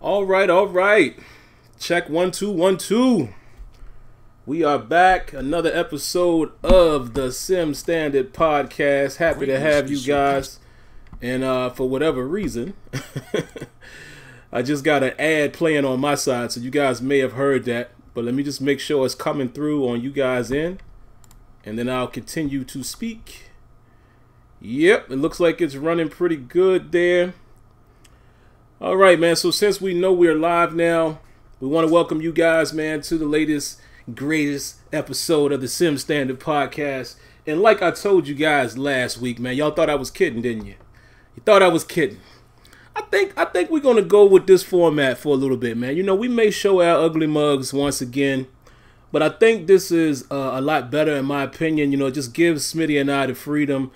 All right. All right. Check 1 2 1 2. We are back. Another episode of the Sim Standard Podcast. Happy to have you guys. And for whatever reason, I just got an ad playing on my side, so you guys may have heard that. But let me just make sure it's coming through on you guys' end, and then I'll continue to speak. Yep, it looks like it's running pretty good there. All right, man. So since we know we're live now, we want to welcome you guys, man, to the latest, greatest episode of the Sim Standard Podcast. And like I told you guys last week, man, y'all thought I was kidding, didn't you? You thought I was kidding. I think we're gonna go with this format for a little bit, man. You know, we may show our ugly mugs once again, but I think this is a lot better in my opinion. You know, it just gives Smitty and I the freedom,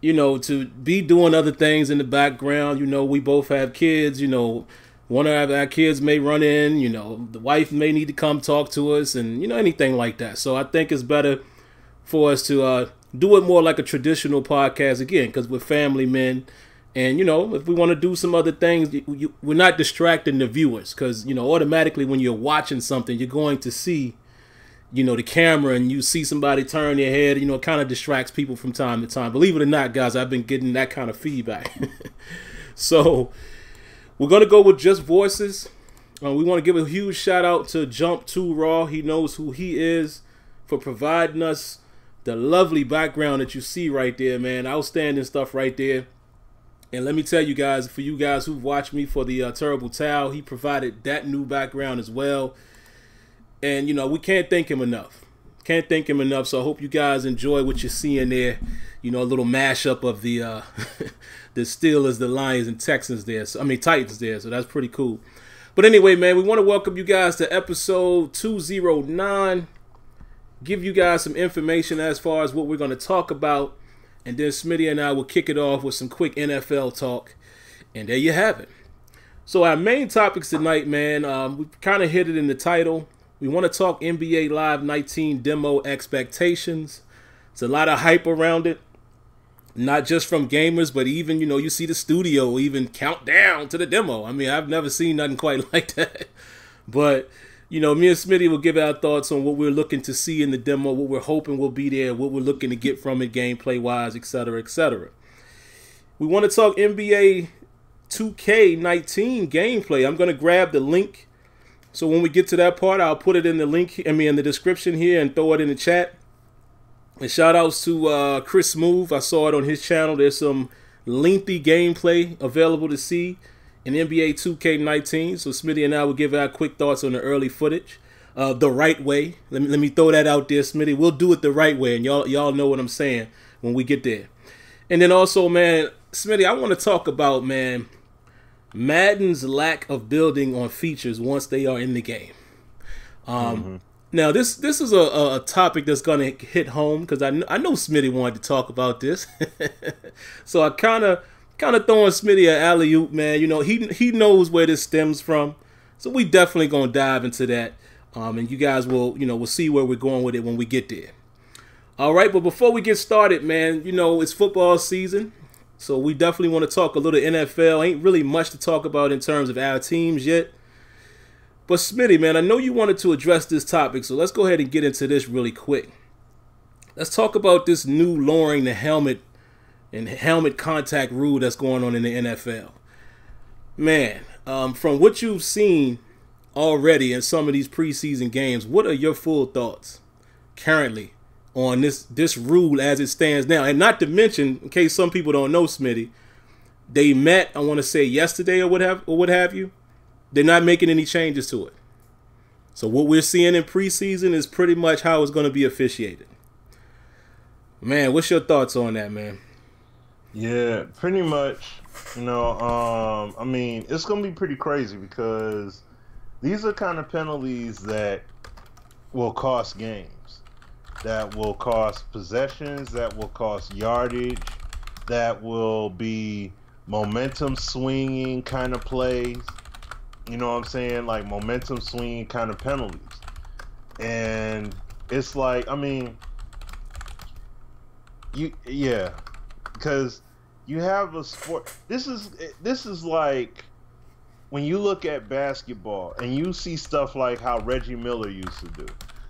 you know, to be doing other things in the background. You know, we both have kids. You know, one of our kids may run in. You know, the wife may need to come talk to us, and you know, anything like that. So I think it's better for us to do it more like a traditional podcast again, because we're family men. And, you know, if we want to do some other things, we're not distracting the viewers because, you know, automatically when you're watching something, you're going to see, you know, the camera and you see somebody turn their head, you know, it kind of distracts people from time to time. Believe it or not, guys, I've been getting that kind of feedback. So we're going to go with just voices. We want to give a huge shout out to Jump 2 Raw. He knows who he is for providing us the lovely background that you see right there, man. Outstanding stuff right there. And let me tell you guys, for you guys who've watched me for the Terrible Towel, he provided that new background as well. And, you know, we can't thank him enough. Can't thank him enough. So I hope you guys enjoy what you're seeing there. You know, a little mashup of the the Steelers, the Lions, and Texans there. So, I mean, Titans there. So that's pretty cool. But anyway, man, we want to welcome you guys to episode 209. Give you guys some information as far as what we're going to talk about. And then Smitty and I will kick it off with some quick NFL talk. And there you have it. So our main topics tonight, man, we kind of hit it in the title. We want to talk NBA Live 19 demo expectations. It's a lot of hype around it. Not just from gamers, but even, you know, you see the studio even count down to the demo. I mean, I've never seen nothing quite like that. But, you know, me and Smitty will give our thoughts on what we're looking to see in the demo, what we're hoping will be there, what we're looking to get from it gameplay-wise, etc., etc. We want to talk NBA 2K19 gameplay. I'm going to grab the link. So when we get to that part, I'll put it in the link, in the description here and throw it in the chat. And shout outs to Chris Smooth. I saw it on his channel. There's some lengthy gameplay available to see in NBA 2K19, so Smitty and I will give our quick thoughts on the early footage, the right way. Let me throw that out there, Smitty. We'll do it the right way, and y'all know what I'm saying when we get there. And then also, man, Smitty, I want to talk about, man, Madden's lack of building on features once they are in the game. Now, this is a topic that's gonna hit home because I know Smitty wanted to talk about this, so I kind of throwing Smitty an alley-oop, man. You know, he knows where this stems from. So we definitely going to dive into that. And you guys will, you know, we'll see where we're going with it when we get there. All right, but before we get started, man, you know, it's football season. So we definitely want to talk a little NFL. Ain't really much to talk about in terms of our teams yet. But Smitty, man, I know you wanted to address this topic. So let's go ahead and get into this really quick. Let's talk about this new lowering the helmet and helmet contact rule that's going on in the NFL. Man, from what you've seen already in some of these preseason games, what are your full thoughts currently on this rule as it stands now? And not to mention, in case some people don't know, Smitty, they met, I want to say yesterday or what have you. They're not making any changes to it. So what we're seeing in preseason is pretty much how it's going to be officiated. Man, what's your thoughts on that, man? Yeah, pretty much, you know, I mean, it's going to be pretty crazy because these are kind of penalties that will cost games, that will cost possessions, that will cost yardage, that will be momentum swinging kind of plays. You know what I'm saying? Like momentum swinging kind of penalties. And it's like, I mean, yeah, because you have a sport. This is like when you look at basketball and you see stuff like how Reggie Miller used to do,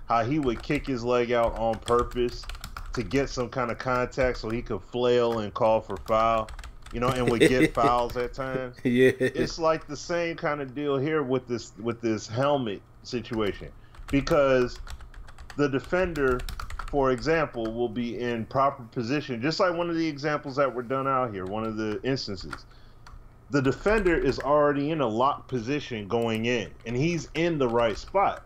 how he would kick his leg out on purpose to get some kind of contact so he could flail and call for foul, and would get fouls at times. Yeah. It's like the same kind of deal here with this helmet situation, because the defender, for example, will be in proper position, just like one of the examples that were done out here, one of the instances. The defender is already in a locked position going in, and he's in the right spot.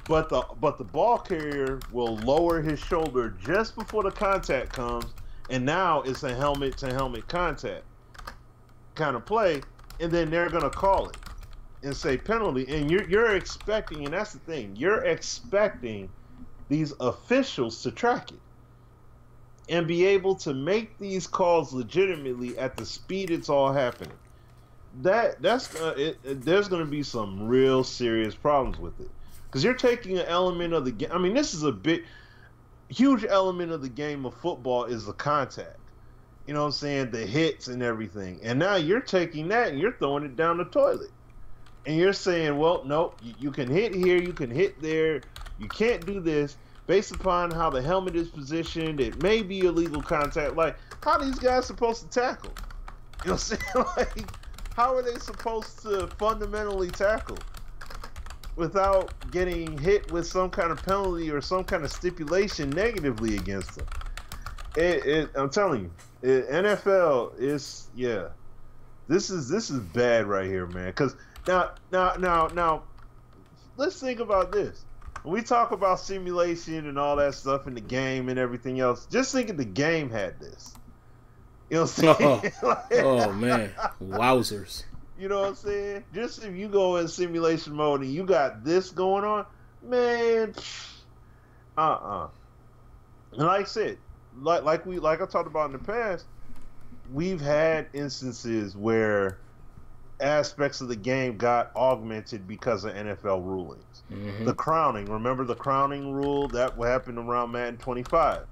But the ball carrier will lower his shoulder just before the contact comes, and now it's a helmet-to-helmet contact kind of play, and then they're going to call it and say penalty. And you're expecting, and that's the thing, you're expecting these officials to track it and be able to make these calls legitimately at the speed it's all happening. There's going to be some real serious problems with it, because you're taking an element of the game. I mean, this is a huge element of the game of football is the contact. You know what I'm saying? The hits and everything. And now you're taking that and you're throwing it down the toilet. And you're saying, well, no, you can hit here, you can hit there. You can't do this based upon how the helmet is positioned. It may be illegal contact. Like, how are these guys supposed to tackle? You know what I'm saying? Like, how are they supposed to fundamentally tackle without getting hit with some kind of penalty or some kind of stipulation negatively against them? I'm telling you, NFL is, yeah. This is bad right here, man. Because now, let's think about this. When we talk about simulation and all that stuff in the game and everything else, just think if the game had this. You know what I'm saying? Oh man, wowzers. You know what I'm saying? Just if you go in simulation mode and you got this going on, man, And like I said, like I talked about in the past, we've had instances where aspects of the game got augmented because of NFL rulings. Mm-hmm. The crowning, remember the crowning rule that happened around Madden 25,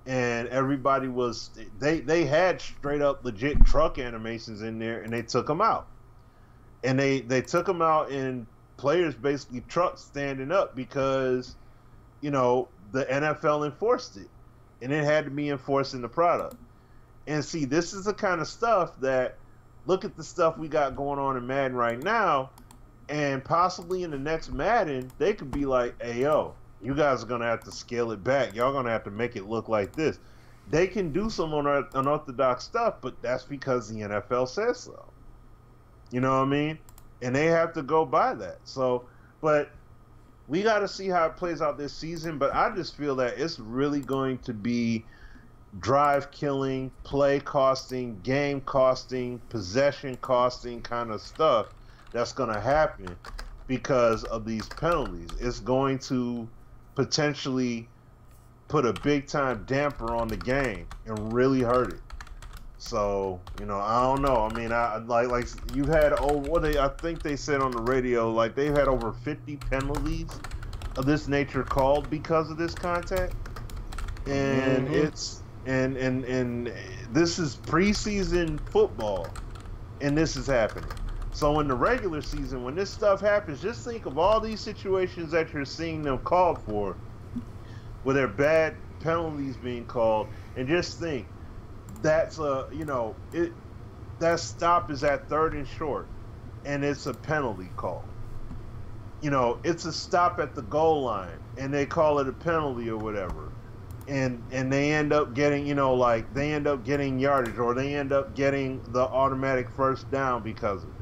and everybody was they had straight up legit truck animations in there, and they took them out, and they took them out in players basically trucks standing up because the NFL enforced it, and it had to be enforced in the product. And see, this is the kind of stuff that, look at the stuff we got going on in Madden right now, and possibly in the next Madden, they could be like, hey, yo, you guys are going to have to scale it back. Y'all going to have to make it look like this. They can do some unorthodox stuff, but that's because the NFL says so. You know what I mean? And they have to go by that. So, but we got to see how it plays out this season, but I just feel that it's really going to be drive killing, play costing, game costing, possession costing kind of stuff that's going to happen because of these penalties. It's going to potentially put a big time damper on the game and really hurt it. So, I don't know. I mean, I like you've had I think they said on the radio, like they've had over 50 penalties of this nature called because of this contact. And it's and this is preseason football, and this is happening. So in the regular season, when this stuff happens, just think of all these situations that you're seeing them called for, where there are bad penalties being called, and just think that's that stop is at 3rd and short, and it's a penalty call. It's a stop at the goal line, and they call it a penalty or whatever. And they end up getting, they end up getting yardage, or they end up getting the automatic first down because of it.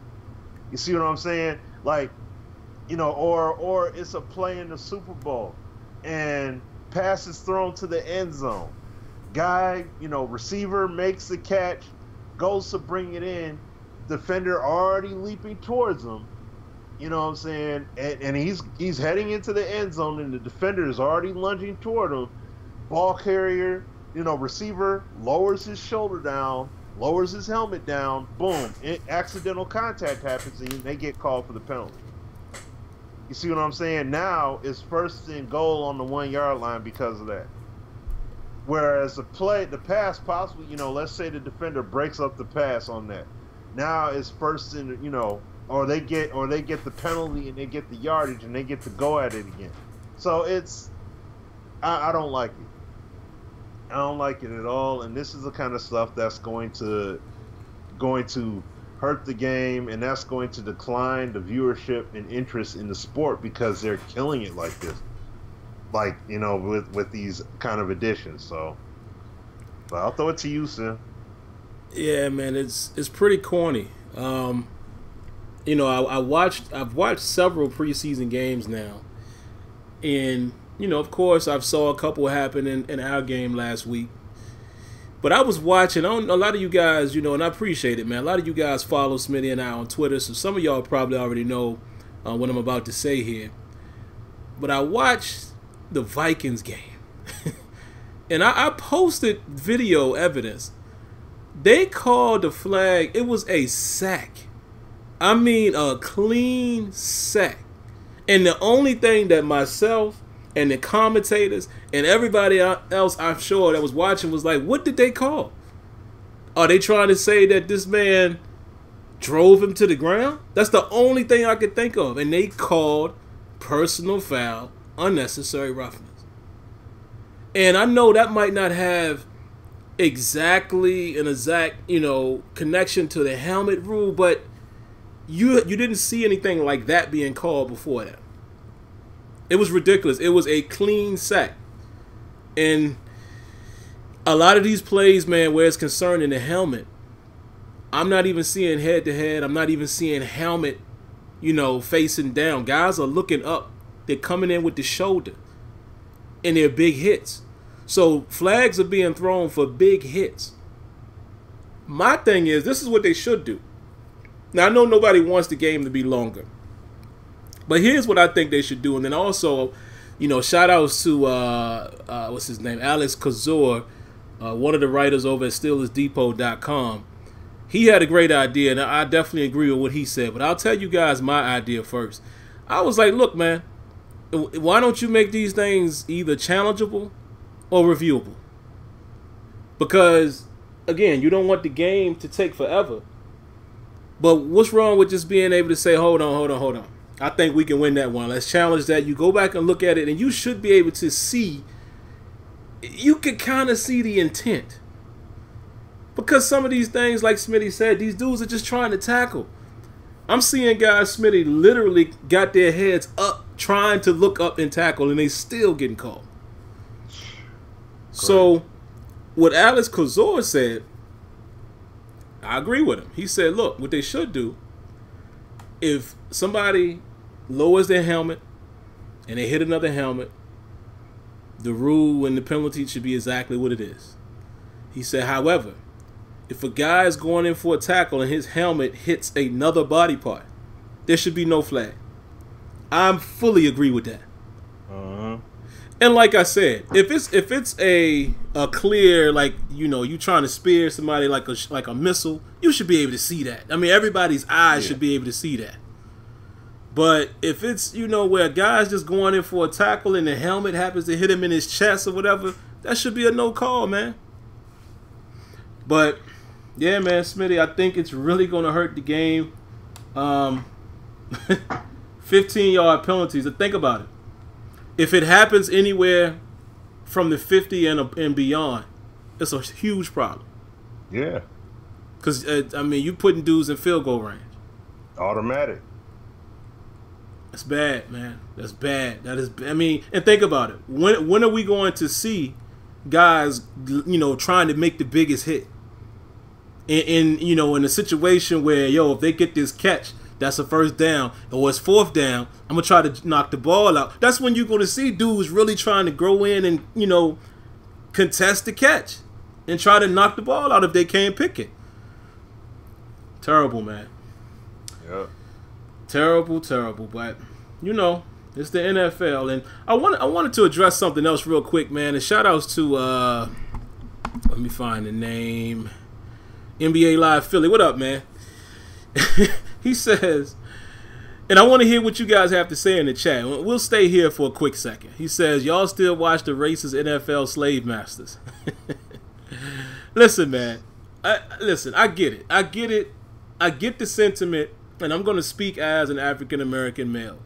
You see what I'm saying? Like, or it's a play in the Super Bowl and pass is thrown to the end zone. Guy, receiver makes the catch, goes to bring it in, defender already leaping towards him. You know what I'm saying? And he's heading into the end zone, and the defender is already lunging toward him. Ball carrier, receiver lowers his shoulder down, lowers his helmet down, boom, accidental contact happens, and they get called for the penalty. You see what I'm saying? Now it's 1st and goal on the 1 yard line because of that. Whereas the pass possibly, let's say the defender breaks up the pass on that. Now it's first in, or they get the penalty and they get the yardage and they get to go at it again. So I don't like it. I don't like it at all. And this is the kind of stuff that's going to hurt the game, and that's going to decline the viewership and interest in the sport because they're killing it like this. Like, with these kind of additions. So, but I'll throw it to you, Sim. Yeah, man, it's pretty corny. I've watched several preseason games now, and of course, I've saw a couple happen in our game last week. But I was watching. A lot of you guys, and I appreciate it, man. A lot of you guys follow Smitty and I on Twitter, so some of y'all probably already know what I'm about to say here. But I watched the Vikings game, and I posted video evidence. They called the flag. It was a sack. I mean, a clean sack. And the only thing that myself and the commentators and everybody else, I'm sure, that was watching was like, what did they call? Are they trying to say that this man drove him to the ground? That's the only thing I could think of. And they called personal foul, unnecessary roughness. And I know that might not have exactly an exact, connection to the helmet rule, but you didn't see anything like that being called before that. It was ridiculous. It was a clean sack. And a lot of these plays, man, where it's concerned in the helmet, I'm not even seeing head-to-head. I'm not even seeing helmet, facing down. Guys are looking up. They're coming in with the shoulder. And they're big hits. So flags are being thrown for big hits. My thing is, this is what they should do. Now, I know nobody wants the game to be longer. But here's what I think they should do. And then also, shout outs to, what's his name? Alex Kazor, one of the writers over at SteelersDepot.com. He had a great idea, and I definitely agree with what he said. But I'll tell you guys my idea first. I was like, look, man, why don't you make these things either challengeable or reviewable? Because, again, you don't want the game to take forever. But what's wrong with just being able to say, hold on. I think we can win that one. Let's challenge that. You go back and look at it, and you should be able to see. You can kind of see the intent. Because some of these things, like Smitty said, these dudes are just trying to tackle. I'm seeing guys, Smitty, literally got their heads up trying to look up and tackle, and they still getting called. So, what Alex Kazor said, I agree with him. He said, look, what they should do, if somebody lowers their helmet and they hit another helmet, the rule and the penalty should be exactly what it is. He said, however, if a guy is going in for a tackle and his helmet hits another body part, there should be no flag. I fully agree with that. And like I said, if it's a clear, like, you trying to spear somebody like a missile, you should be able to see that. I mean, everybody's eyes should be able to see that. But if it's, where a guy's just going in for a tackle and the helmet happens to hit him in his chest or whatever, that should be a no call, man. But yeah, man, Smitty, I think it's really going to hurt the game. 15-yard penalties. And think about it. If it happens anywhere from the 50 and beyond, it's a huge problem. Yeah. Because, you putting dudes in field goal range. Automatic. That's bad, man. That's bad. That is, and think about it. When are we going to see guys, trying to make the biggest hit? In a situation where, if they get this catch, that's a first down, or it's fourth down, I'm going to try to knock the ball out. That's when you're going to see dudes really trying to grow in and, contest the catch and try to knock the ball out if they can't pick it. Terrible, man. Yeah. Terrible. But, it's the NFL. And I wanted to address something else real quick, man. And shout outs to, let me find the name. NBA Live Philly. What up, man? He says, And I want to hear what you guys have to say in the chat. We'll stay here for a quick second. He says, y'all still watch the racist NFL slave masters. Listen, man. I get it. I get the sentiment, and I'm going to speak as an African-American male.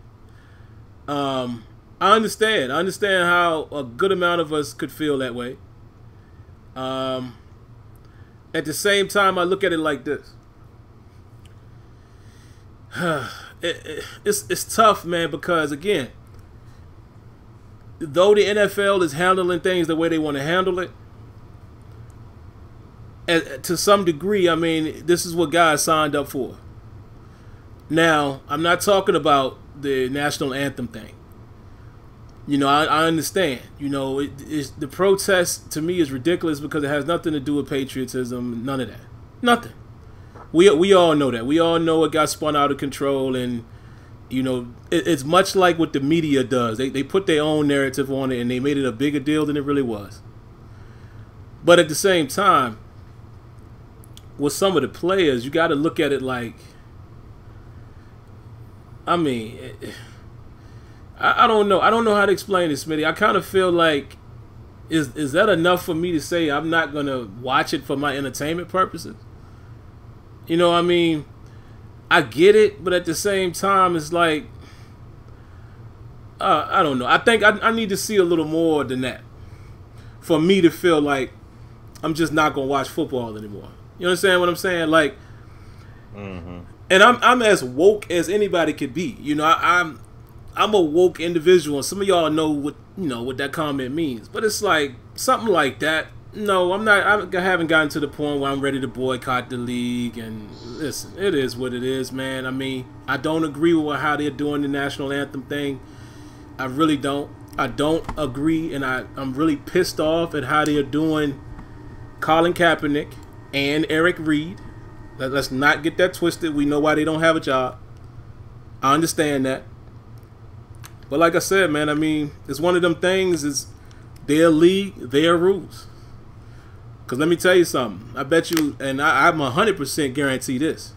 I understand. I understand how a good amount of us could feel that way. At the same time, I look at it like this. It's tough, man, because again, though the NFL is handling things the way they want to handle it, to some degree, I mean, this is what guys signed up for. Now, I'm not talking about the national anthem thing. You know, I understand. You know, the protest to me is ridiculous because it has nothing to do with patriotism. None of that. Nothing. We all know that. We all know it got spun out of control, and you know it's much like what the media does. They put their own narrative on it, and they made it a bigger deal than it really was. But at the same time, with some of the players, you got to look at it like, I mean, I don't know. I don't know how to explain this, Smitty. I kind of feel like, is that enough for me to say I'm not gonna watch it for my entertainment purposes? You know, I mean, I get it, but at the same time, it's like, I don't know. I think I need to see a little more than that for me to feel like I'm just not gonna watch football anymore. You understand what I'm saying? Like, and I'm as woke as anybody could be. You know, I'm a woke individual, and some of y'all know what that comment means. But it's like something like that. No, I'm not. I haven't gotten to the point where I'm ready to boycott the league. And listen, it is what it is, man. I mean, I don't agree with how they're doing the national anthem thing. I really don't. I don't agree, and I'm really pissed off at how they're doing Colin Kaepernick and Eric Reed. Let's not get that twisted. We know why they don't have a job. I understand that. But like I said, man, I mean, it's one of them things. It's their league, their rules. Because let me tell you something. I bet you, and I'm 100% guarantee this.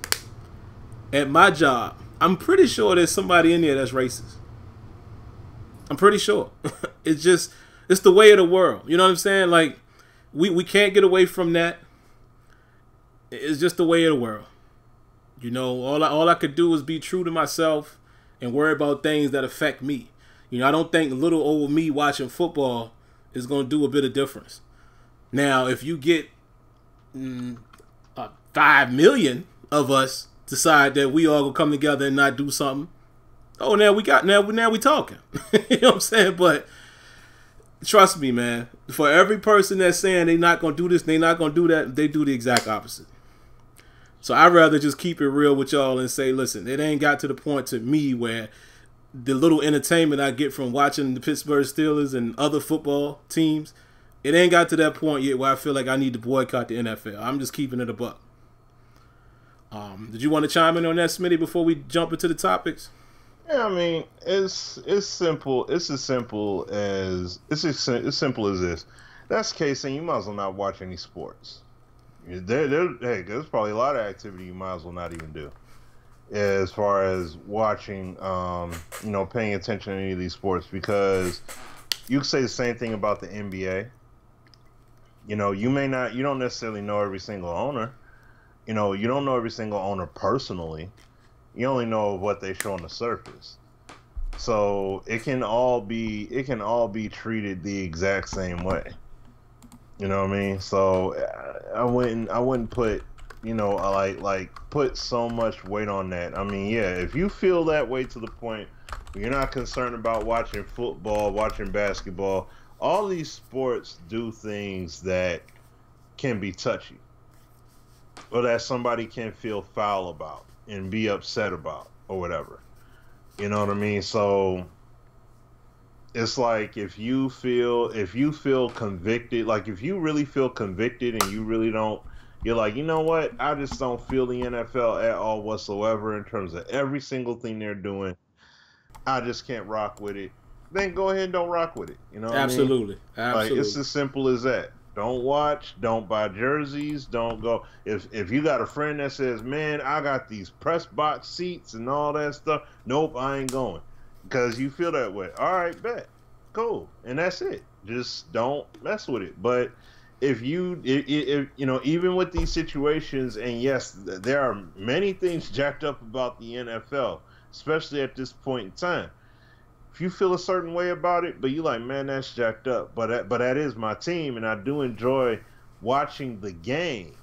At my job, I'm pretty sure there's somebody in there that's racist. I'm pretty sure. It's the way of the world. You know what I'm saying? Like, we can't get away from that. It's just the way of the world. You know, all I could do is be true to myself and worry about things that affect me. You know, I don't think little old me watching football is going to do a bit of difference. Now, if you get 5 million of us decide that we all gonna come together and not do something, oh, now we talking. You know what I'm saying? But trust me, man. For every person that's saying they not gonna do this, they not gonna do that, they do the exact opposite. So I'd rather just keep it real with y'all and say, listen, it ain't got to the point to me where the little entertainment I get from watching the Pittsburgh Steelers and other football teams, it ain't got to that point yet where I feel like I need to boycott the NFL. I'm just keeping it a buck. Did you want to chime in on that, Smitty, before we jump into the topics? Yeah, I mean, it's simple. It's as simple as this. That's the case, and you might as well not watch any sports. Hey, there's probably a lot of activity you might as well not even do, as far as watching, paying attention to any of these sports, because you could say the same thing about the NBA. You know, you don't necessarily know every single owner. You know, you don't know every single owner personally. You only know what they show on the surface. So it can all be treated the exact same way. You know what I mean? So I wouldn't put, put so much weight on that. I mean, yeah, if you feel that way to the point where you're not concerned about watching football, watching basketball, all these sports do things that can be touchy, or that somebody can feel foul about and be upset about, or whatever. You know what I mean? So it's like, if you feel convicted, like if you really feel convicted and you really don't, you're like, you know what? I just don't feel the NFL at all whatsoever in terms of every single thing they're doing. I just can't rock with it. Then go ahead and don't rock with it. You know what Absolutely. I mean? Absolutely. Like, it's as simple as that. Don't watch. Don't buy jerseys. Don't go. If you got a friend that says, "Man, I got these press box seats and all that stuff," nope, I ain't going, because you feel that way. All right, bet, cool, and that's it. Just don't mess with it. But if you know, even with these situations, and yes, there are many things jacked up about the NFL, especially at this point in time. If you feel a certain way about it, but you like, man, that's jacked up. But that is my team, and I do enjoy watching the game.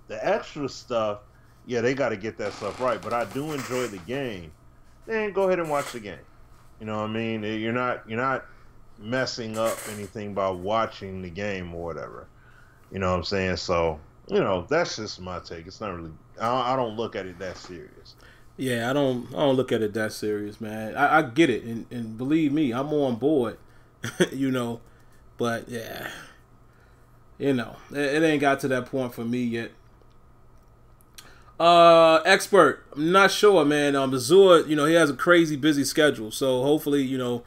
The extra stuff, yeah, they got to get that stuff right. But I do enjoy the game. Then go ahead and watch the game. You know what I mean? You're not messing up anything by watching the game or whatever. You know what I'm saying? So, you know, that's just my take. It's not really. I don't look at it that serious. Yeah, I don't look at it that serious, man. I get it, and believe me, I'm on board, you know. But yeah, you know, it ain't got to that point for me yet. Expert, I'm not sure, man. Azure, you know, he has a crazy busy schedule, so hopefully, you know,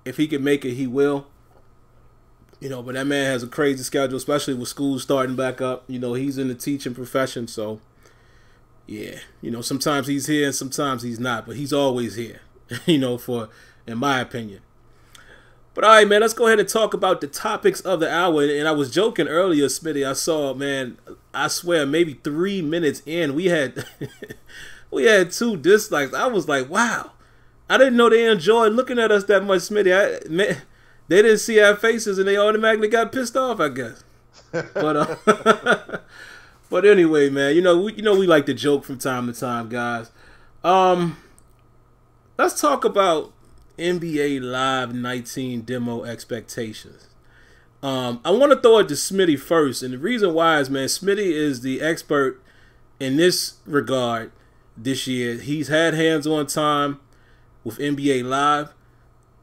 if he can make it, he will. You know, but that man has a crazy schedule, especially with school starting back up. You know, he's in the teaching profession, so. Yeah, you know, sometimes he's here and sometimes he's not, but he's always here, you know, in my opinion. But all right, man, let's go ahead and talk about the topics of the hour. And I was joking earlier, Smitty. I saw, man, I swear, maybe 3 minutes in, we had we had 2 dislikes. I was like, wow, I didn't know they enjoyed looking at us that much, Smitty. Man, they didn't see our faces and they automatically got pissed off, I guess. But But anyway, man, you know we like to joke from time to time, guys. Let's talk about NBA Live 19 demo expectations. I want to throw it to Smitty first, and the reason why is, man, Smitty is the expert in this regard this year. He's had hands-on time with NBA Live,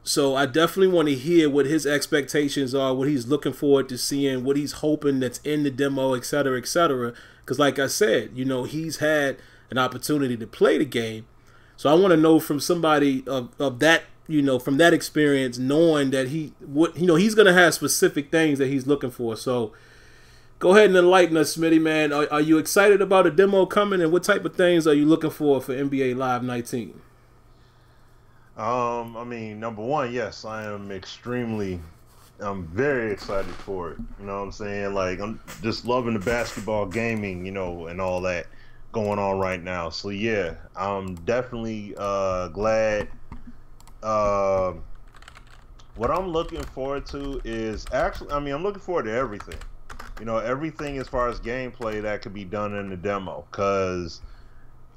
so I definitely want to hear what his expectations are, what he's looking forward to seeing, what he's hoping that's in the demo, et cetera, et cetera. Because like I said, you know, he's had an opportunity to play the game. So I want to know from somebody of that, you know, from that experience, knowing that he's going to have specific things that he's looking for. So go ahead and enlighten us, Smitty, man. Are you excited about a demo coming, and what type of things are you looking for NBA Live 19? I mean, number one, yes, I'm very excited for it. You know what I'm saying? Like, I'm just loving the basketball gaming, you know, and all that going on right now. So yeah, I'm definitely glad. What I'm looking forward to is actually, I mean, I'm looking forward to everything. You know, everything as far as gameplay that could be done in the demo. Because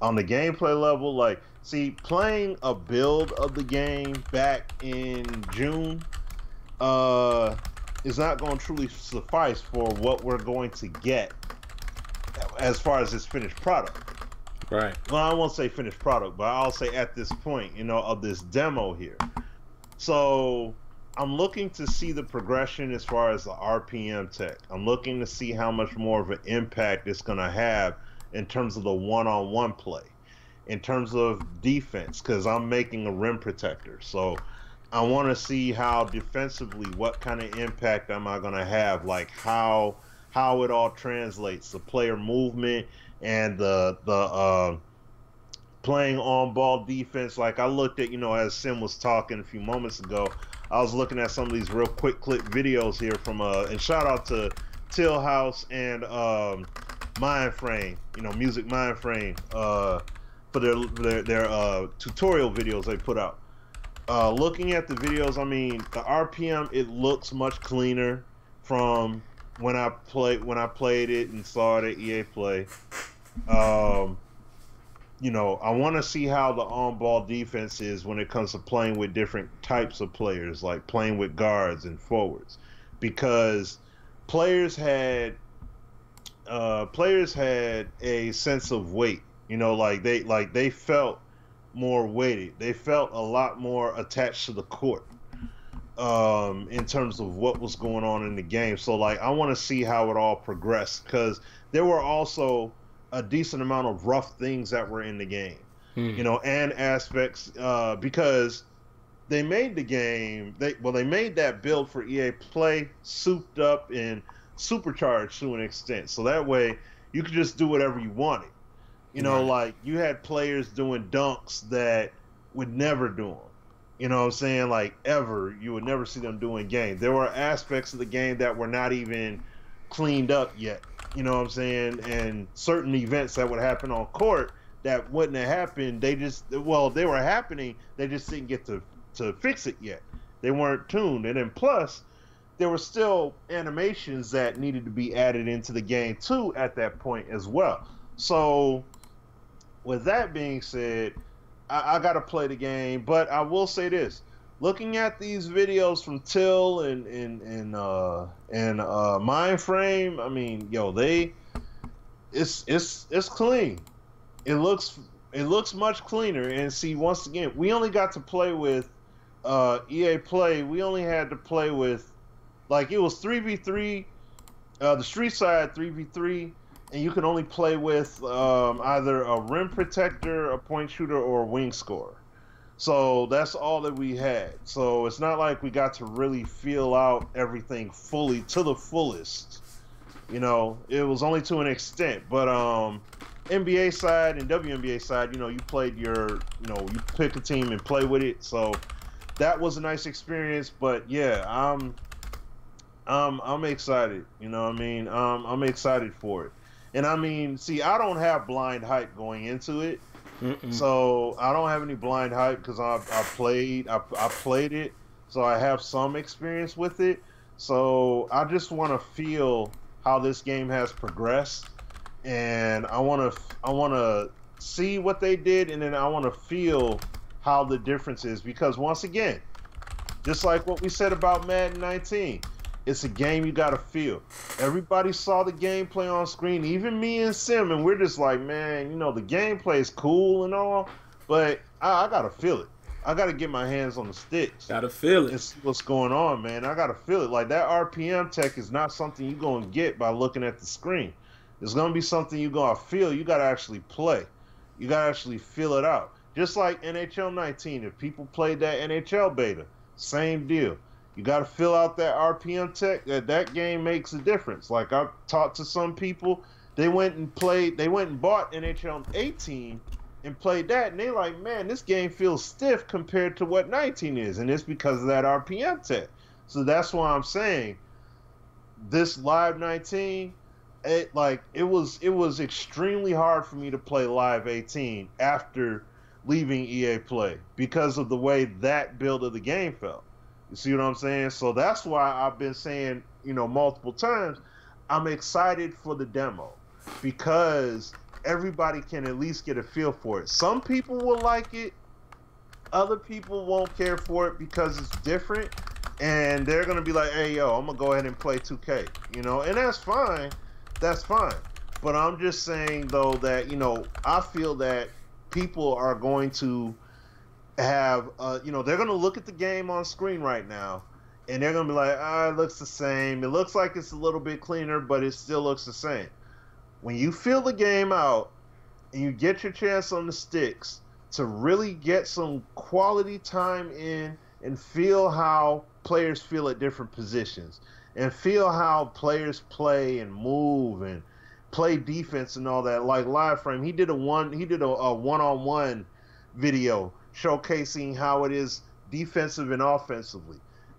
on the gameplay level, like, see, playing a build of the game back in June is not going to truly suffice for what we're going to get as far as this finished product. Right. Well, I won't say finished product, but I'll say at this point, you know, of this demo here. So I'm looking to see the progression as far as the RPM tech. I'm looking to see how much more of an impact it's going to have in terms of the one-on-one play, in terms of defense, because I'm making a rim protector. So I want to see how defensively, what kind of impact am I going to have, like how it all translates, the player movement and the playing on-ball defense. Like, I looked at, you know, as Sim was talking a few moments ago, I was looking at some of these real quick clip videos here from and shout out to Till House and Mindframe, you know, Music Mindframe, for their tutorial videos they put out. Looking at the videos, I mean, the RPM, it looks much cleaner from when I played it and saw it at EA Play. You know, I want to see how the on-ball defense is when it comes to playing with different types of players, like playing with guards and forwards, because players had a sense of weight. You know, they felt more weighted. They felt a lot more attached to the court in terms of what was going on in the game. So, like, I want to see how it all progressed, because there were also a decent amount of rough things that were in the game, you know, and aspects, because they made the game. They made that build for EA Play souped up and supercharged to an extent, so that way you could just do whatever you wanted. You know, Right. like you had players doing dunks that would never do them. You know what I'm saying? Like ever, you would never see them doing game. There were aspects of the game that were not even cleaned up yet. You know what I'm saying? And certain events that would happen on court that wouldn't have happened. They were happening. They just didn't get to fix it yet. They weren't tuned. And then plus, there were still animations that needed to be added into the game too at that point as well. So with that being said, I got to play the game, but I will say this: looking at these videos from Till and Mindframe, I mean, yo, it's clean. It looks much cleaner. And see, once again, we only got to play with EA Play. We only had to play with, like, it was 3v3, the street side 3v3. And you can only play with either a rim protector, a point shooter, or a wing scorer. So that's all that we had. So it's not like we got to really feel out everything fully to the fullest. You know, it was only to an extent. But NBA side and WNBA side, you know, you pick a team and play with it. So that was a nice experience. But yeah, I'm excited. You know what I mean? I'm excited for it. And I mean, see, I don't have blind hype going into it, so I don't have any blind hype because I played it, so I have some experience with it. So I just want to feel how this game has progressed, and I want to see what they did, and then I want to feel how the difference is, because once again, just like what we said about Madden 19. It's a game you gotta feel. Everybody saw the gameplay on screen, even me and Sim, and we're just like, man, you know, the gameplay is cool and all, but I gotta feel it. I gotta get my hands on the sticks. Gotta feel it. And see what's going on, man. I gotta feel it. Like, that RPM tech is not something you're gonna get by looking at the screen. It's gonna be something you're gonna feel. You gotta actually play. You gotta actually feel it out. Just like NHL 19, if people played that NHL beta, same deal. You got to fill out that RPM tech. That game makes a difference. Like, I've talked to some people, they went and bought NHL 18 and played that, and they like, man, this game feels stiff compared to what 19 is, and it's because of that RPM tech. So that's why I'm saying this Live 19, it was extremely hard for me to play Live 18 after leaving EA Play because of the way that build of the game felt. You see what I'm saying? So that's why I've been saying, you know, multiple times, I'm excited for the demo because everybody can at least get a feel for it. Some people will like it. Other people won't care for it because it's different. And they're going to be like, hey, yo, I'm going to go ahead and play 2K. You know, and that's fine. That's fine. But I'm just saying, though, that, you know, I feel that people are going to have, you know, they're going to look at the game on screen right now, and they're going to be like, it looks the same. It looks like it's a little bit cleaner, but it still looks the same. When you feel the game out and you get your chance on the sticks to really get some quality time in and feel how players feel at different positions and feel how players play and move and play defense and all that, like Liveframe, he did a one-on-one video showcasing how it is defensive and offensively.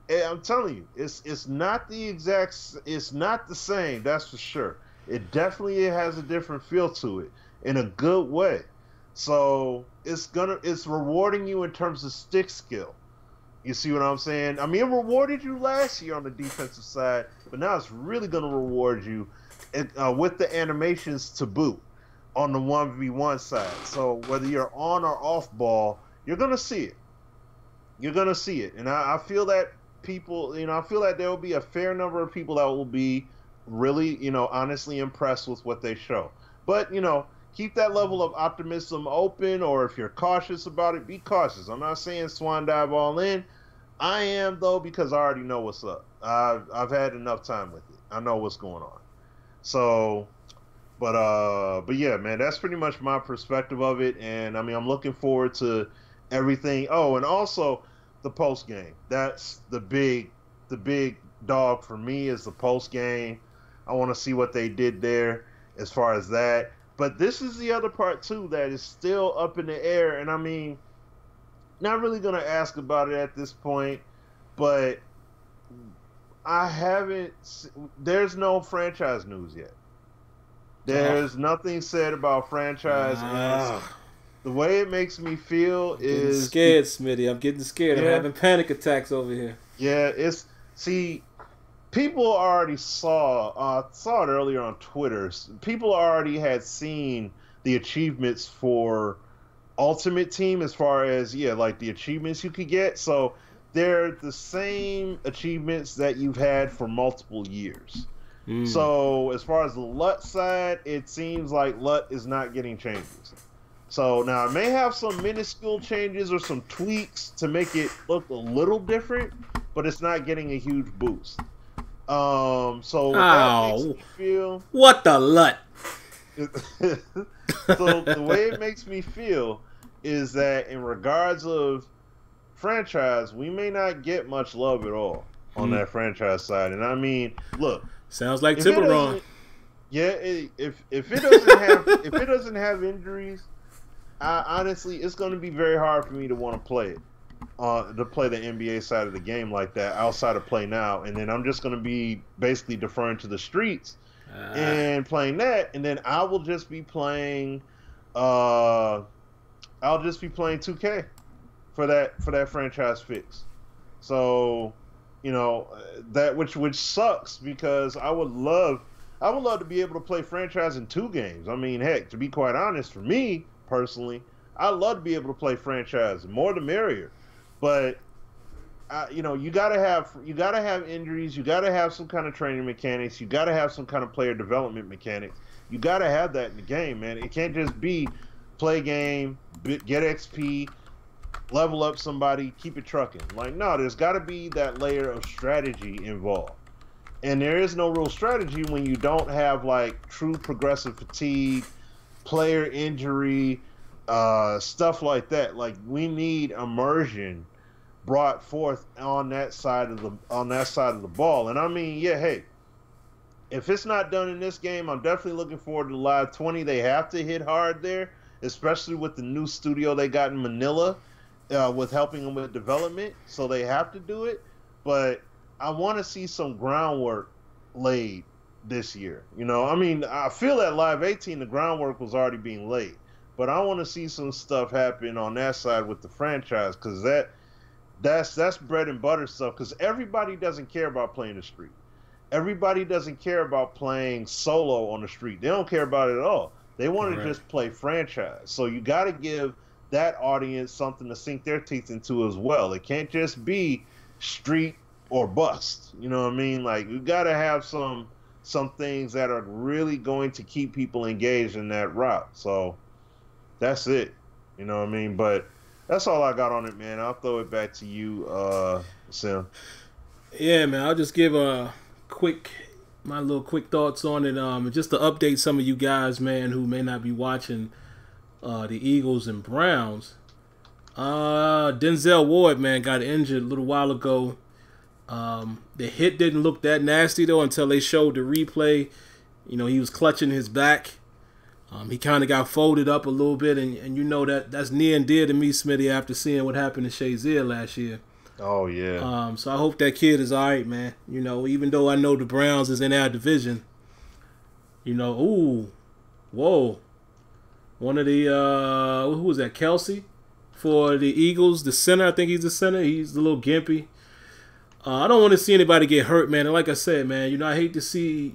And I'm telling you, it's not the same, that's for sure. It definitely has a different feel to it in a good way. So it's rewarding you in terms of stick skill. You see what I'm saying? I mean, it rewarded you last year on the defensive side, but now it's really going to reward you with the animations to boot on the 1v1 side. So whether you're on or off ball, you're going to see it. You're going to see it. And I feel that people, you know, I feel that there will be a fair number of people that will be really, you know, honestly impressed with what they show. But, you know, keep that level of optimism open, or if you're cautious about it, be cautious. I'm not saying swan dive all in. I am, though, because I already know what's up. I've had enough time with it. I know what's going on. So, but yeah, man, that's pretty much my perspective of it. And I mean, I'm looking forward to everything. Oh, and also the post game. That's the big dog for me is the post game. I want to see what they did there as far as that. But this is the other part too that is still up in the air, and I mean, not really gonna ask about it at this point, but I haven't. There's no franchise news yet. There's nothing said about franchise. And the way it makes me feel is scared, Smitty. I'm getting scared. I'm having panic attacks over here. Yeah, people already saw it earlier on Twitter. People already had seen the achievements for Ultimate Team as far as like the achievements you could get. So they're the same achievements that you've had for multiple years. So as far as the LUT side, it seems like LUT is not getting changes. So now it may have some minuscule changes or some tweaks to make it look a little different, but it's not getting a huge boost. So that makes me feel what the LUT. So the way it makes me feel is that in regards of franchise, we may not get much love at all on that franchise side. And I mean, look, sounds like Tiburon. Yeah, if it doesn't have injuries, honestly, it's going to be very hard for me to want to play it. To play the NBA side of the game like that outside of Play Now, and then I'm just going to be basically deferring to the streets and playing that, and then I will just be playing. I'll just be playing 2K for that franchise fix. So, that which sucks because I would love to be able to play franchise in 2 games. I mean, heck, to be quite honest, for me personally, I love to be able to play franchise. More the merrier. But you gotta have injuries. You gotta have some kind of training mechanics. You gotta have some kind of player development mechanics. You gotta have that in the game, man. It can't just be play game, get XP, level up somebody, keep it trucking. Like, no, there's got to be that layer of strategy involved. And there is no real strategy when you don't have like true progressive fatigue, player injury, stuff like that. Like, we need immersion brought forth on that side of the ball. And I mean, hey, if it's not done in this game, I'm definitely looking forward to Live 20. They have to hit hard there, especially with the new studio they got in Manila, with helping them with development. So they have to do it. But I want to see some groundwork laid this year. I mean, I feel at Live 18 the groundwork was already being laid. But I want to see some stuff happen on that side with the franchise, because that's bread and butter stuff, because everybody doesn't care about playing the street. Everybody doesn't care about playing solo on the street. They don't care about it at all. They want to just play franchise. So you got to give that audience something to sink their teeth into as well. It can't just be street or bust. You know what I mean? Like, you got to have some things that are really going to keep people engaged in that route. So that's it. You know what I mean? But that's all I got on it, man. I'll throw it back to you, Sim. Yeah, man. I'll just give my little quick thoughts on it. Just to update some of you guys, man, who may not be watching the Eagles and Browns. Denzel Ward, man, got injured a little while ago. The hit didn't look that nasty, though, until they showed the replay. He was clutching his back. He kind of got folded up a little bit, and that's near and dear to me, Smitty, after seeing what happened to Shazier last year. Oh, yeah. So I hope that kid is all right, man. Even though I know the Browns is in our division. Ooh, whoa. One of the, who was that, Kelsey? For the Eagles, the center. I think he's the center. He's a little gimpy. I don't want to see anybody get hurt, man. And like I said, man, I hate to see,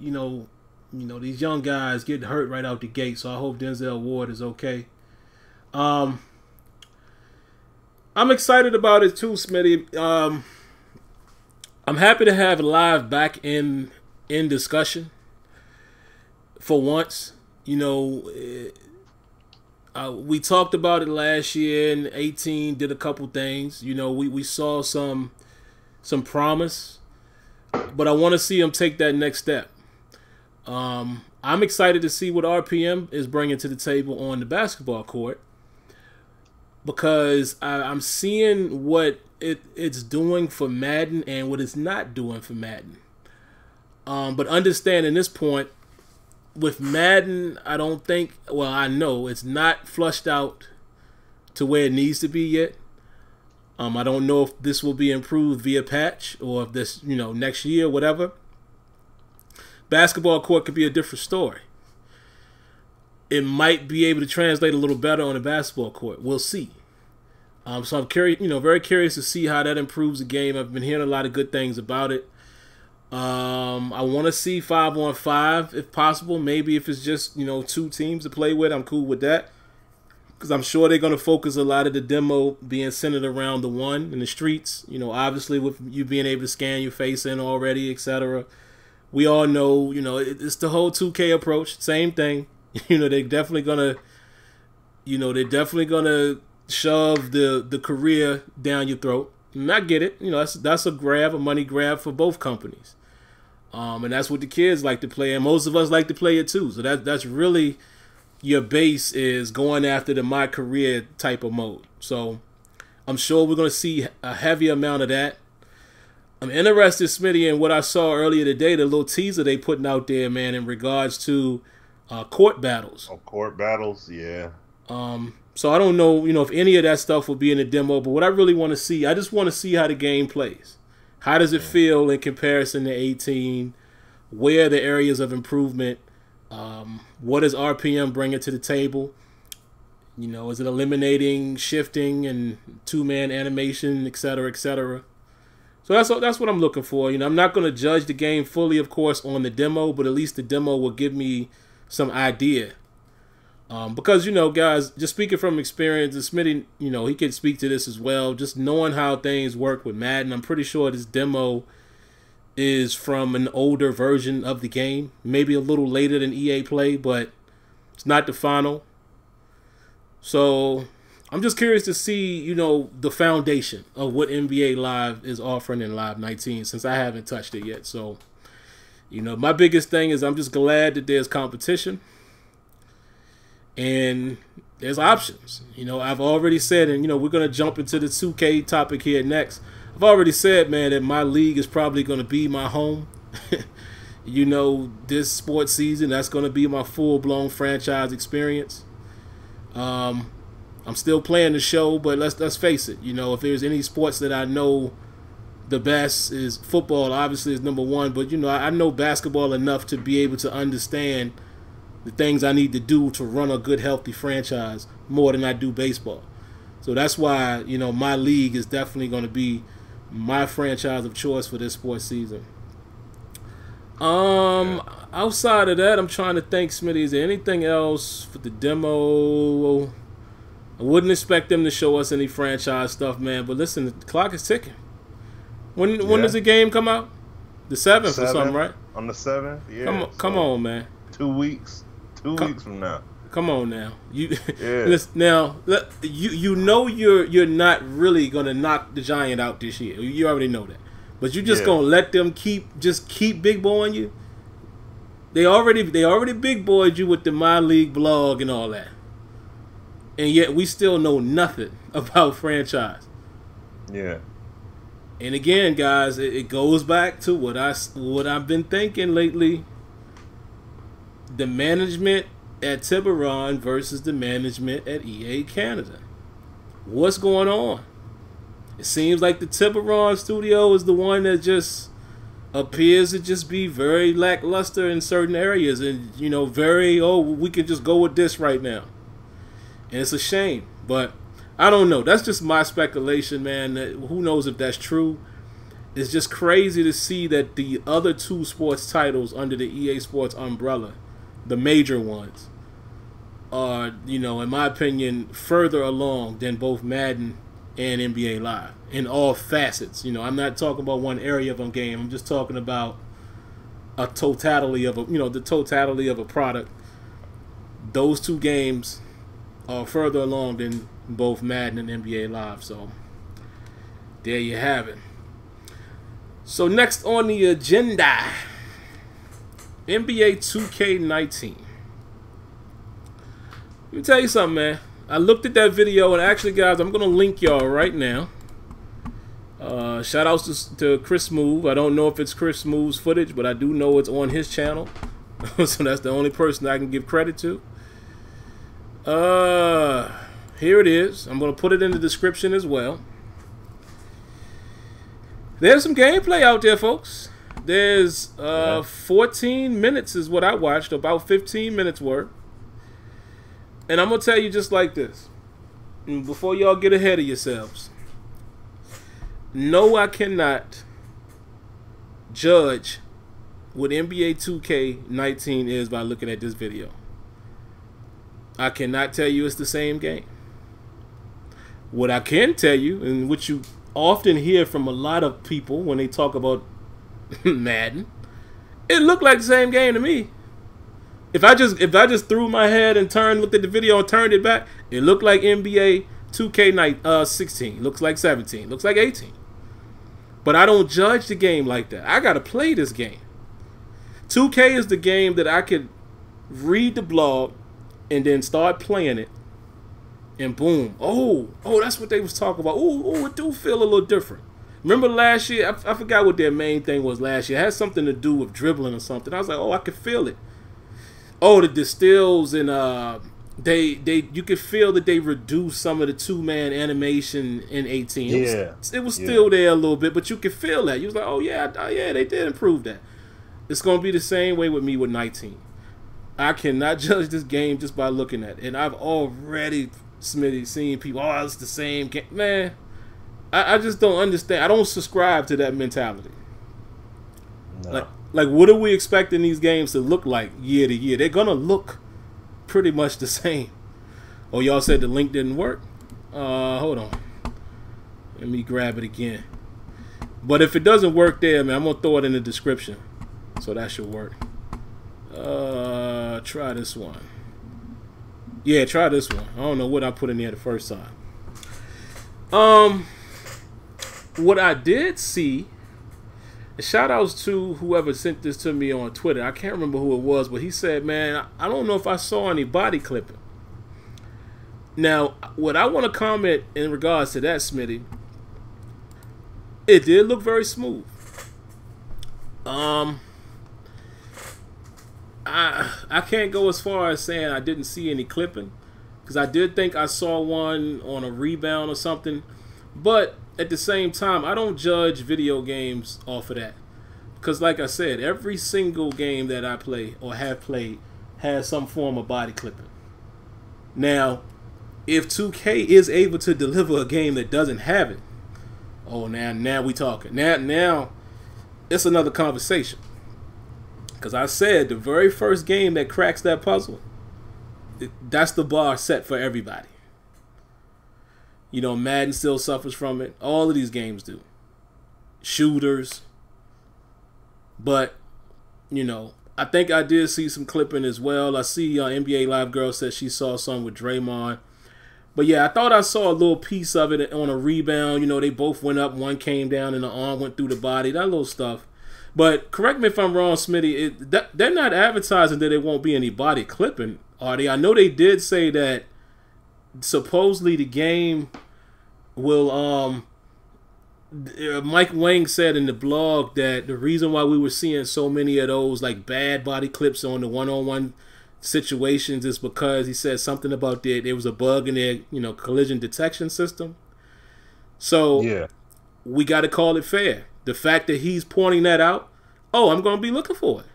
these young guys get hurt right out the gate. So I hope Denzel Ward is okay. I'm excited about it too, Smitty. I'm happy to have Live back in discussion for once. We talked about it last year in 18, did a couple things. We saw some promise, but I want to see him take that next step. I'm excited to see what RPM is bringing to the table on the basketball court. because I'm seeing what it's doing for Madden and what it's not doing for Madden. But understanding this point, with Madden, I don't think, well, I know it's not flushed out to where it needs to be yet. I don't know if this will be improved via patch or if this, next year, whatever. Basketball court could be a different story. It might be able to translate a little better on a basketball court. We'll see. So I'm curious, very curious to see how that improves the game. I've been hearing a lot of good things about it. I want to see 5-on-5 if possible. Maybe if it's just, 2 teams to play with, I'm cool with that. Because I'm sure they're going to focus a lot of the demo being centered around the one in the streets. Obviously with you being able to scan your face in already, etc. We all know, it's the whole 2K approach. Same thing. They're definitely going to shove the career down your throat. And I get it. That's a grab, a money grab for both companies. And that's what the kids like to play, and most of us like to play it too. So that's really your base, is going after the MyCareer type of mode. So I'm sure we're going to see a heavy amount of that. I'm interested, Smitty, in what I saw earlier today, the little teaser they putting out there, man, in regards to court battles. Oh, court battles, yeah. So I don't know, if any of that stuff will be in the demo, but what I really want to see, I just want to see how the game plays. How does it feel in comparison to 18? Where are the areas of improvement? What does RPM bring to the table? Is it eliminating shifting and 2-man animation, etc., etc.? So that's what I'm looking for. I'm not going to judge the game fully, of course, on the demo, but at least the demo will give me some idea. Because, guys, just speaking from experience, and Smitty, he can speak to this as well. Just knowing how things work with Madden, I'm pretty sure this demo is from an older version of the game. Maybe a little later than EA Play, but it's not the final. So I'm just curious to see, the foundation of what NBA Live is offering in Live 19, since I haven't touched it yet. So, my biggest thing is I'm just glad that there's competition. And there's options. I've already said, and we're going to jump into the 2K topic here next. I've already said, man, that my league is probably going to be my home. This sports season, that's going to be my full-blown franchise experience. I'm still playing the show, but let's face it. If there's any sports that I know the best, is football, obviously, is number one. But, I know basketball enough to be able to understand the things I need to do to run a good, healthy franchise more than I do baseball. So that's why, my league is definitely going to be my franchise of choice for this sports season. Outside of that, I'm trying to think, Smitty, is there anything else for the demo? I wouldn't expect them to show us any franchise stuff, man. But listen, the clock is ticking. When does the game come out? The 7th or something, right? On the 7th, yeah. Come on, man. 2 weeks. 2 weeks from now. Come on now. Now you're not really gonna knock the Giant out this year. You already know that. But you just gonna let them keep big boying you. They already big boyed you with the My League blog and all that. And yet we still know nothing about franchise. Yeah. And again, guys, it goes back to what I've been thinking lately. The management at Tiburon versus the management at EA Canada. What's going on? It seems like the Tiburon studio is the one that just appears to just be very lackluster in certain areas, and we can just go with this right now. And it's a shame, but I don't know. That's just my speculation, man. Who knows if that's true? It's just crazy to see that the other 2 sports titles under the EA Sports umbrella, the major ones, are, in my opinion, further along than both Madden and NBA Live in all facets. I'm not talking about one area of a game. I'm just talking about a totality of the totality of a product. Those 2 games are further along than both Madden and NBA Live. So there you have it. So next on the agenda, NBA 2K19. Let me tell you something, man. I looked at that video, and actually, guys, I'm gonna link y'all right now. Shout outs to Chris Move. I don't know if it's Chris Move's footage, but I do know it's on his channel. So that's the only person I can give credit to. Here it is. I'm gonna put it in the description as well. There's some gameplay out there, folks. There's 14 minutes is what I watched, about 15 minutes worth. And I'm going to tell you just like this. And before y'all get ahead of yourselves. No, I cannot judge what NBA 2K19 is by looking at this video. I cannot tell you it's the same game. What I can tell you, and what you often hear from a lot of people when they talk about Madden, it looked like the same game to me. If I just threw my head and looked at the video and turned it back, it looked like NBA 2K16, looks like 17, looks like 18. But I don't judge the game like that. I gotta play this game. 2K is the game that I could read the blog and then start playing it. And boom, oh, that's what they was talking about. Oh, it do feel a little different. Remember last year? I forgot what their main thing was last year. It had something to do with dribbling or something. I was like, oh, I could feel it. Oh, the distills and you could feel that they reduced some of the 2-man animation in 18. It was still there a little bit, but you could feel that. You was like, oh yeah, they did improve that. It's gonna be the same way with me with 19. I cannot judge this game just by looking at it, and I've already, Smitty, seeing people, oh, it's the same game. Man, I just don't understand. I don't subscribe to that mentality. No. Like, what are we expecting these games to look like year to year? They're gonna look pretty much the same. Oh, y'all said the link didn't work? Hold on. Let me grab it again. But if it doesn't work there, man, I'm gonna throw it in the description. So that should work. Try this one. Yeah, try this one. I don't know what I put in there the first time. What I did see, shout outs to whoever sent this to me on Twitter. I can't remember who it was, but he said, man, I don't know if I saw any body clipping. Now, what I want to comment in regards to that, Smitty, it did look very smooth. I can't go as far as saying I didn't see any clipping, because I did think I saw one on a rebound or something. But at the same time, I don't judge video games off of that, because like I said, every single game that I play or have played has some form of body clipping. Now, if 2K is able to deliver a game that doesn't have it, oh, now we talking. Now it's another conversation. Because I said the very first game that cracks that puzzle, that's the bar set for everybody. You know, Madden still suffers from it. All of these games do. Shooters. But, you know, I think I did see some clipping as well. I see NBA Live Girl said she saw some with Draymond. But yeah, I thought I saw a little piece of it on a rebound. You know, they both went up. One came down and the arm went through the body. That little stuff. But correct me if I'm wrong, Smitty. They're not advertising that there won't be any body clipping, are they? I know they did say that supposedly the game will. Mike Wang said in the blog that the reason why we were seeing so many of those like bad body clips on the one-on-one situations is because he said something about there was a bug in their collision detection system. So yeah, we got to call it fair. The fact that he's pointing that out, oh, I'm going to be looking for it.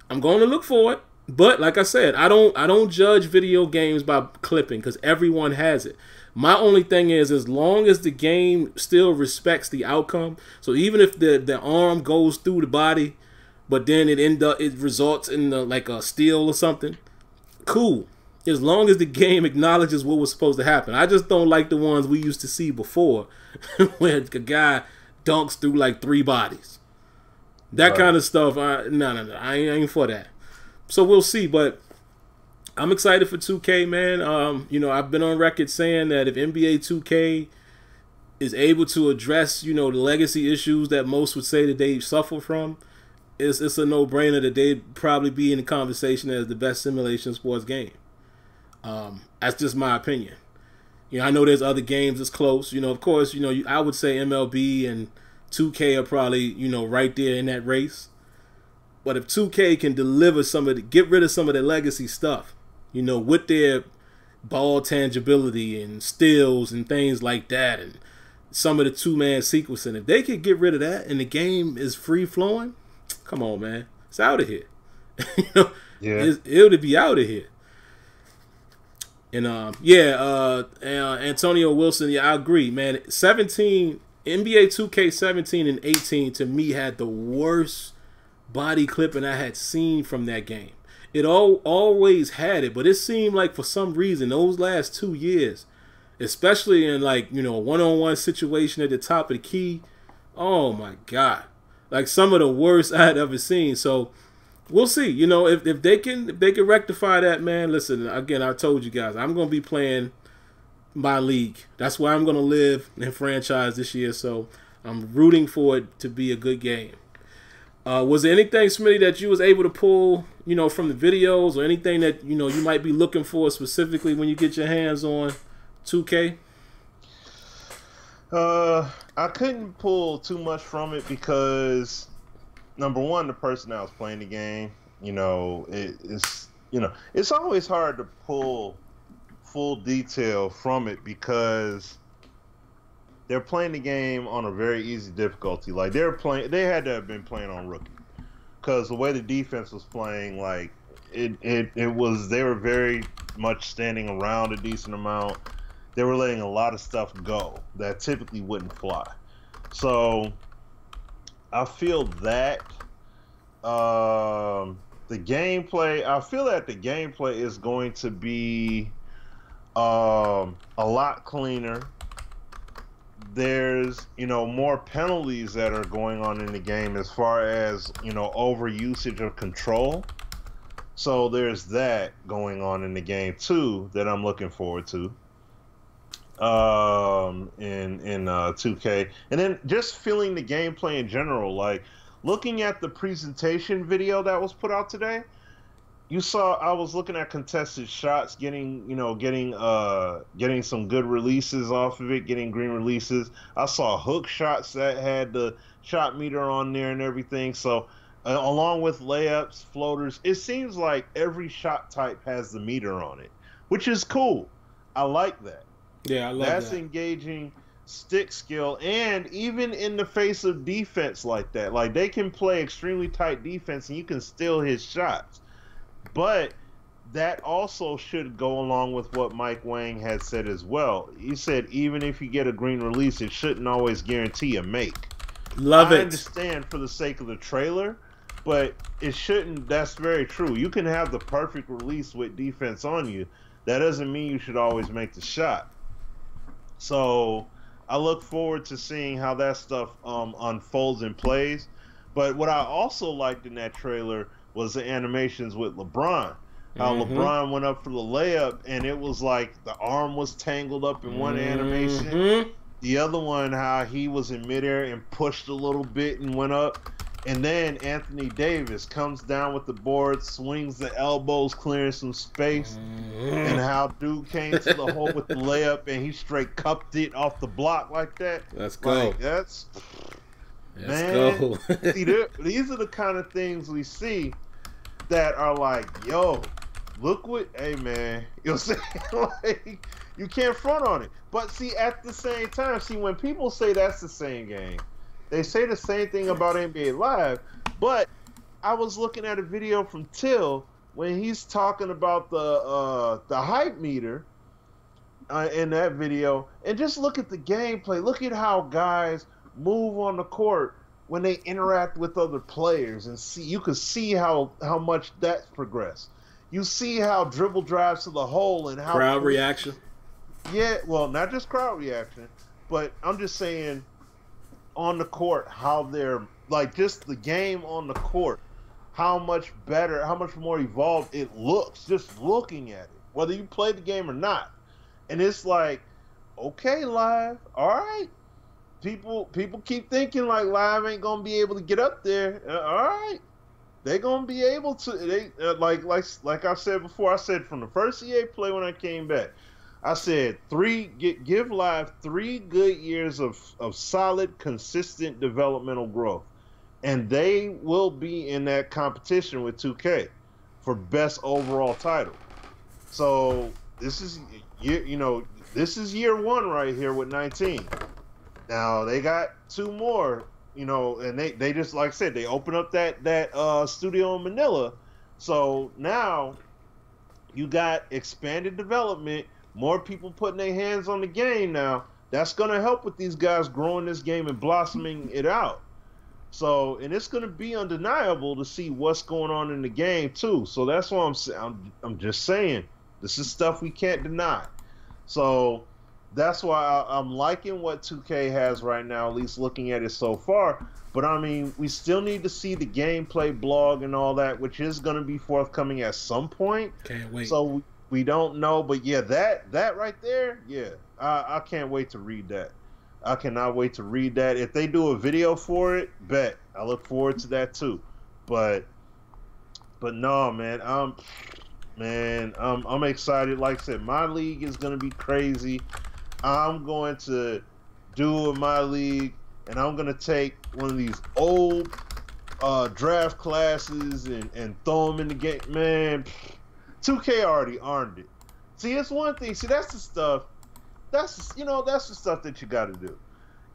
I'm going to look for it. But like I said, I don't judge video games by clipping because everyone has it. My only thing is, as long as the game still respects the outcome, so even if the arm goes through the body, but then it results in like a steal or something, cool. As long as the game acknowledges what was supposed to happen. I just don't like the ones we used to see before where a guy dunks through like 3 bodies. That kind of stuff, no, I ain't for that. So we'll see, but I'm excited for 2K, man. I've been on record saying that if NBA 2K is able to address, the legacy issues that most would say that they suffer from, it's a no-brainer that they'd probably be in the conversation as the best simulation sports game. That's just my opinion. You know, I know there's other games that's close. You know, of course, you know, I would say MLB and 2K are probably, you know, right there in that race. But if 2K can deliver get rid of some of their legacy stuff, you know, with their ball tangibility and steals and things like that, and some of the two-man sequencing, if they could get rid of that and the game is free-flowing, come on, man. It's out of here. You know, yeah. It'll be out of here. And Antonio Wilson, yeah, I agree, man. NBA 2K 17 and 18 to me had the worst body clipping I had seen from that game. It always had it, but it seemed like for some reason those last 2 years, especially in like, you know, a one-on-one situation at the top of the key, oh my God, like some of the worst I had ever seen. So we'll see. You know, if they can rectify that, man. Listen, again, I told you guys, I'm gonna be playing my league. That's where I'm gonna live and franchise this year. So I'm rooting for it to be a good game. Was there anything, Smitty, that you was able to pull, you know, from the videos, or anything that, you know, you might be looking for specifically when you get your hands on 2K? I couldn't pull too much from it because, number one, the person that was playing the game, you know, it's always hard to pull full detail from it because they're playing the game on a very easy difficulty. Like they had to have been playing on rookie, because the way the defense was playing, like they were very much standing around a decent amount. They were letting a lot of stuff go that typically wouldn't fly. So I feel that I feel that the gameplay is going to be a lot cleaner. There's, you know, more penalties that are going on in the game as far as, you know, over usage of control. So there's that going on in the game too that I'm looking forward to. In 2K, and then just feeling the gameplay in general, like looking at the presentation video that was put out today. I was looking at contested shots, getting some good releases off of it, getting green releases. I saw hook shots that had the shot meter on there and everything. So along with layups, floaters, it seems like every shot type has the meter on it, which is cool. I like that. Yeah, I love that. That's engaging stick skill, and even in the face of defense like that, like they can play extremely tight defense and you can still hit shots. But that also should go along with what Mike Wang had said as well. He said even if you get a green release, it shouldn't always guarantee a make. Love it. I understand for the sake of the trailer, but it shouldn't. That's very true. You can have the perfect release with defense on you. That doesn't mean you should always make the shot. So I look forward to seeing how that stuff unfolds and plays. But what I also liked in that trailer was the animations with LeBron. How LeBron went up for the layup, and it was like the arm was tangled up in one animation. The other one, how he was in midair and pushed a little bit and went up. And then Anthony Davis comes down with the board, swings the elbows, clearing some space. And how dude came to the hole with the layup, and he straight cupped it off the block like that. Let's go. Like, Let's go. See, these are the kind of things we see that are like, yo, look what, hey man, you know what I'm saying? Like, you can't front on it. But see, at the same time, when people say that's the same game, they say the same thing about NBA Live. But I was looking at a video from Till when he's talking about the hype meter in that video, and just look at the gameplay. Look at how guys move on the court when they interact with other players, and you can see how much that's progressed. You see how dribble drives to the hole and how crowd reaction. Yeah, well, not just crowd reaction, but I'm just saying on the court how they're like, just the game on the court, how much better, how much more evolved it looks just looking at it, whether you play the game or not. And it's like, okay, Live, all right. People keep thinking like Live ain't gonna be able to get up there. All right, they're gonna be able to. They like I said before. I said from the first EA play when I came back, I said give Live 3 good years of solid, consistent developmental growth, and they will be in that competition with 2K for best overall title. So this is this is year 1 right here with 19. Now they got 2 more. And they just, like I said, they open up that studio in Manila. So now you got expanded development, more people putting their hands on the game now. That's going to help with these guys growing this game and blossoming it out. So, and it's going to be undeniable to see what's going on in the game too. So that's why I'm just saying, this is stuff we can't deny. So that's why I'm liking what 2K has right now, at least looking at it so far. But, I mean, we still need to see the gameplay blog and all that, which is going to be forthcoming at some point. Can't wait. So we don't know. But, yeah, that right there, yeah, I can't wait to read that. I cannot wait to read that. If they do a video for it, bet. I look forward to that too. But no, man, I'm excited. Like I said, my league is going to be crazy. I'm going to do my league, and I'm going to take one of these old draft classes and throw them in the game. Man, 2K already earned it. See, it's one thing. See, that's the stuff. That's the stuff that you got to do.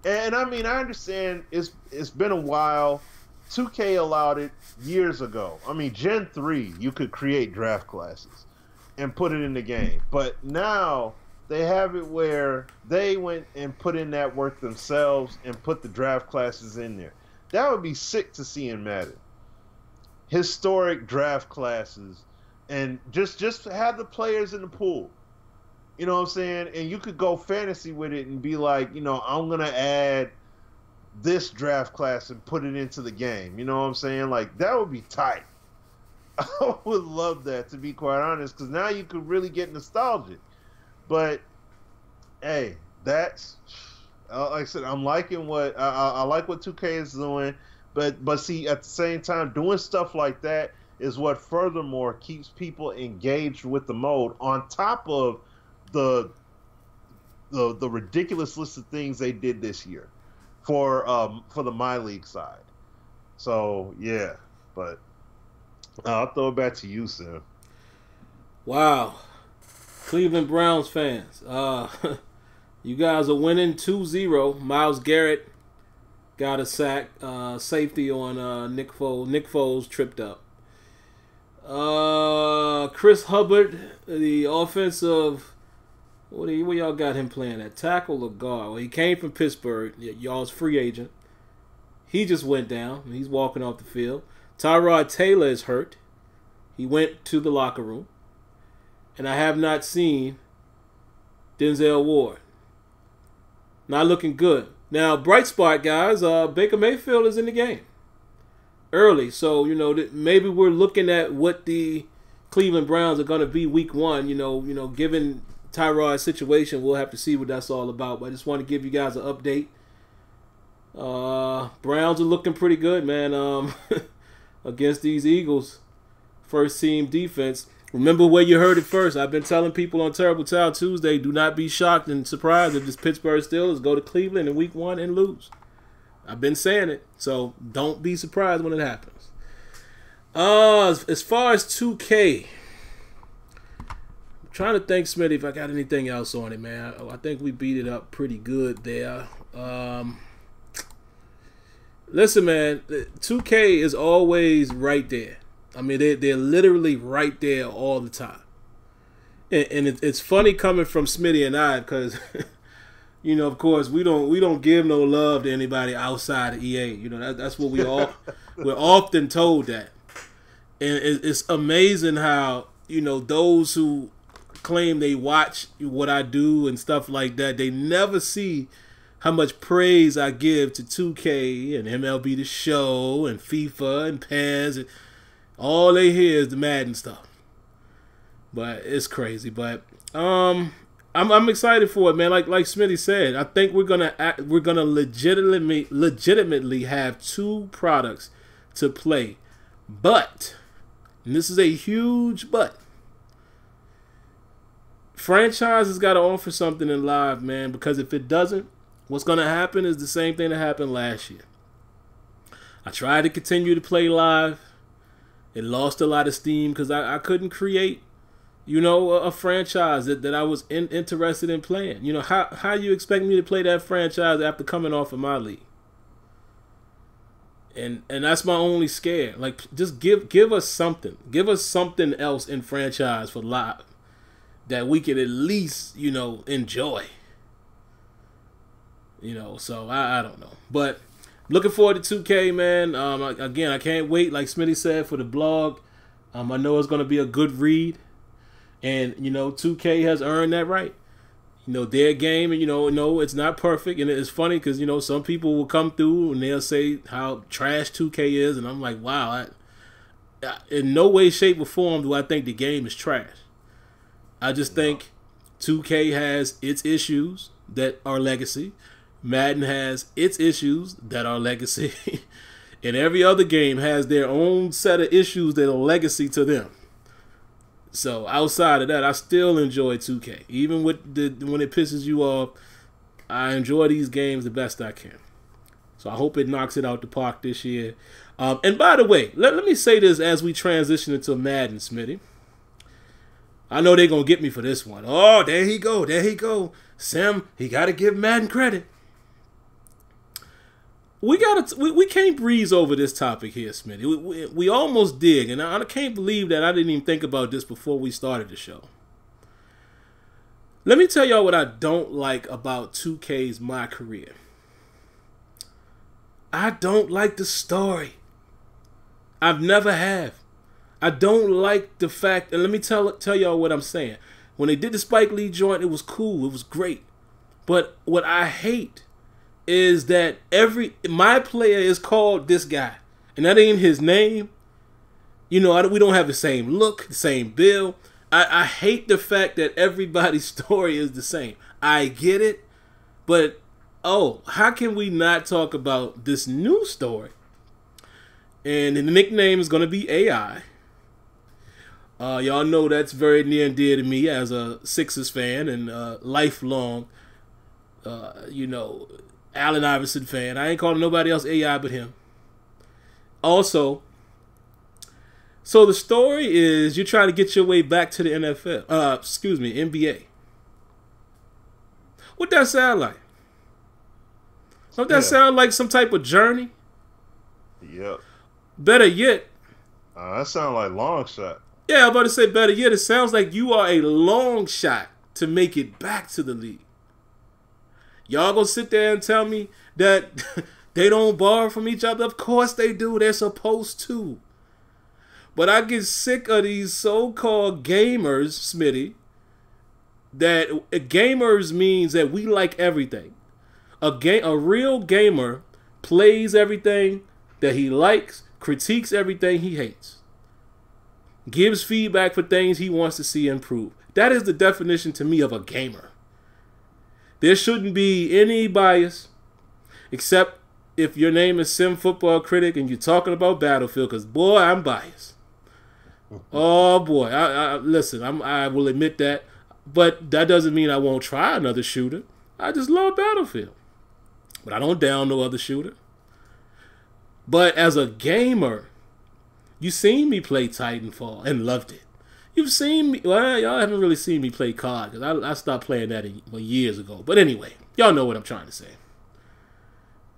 And I mean, I understand it's been a while. 2K allowed it years ago. I mean, Gen 3, you could create draft classes and put it in the game. But now they have it where they went and put in that work themselves and put the draft classes in there. That would be sick to see in Madden. Historic draft classes, and just have the players in the pool. You know what I'm saying? And you could go fantasy with it and be like, I'm going to add this draft class and put it into the game. You know what I'm saying? Like, that would be tight. I would love that, to be quite honest, because now you could really get nostalgic. But hey, that's like I said, I'm liking what I like what 2K is doing, but see, at the same time, doing stuff like that is what furthermore keeps people engaged with the mode, on top of the ridiculous list of things they did this year for the My League side. So yeah, but I'll throw it back to you, Sim. Wow. Cleveland Browns fans, you guys are winning 2-0. Myles Garrett got a sack, safety on Nick Foles. Nick Foles tripped up. Chris Hubbard, the offensive, what y'all got him playing at, tackle or guard? Well, he came from Pittsburgh, y'all's free agent. He just went down. He's walking off the field. Tyrod Taylor is hurt. He went to the locker room. And I have not seen Denzel Ward. Not looking good. Now, bright spot, guys, Baker Mayfield is in the game early. So, maybe we're looking at what the Cleveland Browns are going to be week 1. Given Tyrod's situation, we'll have to see what that's all about. But I just want to give you guys an update. Browns are looking pretty good, man, against these Eagles. First team defense. Remember where you heard it first. I've been telling people on Terrible Towel Tuesday, do not be shocked and surprised if this Pittsburgh Steelers go to Cleveland in week 1 and lose. I've been saying it, so don't be surprised when it happens. As far as 2K, I'm trying to think, Smitty, if I got anything else on it, man. I think we beat it up pretty good there. Listen, man, 2K is always right there. I mean, they're literally right there all the time. And it's funny coming from Smitty and I, because, of course, we don't give no love to anybody outside of EA. That's what we're often told that. And it's amazing how, those who claim they watch what I do and stuff like that, they never see how much praise I give to 2K and MLB The Show and FIFA and PES, and all they hear is the Madden stuff. But it's crazy. But I'm excited for it, man. Like Smitty said, I think we're gonna legitimately have 2 products to play But, and this is a huge but, franchise has got to offer something in live, man, because if it doesn't, what's going to happen is the same thing that happened last year. I tried to continue to play live. It lost a lot of steam because I couldn't create, you know, a franchise that I was interested in playing. You know, how you expect me to play that franchise after coming off of my league? And that's my only scare. Like, just give us something. Give us something else in franchise for live that we can at least, you know, enjoy. You know, so I don't know. But looking forward to 2K, man. Again, I can't wait, like Smitty said, for the blog. I know it's going to be a good read. And, you know, 2K has earned that right. You know, their game, and, you know, no, it's not perfect. And it's funny because, you know, some people will come through and they'll say how trash 2K is. And I'm like, wow, in no way, shape, or form do I think the game is trash. I just think 2K has its issues that are legacy. Madden has its issues that are legacy. And every other game has their own set of issues that are legacy to them. So outside of that, I still enjoy 2K. Even with when it pisses you off, I enjoy these games the best I can. So I hope it knocks it out the park this year. And by the way, let me say this as we transition into Madden, Smitty. I know they're going to get me for this one. Oh, there he go. There he go. Sim, he got to give Madden credit. We can't breeze over this topic here, Smitty. We almost did, and I can't believe that I didn't even think about this before we started the show. Let me tell y'all what I don't like about 2K's MyCareer. I don't like the story. I've never have. I don't like the fact, and let me tell y'all what I'm saying. When they did the Spike Lee joint, it was cool. It was great. But what I hate is that my player is called this guy, and that ain't his name. You know, we don't have the same look, the same build. I hate the fact that everybody's story is the same. I get it, but how can we not talk about this new story? And the nickname is going to be AI. Y'all know that's very near and dear to me as a Sixers fan and lifelong, you know, Allen Iverson fan. I ain't calling nobody else AI but him. Also, so the story is you're trying to get your way back to the NFL. NBA. What that sound like? Don't that sound like some type of journey? Yep. Better yet. That sounds like Longshot. Yeah, I'm about to say better yet. It sounds like you are a long shot to make it back to the league. Y'all gonna sit there and tell me that they don't borrow from each other? Of course they do. They're supposed to. But I get sick of these so-called gamers, Smitty, that gamers means that we like everything. A real gamer plays everything that he likes, critiques everything he hates, gives feedback for things he wants to see improve. That is the definition to me of a gamer. There shouldn't be any bias, except if your name is SimFBallCritic and you're talking about Battlefield, because, boy, I'm biased. Oh, boy. Listen, I will admit that, but that doesn't mean I won't try another shooter. I just love Battlefield, but I don't down no other shooter. But as a gamer, you seen me play Titanfall and loved it. You've seen me, well, y'all haven't really seen me play COD, because I stopped playing that years ago. But anyway, y'all know what I'm trying to say.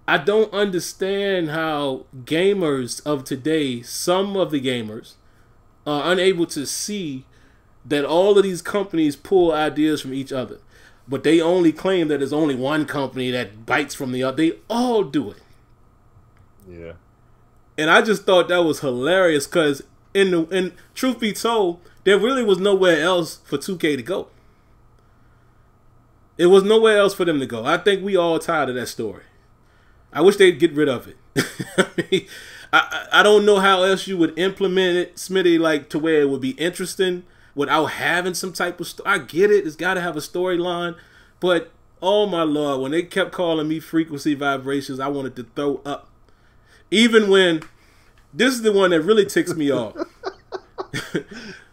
I don't understand how gamers of today, some of the gamers, are unable to see that all of these companies pull ideas from each other. But they only claim that there's only one company that bites from the other. They all do it. Yeah. And I just thought that was hilarious because, in truth be told, there really was nowhere else for 2K to go. It was nowhere else for them to go. I think we all tired of that story. I wish they'd get rid of it. I mean, I don't know how else you would implement it, Smitty, like to where it would be interesting without having some type of I get it. It's got to have a storyline. But, oh my Lord, when they kept calling me frequency vibrations, I wanted to throw up. Even when This is the one that really ticks me off.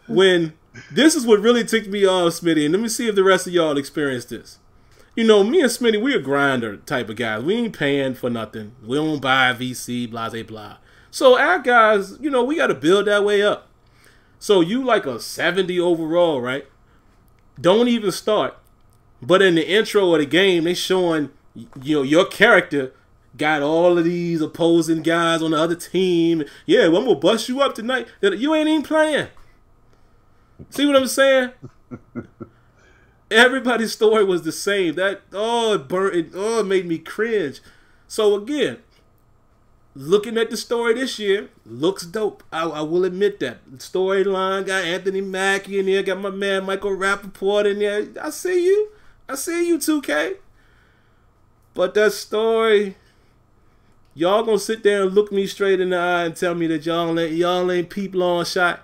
When this is what really ticked me off, Smitty, and let me see if the rest of y'all experience this. You know, me and Smitty, we a grinder type of guys. We ain't paying for nothing. We don't buy VC, blah, blah, blah. So our guys, you know, we got to build that way up. So you like a 70 overall, right? Don't even start. But in the intro of the game, they showing, you know, your character got all of these opposing guys on the other team. Yeah, well, I'm going to bust you up tonight. You ain't even playing. See what I'm saying? Everybody's story was the same. That it made me cringe. So again, looking at the story this year, looks dope. I will admit that. Storyline got Anthony Mackie in there, got my man Michael Rappaport in there. I see you. I see you, 2K. But that story, y'all gonna sit there and look me straight in the eye and tell me that y'all ain't peep Longshot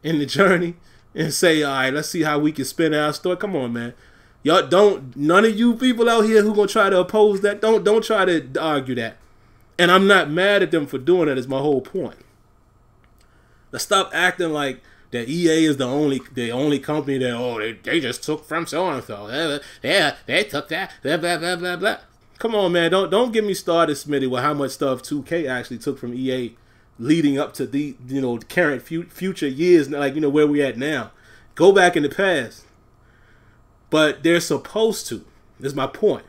in the journey and say, all right, let's see how we can spin our story. Come on, man. Y'all don't, none of you people out here who gonna try to oppose that, don't try to argue that. And I'm not mad at them for doing that, is my whole point. Let's stop acting like that EA is the only company that, they just took from so-and-so. Yeah, they took that, blah, blah, blah, blah, blah. Come on, man. Don't get me started, Smitty, with how much stuff 2K actually took from EA leading up to the, you know, current future years, like, you know, where we at now. Go back in the past. But they're supposed to. That's my point.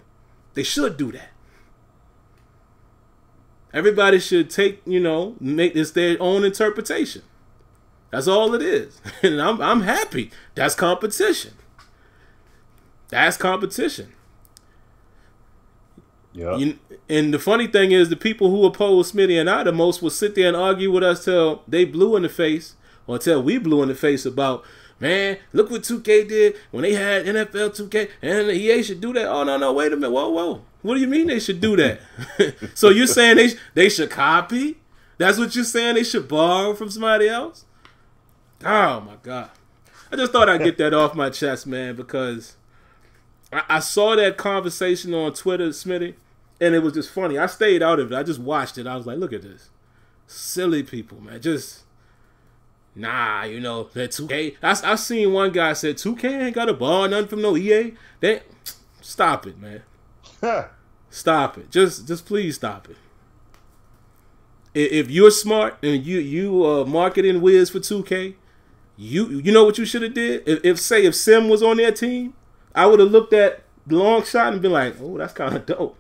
They should do that. Everybody should take, you know, make this their own interpretation. That's all it is. And I'm happy. That's competition. That's competition. Yeah. And the funny thing is, the people who oppose Smitty and I the most will sit there and argue with us till they blue in the face, or till we blue in the face about, man, look what 2K did when they had NFL 2K, and the EA should do that. Oh, no, wait a minute. Whoa. What do you mean they should do that? So you're saying they should copy? That's what you're saying? They should borrow from somebody else? Oh, my God. I just thought I'd get that off my chest, man, because I saw that conversation on Twitter, Smitty, and it was just funny. I stayed out of it. I just watched it. I was like, look at this. Silly people, man. Just, nah, you know, that 2K. I seen one guy said, 2K ain't got to borrow nothing from no EA. Stop it, man. Stop it. Just please stop it. If you're smart and you marketing whiz for 2K, you know what you should have did? If Sim was on their team, I would have looked at Longshot and been like, oh, that's kind of dope.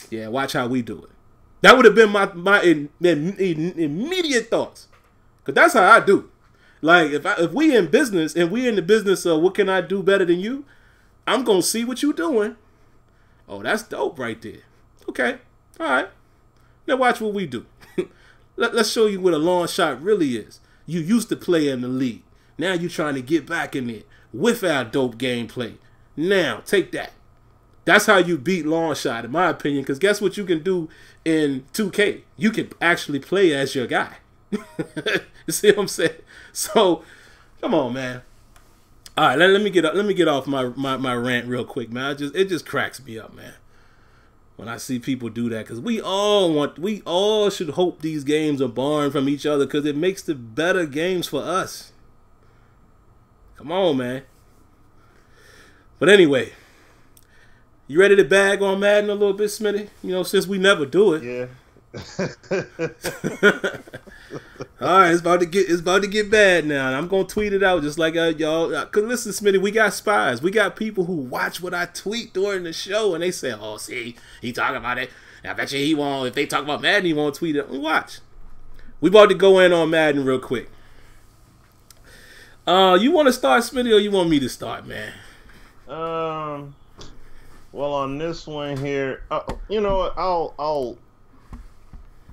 Yeah, watch how we do it. That would have been my immediate thoughts. Because that's how I do. Like, if we in business and we in the business of what can I do better than you, I'm going to see what you doing. Oh, that's dope right there. Okay. All right. Now watch what we do. Let's show you what a Longshot really is. You used to play in the league. Now you're trying to get back in it with our dope gameplay. Now, take that. That's how you beat Longshot, in my opinion, because guess what you can do in 2K? You can actually play as your guy. You see what I'm saying? So, come on, man. All right, let me get off my rant real quick, man. It just cracks me up, man, when I see people do that, because we all should hope these games are borrowing from each other, because it makes the better games for us. Come on, man. But anyway, you ready to bag on Madden a little bit, Smitty? You know, since we never do it. Yeah. All right, it's about to get bad now, and I'm gonna tweet it out just like y'all. Cause listen, Smitty, we got spies. We got people who watch what I tweet during the show, and they say, "Oh, see, he talking about it. I bet you he won't. If they talk about Madden, he won't tweet it." Watch. We about to go in on Madden real quick. You want to start, Smitty, or you want me to start, man? Well, on this one here, you know what? I'll.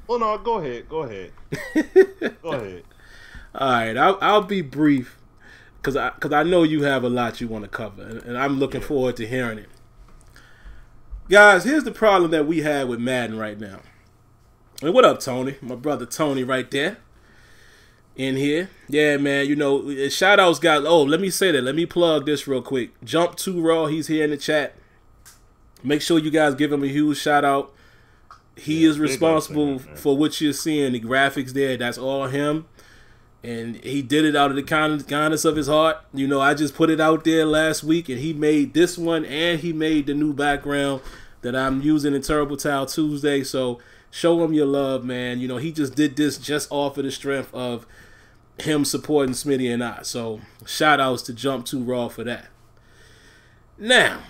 Well, no, go ahead. Go ahead. All right, I'll be brief, cause I know you have a lot you want to cover, and I'm looking forward to hearing it. Guys, here's the problem that we have with Madden right now. And what up, Tony? My brother Tony right there. In here. Yeah, man, you know, shout-outs got... Oh, let me say that. Let me plug this real quick. Jump 2 Raw, he's here in the chat. Make sure you guys give him a huge shout-out. He is responsible for what you're seeing. The graphics there, that's all him. And he did it out of the kindness of his heart. You know, I just put it out there last week, and he made this one, and he made the new background that I'm using in Terrible Towel Tuesday. So show him your love, man. You know, he just did this just off of the strength of him supporting Smitty and I. So shout outs to Jump Too Raw for that. Now,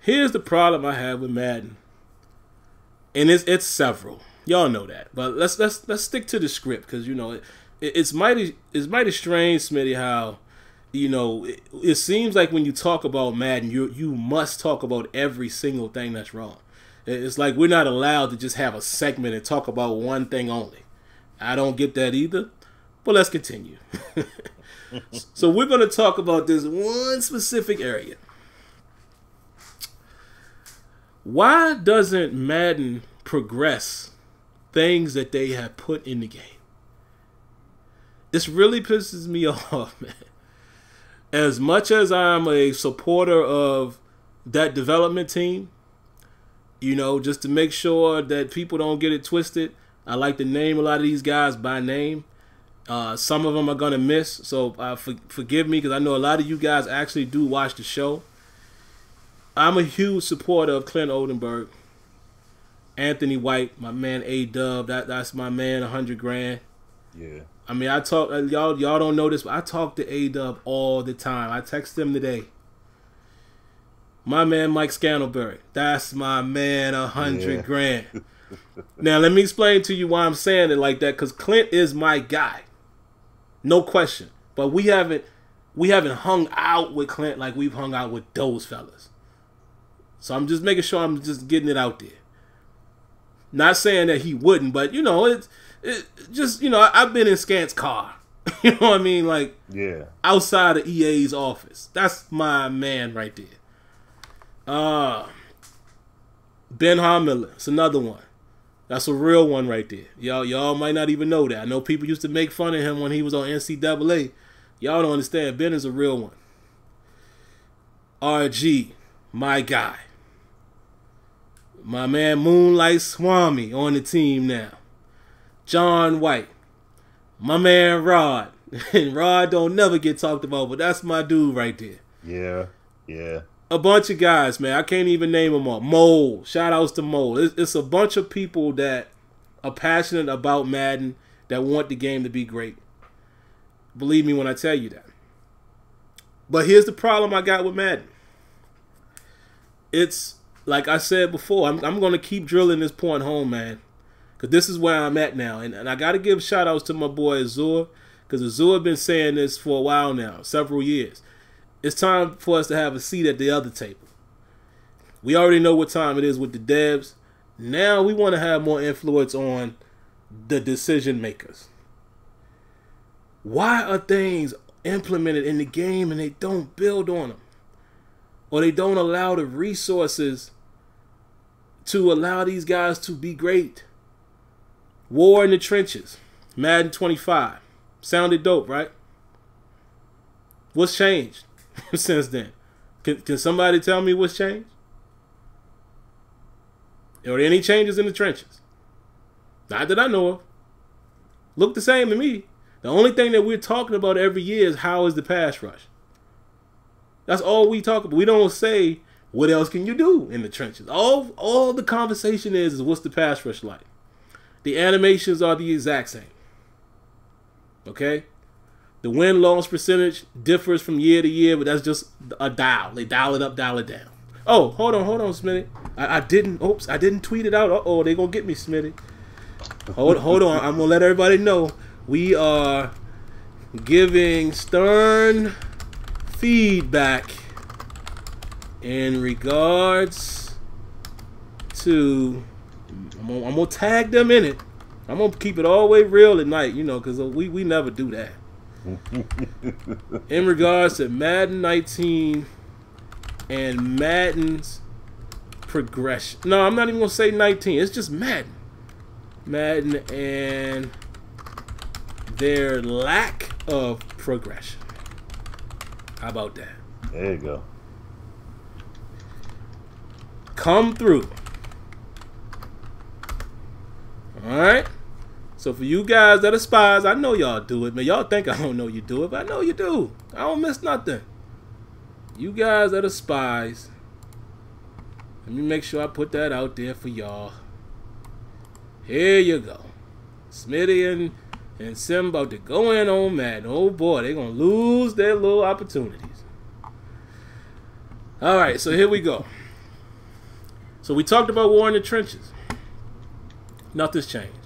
here's the problem I have with Madden, and it's several. Y'all know that, but let's stick to the script, because you know it's mighty strange, Smitty, how you know it seems like when you talk about Madden, you must talk about every single thing that's wrong. It's like we're not allowed to just have a segment and talk about one thing only. I don't get that either, but let's continue. So we're going to talk about this one specific area. Why doesn't Madden progress things that they have put in the game? This really pisses me off, man. As much as I'm a supporter of that development team, you know, just to make sure that people don't get it twisted, I like to name a lot of these guys by name. Some of them are going to miss, so forgive me, because I know a lot of you guys actually do watch the show. I'm a huge supporter of Clint Oldenburg, Anthony White, my man A-Dub. That's my man, 100 grand. Yeah. I mean, I talk, y'all don't know this, but I talk to A-Dub all the time. I text him today. My man Mike Scantlebury, that's my man, 100 grand. Now, let me explain to you why I'm saying it like that, because Clint is my guy. No question. But we haven't hung out with Clint like we've hung out with those fellas. So I'm just making sure I'm just getting it out there. Not saying that he wouldn't, but, you know, it just, you know, I've been in Scant's car. You know what I mean? Like, yeah, outside of EA's office. That's my man right there. Ben Miller, it's another one. That's a real one right there. Y'all might not even know that. I know people used to make fun of him when he was on NCAA. Y'all don't understand. Ben is a real one. RG, my guy. My man Moonlight Swami on the team now. John White. My man Rod. And Rod don't never get talked about, but that's my dude right there. Yeah, yeah. A bunch of guys, man. I can't even name them all. Mole. Shout outs to Mole. It's a bunch of people that are passionate about Madden, that want the game to be great. Believe me when I tell you that. But here's the problem I got with Madden. It's, like I said before, I'm going to keep drilling this point home, man. Because this is where I'm at now. And I got to give shout outs to my boy Azure. Because Azure been saying this for a while now, several years. It's time for us to have a seat at the other table. We already know what time it is with the devs. Now we want to have more influence on the decision makers. Why are things implemented in the game and they don't build on them? Or they don't allow the resources to allow these guys to be great? War in the trenches. Madden 25. Sounded dope, right? What's changed since then? Can somebody tell me what's changed? Are there any changes in the trenches? Not that I know of. Look the same to me. The only thing that we're talking about every year is how is the pass rush. That's all we talk about. We don't say what else can you do in the trenches. All the conversation is what's the pass rush like. The animations are the exact same. Okay? The win-loss percentage differs from year to year, but that's just a dial. They dial it up, dial it down. Oh, hold on, Smitty. I didn't tweet it out. Uh-oh, they gonna get me, Smitty. Hold on. I'm gonna let everybody know we are giving stern feedback in regards to. I'm gonna tag them in it. I'm gonna keep it all the way real at night, you know, because we never do that. In regards to Madden 19 and Madden's progression. No, I'm not even gonna say 19. It's just Madden. Madden and their lack of progression. How about that? There you go. come through. Alright? So for you guys that are spies, I know y'all do it, man. Y'all think I don't know you do it, but I know you do. I don't miss nothing. You guys that are spies, let me make sure I put that out there for y'all. Here you go. Smitty and Sim about to go in on Madden. Oh boy, they're going to lose their little opportunities. Alright, so here we go. So we talked about war in the trenches. Nothing's changed.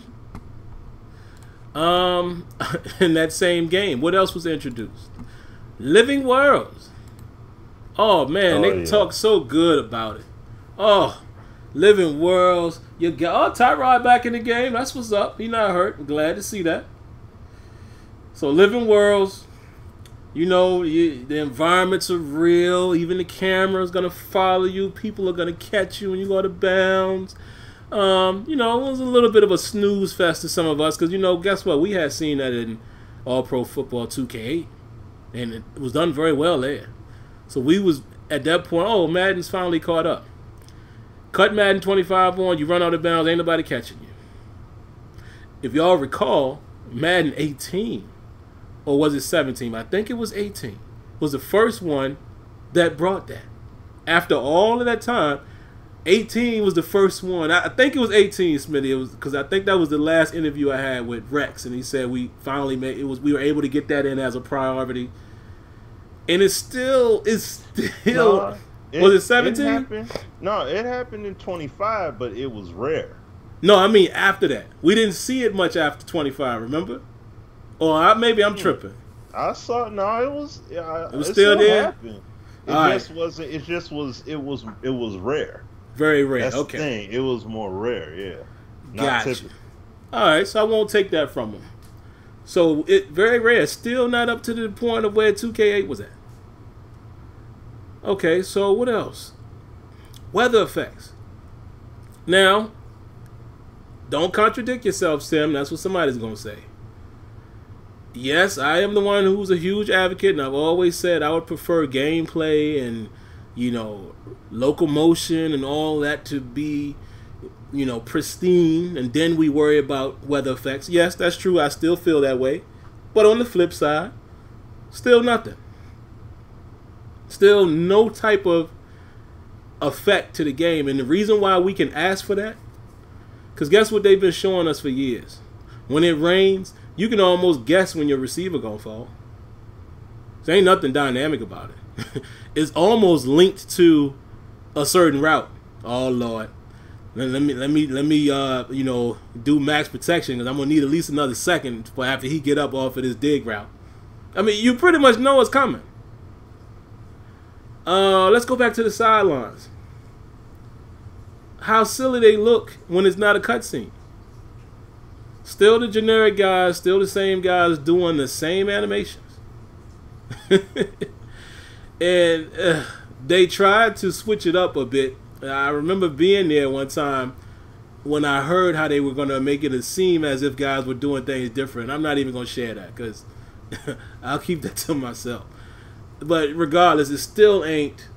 In that same game, what else was introduced? Living Worlds. Oh man, they talk so good about it. Oh, Living Worlds. You got Tyrod back in the game. That's what's up. He not hurt. I'm glad to see that. So Living Worlds. You know, the environments are real. Even the camera is gonna follow you. People are gonna catch you when you go to bounds. You know, it was a little bit of a snooze fest to some of us because, you know, guess what? We had seen that in All-Pro Football 2K8, and it was done very well there. So we was, at that point, oh, Madden's finally caught up. Cut Madden 25 on, you run out of bounds, ain't nobody catching you. If y'all recall, Madden 18, or was it 17? I think it was 18, was the first one that brought that. After all of that time, 18 was the first one. I think it was 18, Smitty. It was because I think that was the last interview I had with Rex, and he said we finally made it. We were able to get that in as a priority, and it's still was it 17? No, it happened in 25, but it was rare. No, I mean after that, we didn't see it much after 25. Remember? Or maybe I'm tripping. I saw no, it was. It was still there. Happened. It just was rare. Very rare. That's okay. The thing. It was more rare, yeah. Not typical. All right, so I won't take that from him. So it very rare. Still not up to the point of where 2K8 was at. Okay, so what else? Weather effects. Now, don't contradict yourself, Sim. That's what somebody's going to say. Yes, I am the one who's a huge advocate, and I've always said I would prefer gameplay and, you know, locomotion and all that to be, you know, pristine, and then we worry about weather effects. Yes, that's true. I still feel that way. But on the flip side, still nothing. Still no type of effect to the game. And the reason why we can ask for that, because guess what they've been showing us for years? When it rains, you can almost guess when your receiver gonna fall. There ain't nothing dynamic about it. It's almost linked to a certain route. Oh Lord, let me you know, do max protection because I'm gonna need at least another second for after he get up off of this dig route. I mean, you pretty much know what's coming. Let's go back to the sidelines. How silly they look when it's not a cutscene. Still the generic guys, still the same guys doing the same animations. And they tried to switch it up a bit. I remember being there one time when I heard how they were going to make it seem as if guys were doing things different. I'm not even going to share that because I'll keep that to myself. But regardless, it still ain't.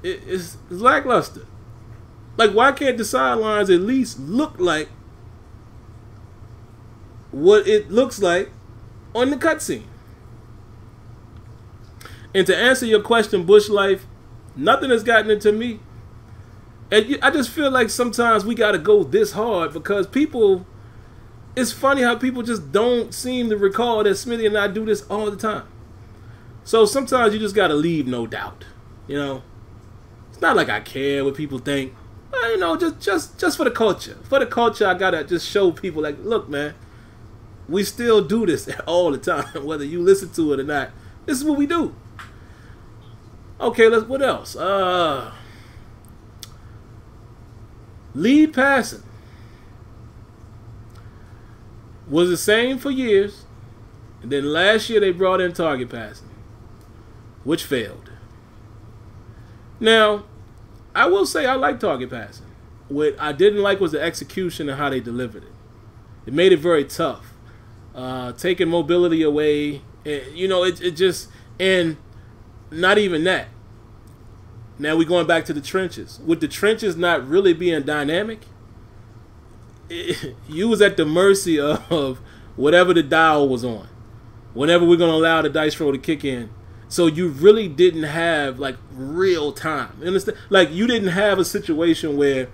It's lackluster. Like, why can't the sidelines at least look like what it looks like on the cutscene? And to answer your question, Bush Life, nothing has gotten into me. And I just feel like sometimes we got to go this hard because people, it's funny how people just don't seem to recall that Smitty and I do this all the time. So sometimes you just got to leave no doubt, you know. It's not like I care what people think. You know, just for the culture. For the culture, I got to just show people like, look, man, we still do this all the time, whether you listen to it or not. This is what we do. Okay, what else? Lead passing was the same for years, and then last year they brought in target passing, which failed. Now, I will say I like target passing. What I didn't like was the execution and how they delivered it. It made it very tough, taking mobility away. And, you know, it just, and not even that. Now we're going back to the trenches. With the trenches not really being dynamic, you was at the mercy of whatever the dial was on. Whenever we're going to allow the dice roll to kick in. So you really didn't have, like, real time. You understand? Like, you didn't have a situation where,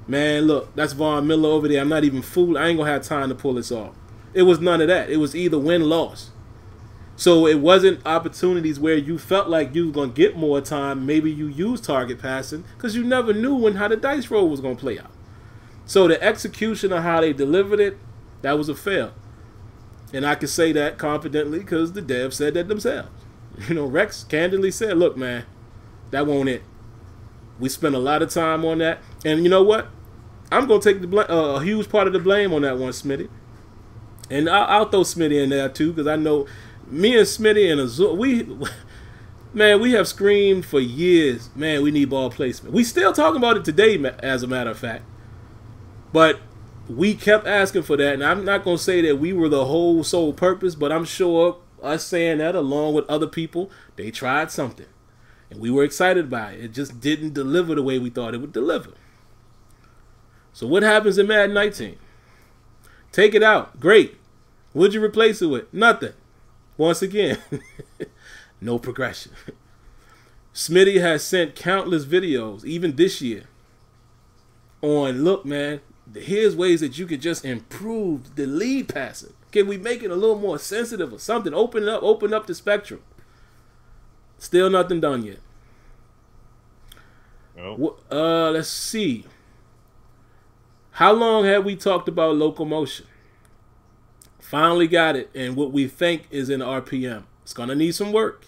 man, look, that's Von Miller over there. I'm not even fooled. I ain't going to have time to pull this off. It was none of that. It was either win-loss. So it wasn't opportunities where you felt like you were going to get more time. Maybe you used target passing because you never knew how the dice roll was going to play out. So the execution of how they delivered it, that was a fail. And I can say that confidently because the devs said that themselves. You know, Rex candidly said, look, man, that won't it. We spent a lot of time on that. And you know what? I'm going to take a huge part of the blame on that one, Smitty. And I'll throw Smitty in there too because I know me and Smitty and Azure, we have screamed for years, man, we need ball placement. We still talking about it today, as a matter of fact. But we kept asking for that, and I'm not going to say that we were the whole sole purpose, but I'm sure us saying that along with other people, they tried something. And we were excited by it. It just didn't deliver the way we thought it would deliver. So what happens in Madden 19? Take it out. Great. What'd you replace it with? Nothing. Once again, no progression. Smitty has sent countless videos, even this year, on, look, man, here's ways that you could just improve the lead passing. Can we make it a little more sensitive or something? Open up the spectrum. Still nothing done yet. Nope. Let's see. How long have we talked about locomotion? Finally got it, and what we think is in RPM. It's going to need some work.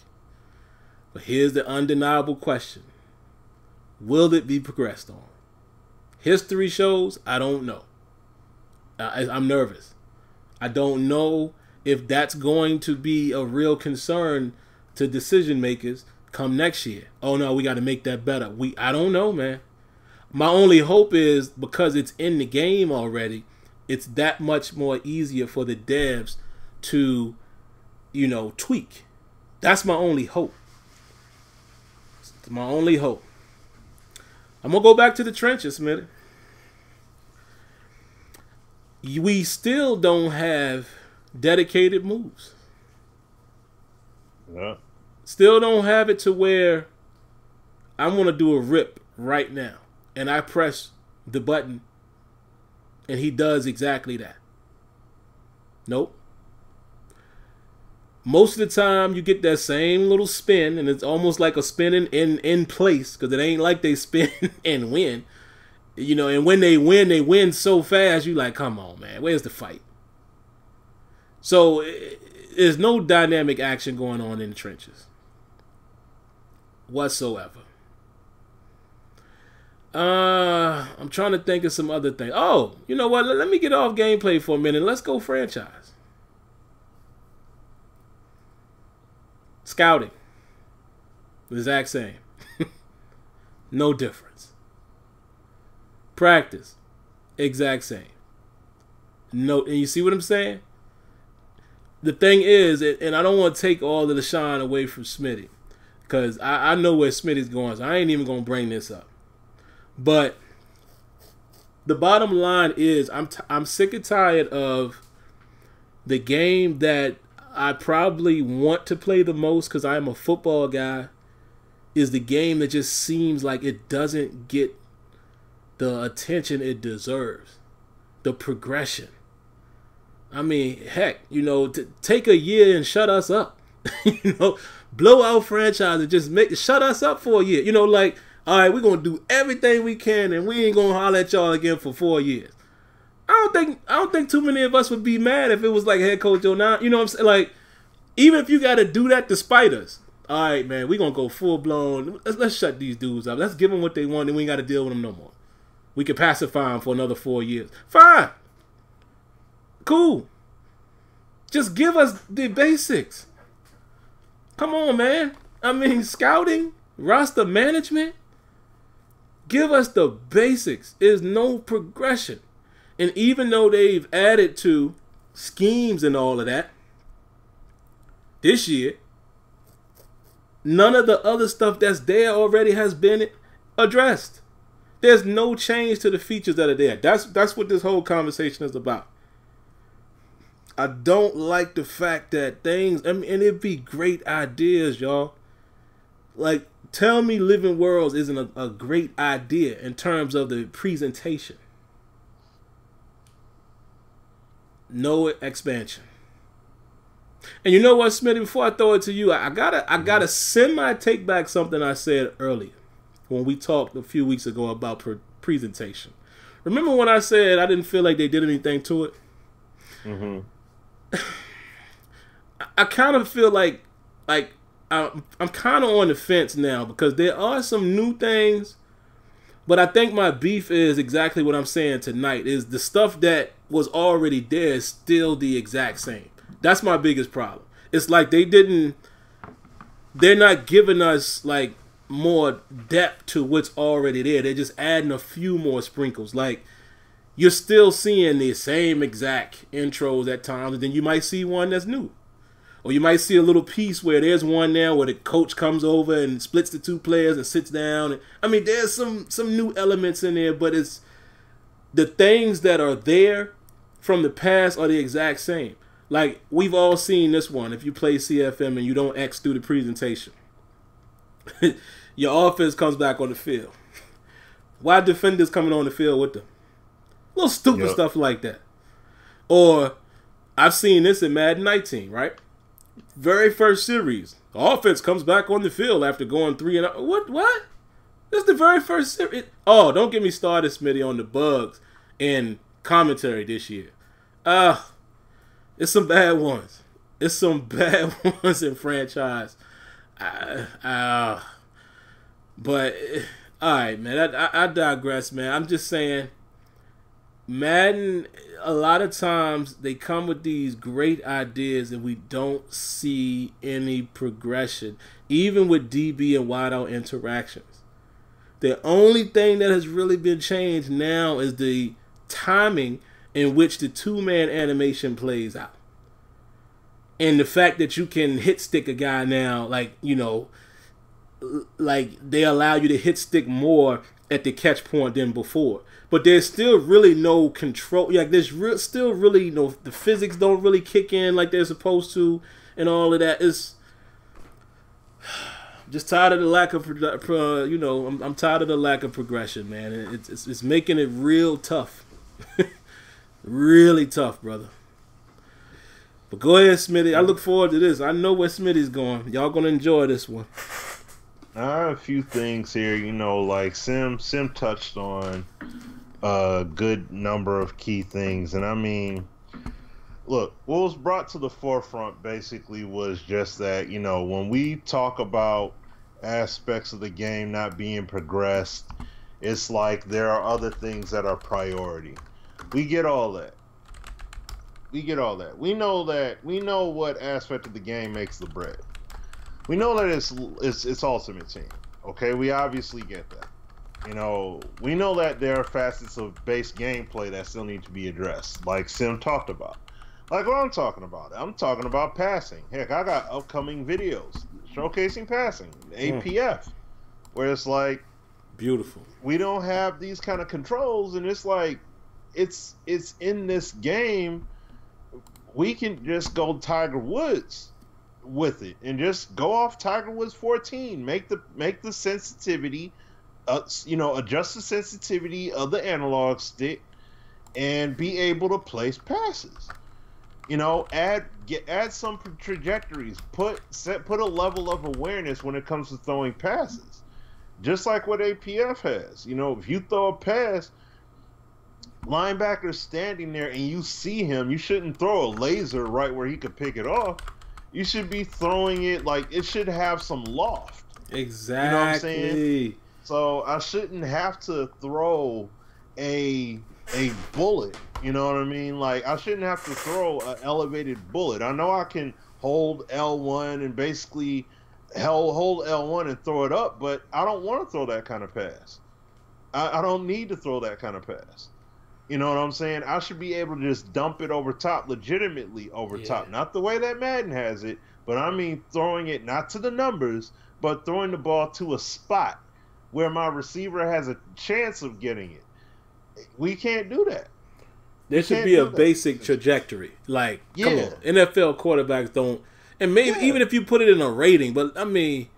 But here's the undeniable question. Will it be progressed on? History shows, I don't know. I'm nervous. I don't know if that's going to be a real concern to decision makers come next year. Oh, no, we got to make that better. I don't know, man. My only hope is because it's in the game already, it's that much more easier for the devs to, you know, tweak. That's my only hope. It's my only hope. I'm going to go back to the trenches, man. We still don't have dedicated moves. Yeah. Still don't have it to where I want to do a rip right now. And I press the button and he does exactly that. Nope. Most of the time you get that same little spin, and it's almost like a spinning in place, because it ain't like they spin and win. You know, and when they win so fast, you like, come on, man, where's the fight? So there's no dynamic action going on in the trenches whatsoever. I'm trying to think of some other things. Oh, you know what? Let me get off gameplay for a minute. Let's go franchise. Scouting. The exact same. No difference. Practice. Exact same. No, and you see what I'm saying? The thing is, and I don't want to take all of the shine away from Smitty, because I know where Smitty's going, so I ain't even going to bring this up. But the bottom line is I'm sick and tired of the game that I probably want to play the most because I'm a football guy, is the game that just seems like it doesn't get the attention it deserves. The progression. I mean, heck, you know, take a year and shut us up. You know, blow out franchise and just shut us up for a year. You know, like, all right, we're going to do everything we can and we ain't going to holler at y'all again for 4 years. I don't think too many of us would be mad if it was like head coach 09. You know what I'm saying? Like, even if you got to do that despite us. All right, man, we're going to go full blown. Let's shut these dudes up. Let's give them what they want and we ain't got to deal with them no more. We can pacify them for another 4 years. Fine. Cool. Just give us the basics. Come on, man. I mean, scouting, roster management. Give us the basics. There's no progression. And even though they've added to schemes and all of that, this year, none of the other stuff that's there already has been addressed. There's no change to the features that are there. That's what this whole conversation is about. I don't like the fact that things, I mean, and it'd be great ideas, y'all. Like, tell me Living Worlds isn't a great idea in terms of the presentation. No expansion. And you know what, Smitty, before I throw it to you, I gotta semi take back something I said earlier when we talked a few weeks ago about presentation. Remember when I said I didn't feel like they did anything to it? Mm-hmm. I kind of feel like I'm kind of on the fence now because there are some new things, but I think my beef is exactly what I'm saying tonight, is the stuff that was already there is still the exact same. That's my biggest problem. It's like they're not giving us like more depth to what's already there. They're just adding a few more sprinkles. Like, you're still seeing the same exact intros at times, and then you might see one that's new. Or you might see a little piece where there's one now where the coach comes over and splits the two players and sits down. And, I mean, there's some new elements in there, but it's the things that are there from the past are the exact same. Like, we've all seen this one. If you play CFM and you don't X through the presentation, your offense comes back on the field. Why defenders coming on the field with them? Little stupid stuff like that. Or, I've seen this in Madden 19, right? Very first series, the offense comes back on the field after going 3-0. What? This is the very first series. Oh, don't get me started, Smitty, on the bugs in commentary this year. It's some bad ones. It's some bad ones in franchise. But, all right, man. I digress, man. I'm just saying, Madden, a lot of times they come with these great ideas and we don't see any progression, even with DB and wideout interactions. The only thing that has really been changed now is the timing in which the two-man animation plays out. And the fact that you can hit stick a guy now, like, you know, like they allow you to hit stick more at the catch point than before. But there's still really no control. Like, there's still really no, the physics don't really kick in like they're supposed to, and all of that. Is just tired of the lack of, you know, I'm tired of the lack of progression, man. It's making it real tough, really tough, brother. But go ahead, Smitty. I look forward to this. I know where Smitty's going. Y'all gonna enjoy this one. I have a few things here, you know, like Sim touched on a good number of key things. And I mean, look, what was brought to the forefront basically was just that, you know, when we talk about aspects of the game not being progressed, it's like there are other things that are priority. We get all that. We know what aspect of the game makes the bread. We know that it's Ultimate Team. Okay, we obviously get that. You know, we know that there are facets of base gameplay that still need to be addressed, like Sim talked about. Like what I'm talking about. I'm talking about passing. Heck, I got upcoming videos showcasing passing, APF, where it's like, beautiful. We don't have these kind of controls, and it's like, it's in this game. We can just go Tiger Woods with it and just go off Tiger Woods 14. Make the sensitivity, you know, adjust the sensitivity of the analog stick, and be able to place passes. You know, add some trajectories. Put a level of awareness when it comes to throwing passes, just like what APF has. You know, if you throw a pass, linebacker's standing there and you see him, you shouldn't throw a laser right where he could pick it off. You should be throwing it like it should have some loft. Exactly. You know what I'm saying? So I shouldn't have to throw a bullet. You know what I mean? Like, I shouldn't have to throw an elevated bullet. I know I can hold L1 and basically hold L1 and throw it up, but I don't want to throw that kind of pass. I don't need to throw that kind of pass. You know what I'm saying? I should be able to just dump it over top, legitimately over top. Not the way that Madden has it, but I mean throwing it not to the numbers, but throwing the ball to a spot where my receiver has a chance of getting it. We can't do that. There should be a basic trajectory. Like, come on, NFL quarterbacks don't, and maybe even if you put it in a rating, but I mean,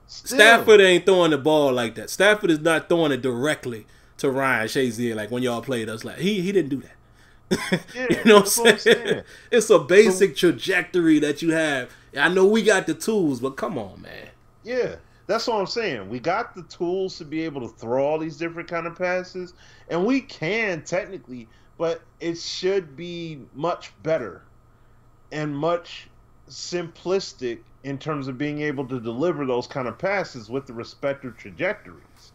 Stafford ain't throwing the ball like that. Stafford is not throwing it directly to Ryan Shazier like when y'all played us. Like he didn't do that. You know what I'm saying? It's a basic trajectory that you have. I know we got the tools, but come on, man. Yeah, that's what I'm saying. We got the tools to be able to throw all these different kind of passes, and we can technically, but it should be much better and much simplistic in terms of being able to deliver those kind of passes with the respective trajectories.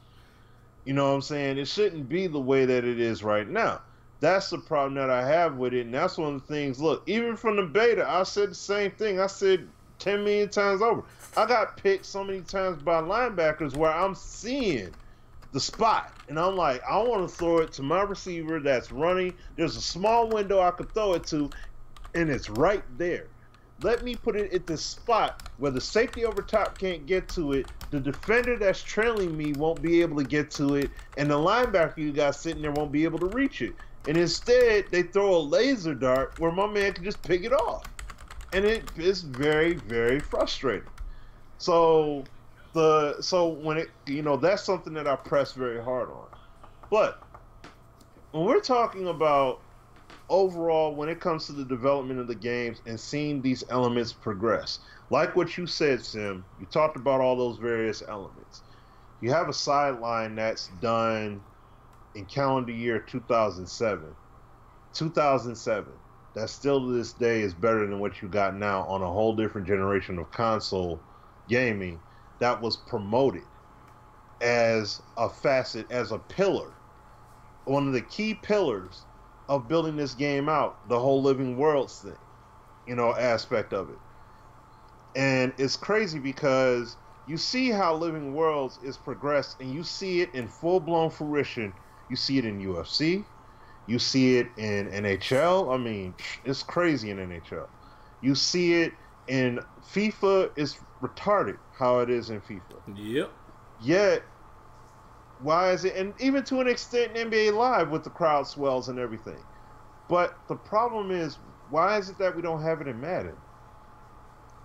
You know what I'm saying? It shouldn't be the way that it is right now. That's the problem that I have with it, and that's one of the things. Look, even from the beta, I said the same thing. I said 10 million times over. I got picked so many times by linebackers where I'm seeing the spot, and I'm like, I want to throw it to my receiver that's running. There's a small window I could throw it to, and it's right there. Let me put it at the spot where the safety over top can't get to it, the defender that's trailing me won't be able to get to it, and the linebacker you got sitting there won't be able to reach it. And instead, they throw a laser dart where my man can just pick it off. And it is very, very frustrating. So when it, that's something that I press very hard on. But when we're talking about overall, when it comes to the development of the games and seeing these elements progress, like what you said, Sim, you talked about all those various elements. You have a sideline that's done in calendar year 2007. 2007. That still to this day is better than what you got now on a whole different generation of console gaming that was promoted as a facet, as a pillar. One of the key pillars of building this game out, the whole Living Worlds thing, aspect of it. And it's crazy because you see how Living Worlds is progressed, and you see it in full-blown fruition. You see it in UFC. You see it in NHL. I mean, it's crazy in NHL. You see it in FIFA. It's retarded how it is in FIFA. Yep. Yet, why is it, and even to an extent in NBA Live with the crowd swells and everything. But the problem is, why is it that we don't have it in Madden?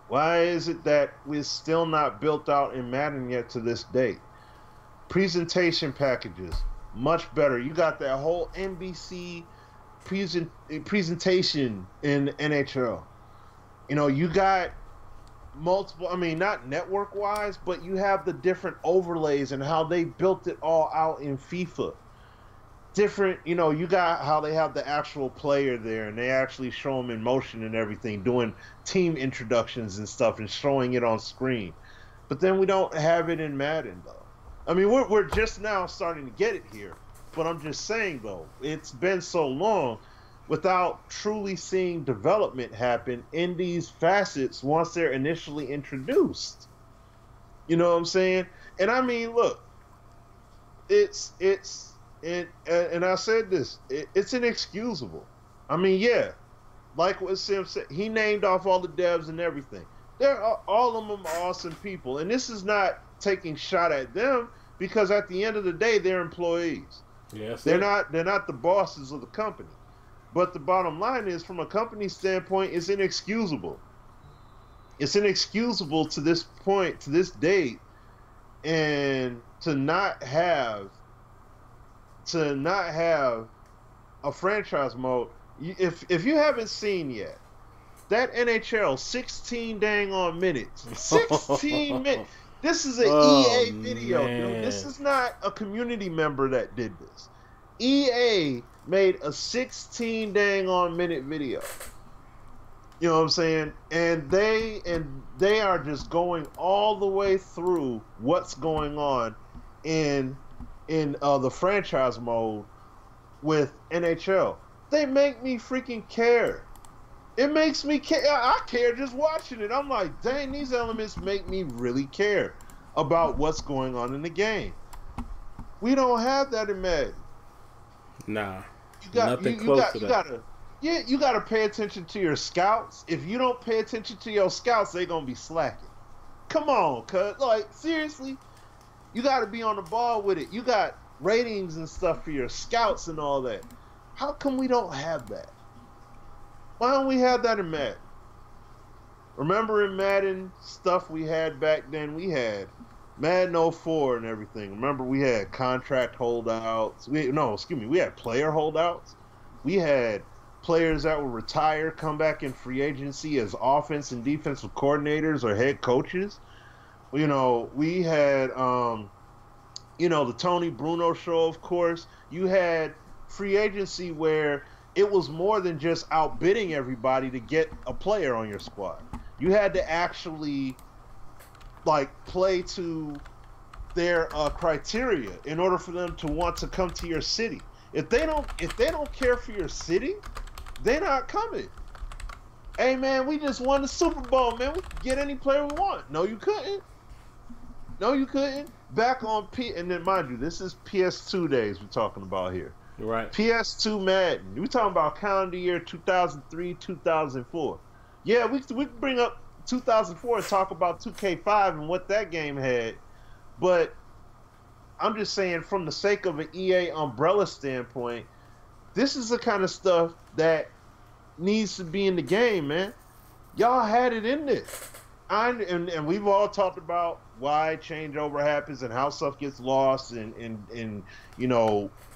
Why is it that we're still not built out in Madden yet to this date? Presentation packages, much better. You got that whole NBC presentation in NHL. You got multiple, not network-wise, but you have the different overlays and how they built it all out in FIFA. Different, you got how they have the actual player there, and they actually show them in motion and everything, doing team introductions and stuff and showing it on screen. But then we don't have it in Madden, though. I mean, we're just now starting to get it here. But I'm just saying, though, it's been so long without truly seeing development happen in these facets once they're initially introduced. You know what I'm saying? And I mean, look, and I said this, it's inexcusable. I mean, yeah, like what Sim said, he named off all the devs and everything. All of them are awesome people, and this is not taking shot at them because at the end of the day, they're employees. Yes, they're not the bosses of the company. But the bottom line is, from a company standpoint, it's inexcusable. It's inexcusable to this point, to this date, and to not have a franchise mode. If you haven't seen yet, that NHL 16 dang on minutes, 16 minutes. This is an EA video, dude. This is not a community member that did this. EA made a 16 dang on minute video. You know what I'm saying? And they are just going all the way through what's going on in the franchise mode with NHL. They make me freaking care. It makes me care. I care just watching it. I'm like, dang, these elements make me really care about what's going on in the game. We don't have that in Madden. Nah, nothing close to that. Yeah, you got to pay attention to your scouts. If you don't pay attention to your scouts, they're going to be slacking. Come on, cuz. Like, seriously, you got to be on the ball with it. You got ratings and stuff for your scouts and all that. How come we don't have that? Why don't we have that in Madden? Remember in Madden stuff we had back then? We had Madden 04 and everything. Remember we had contract holdouts. We had player holdouts. We had players that would retire, come back in free agency as offense and defensive coordinators or head coaches. You know, we had, the Tony Bruno show, of course. You had free agency where it was more than just outbidding everybody to get a player on your squad. You had to actually, play to their criteria in order for them to want to come to your city. If they don't care for your city, they're not coming. Hey man, we just won the Super Bowl, man. We could get any player we want. No, you couldn't. No, you couldn't. Back on and then mind you, this is PS2 days we're talking about here. Right. PS2 Madden. We're talking about calendar year 2003, 2004. Yeah, we can bring up 2004 and talk about 2K5 and what that game had, but I'm just saying from the sake of an EA umbrella standpoint, this is the kind of stuff that needs to be in the game, man. Y'all had it in there. And we've all talked about why changeover happens and how stuff gets lost and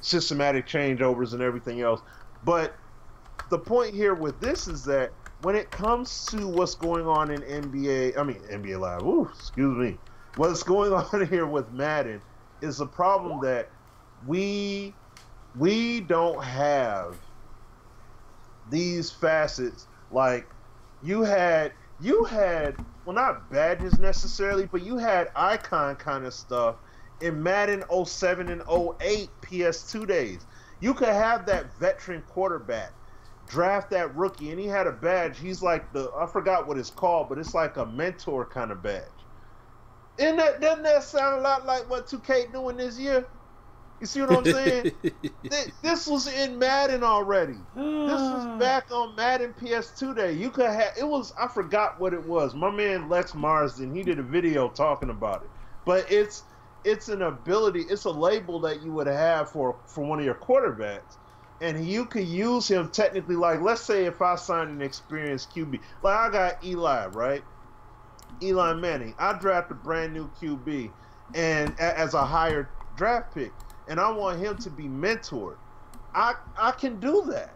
systematic changeovers and everything else. But the point here with this is that when it comes to what's going on in NBA Live, what's going on here with Madden is a problem that we don't have these facets. Like you had well, not badges necessarily, but you had icon kind of stuff in Madden 07 and 08 PS2 days. You could have that veteran quarterback draft that rookie, and he had a badge. He's like I forgot what it's called, but it's like a mentor kind of badge. Doesn't that sound a lot like what 2K doing this year? You see what I'm saying? This was in Madden already. This was back on Madden PS2 day. You could have I forgot what it was. My man Lex Marsden, he did a video talking about it. But it's an ability, it's a label that you would have for one of your quarterbacks. And you could use him technically, like, let's say if I signed an experienced QB. Like, I got Eli, right? Eli Manning. I draft a brand new QB and as a higher draft pick. And I want him to be mentored. I can do that.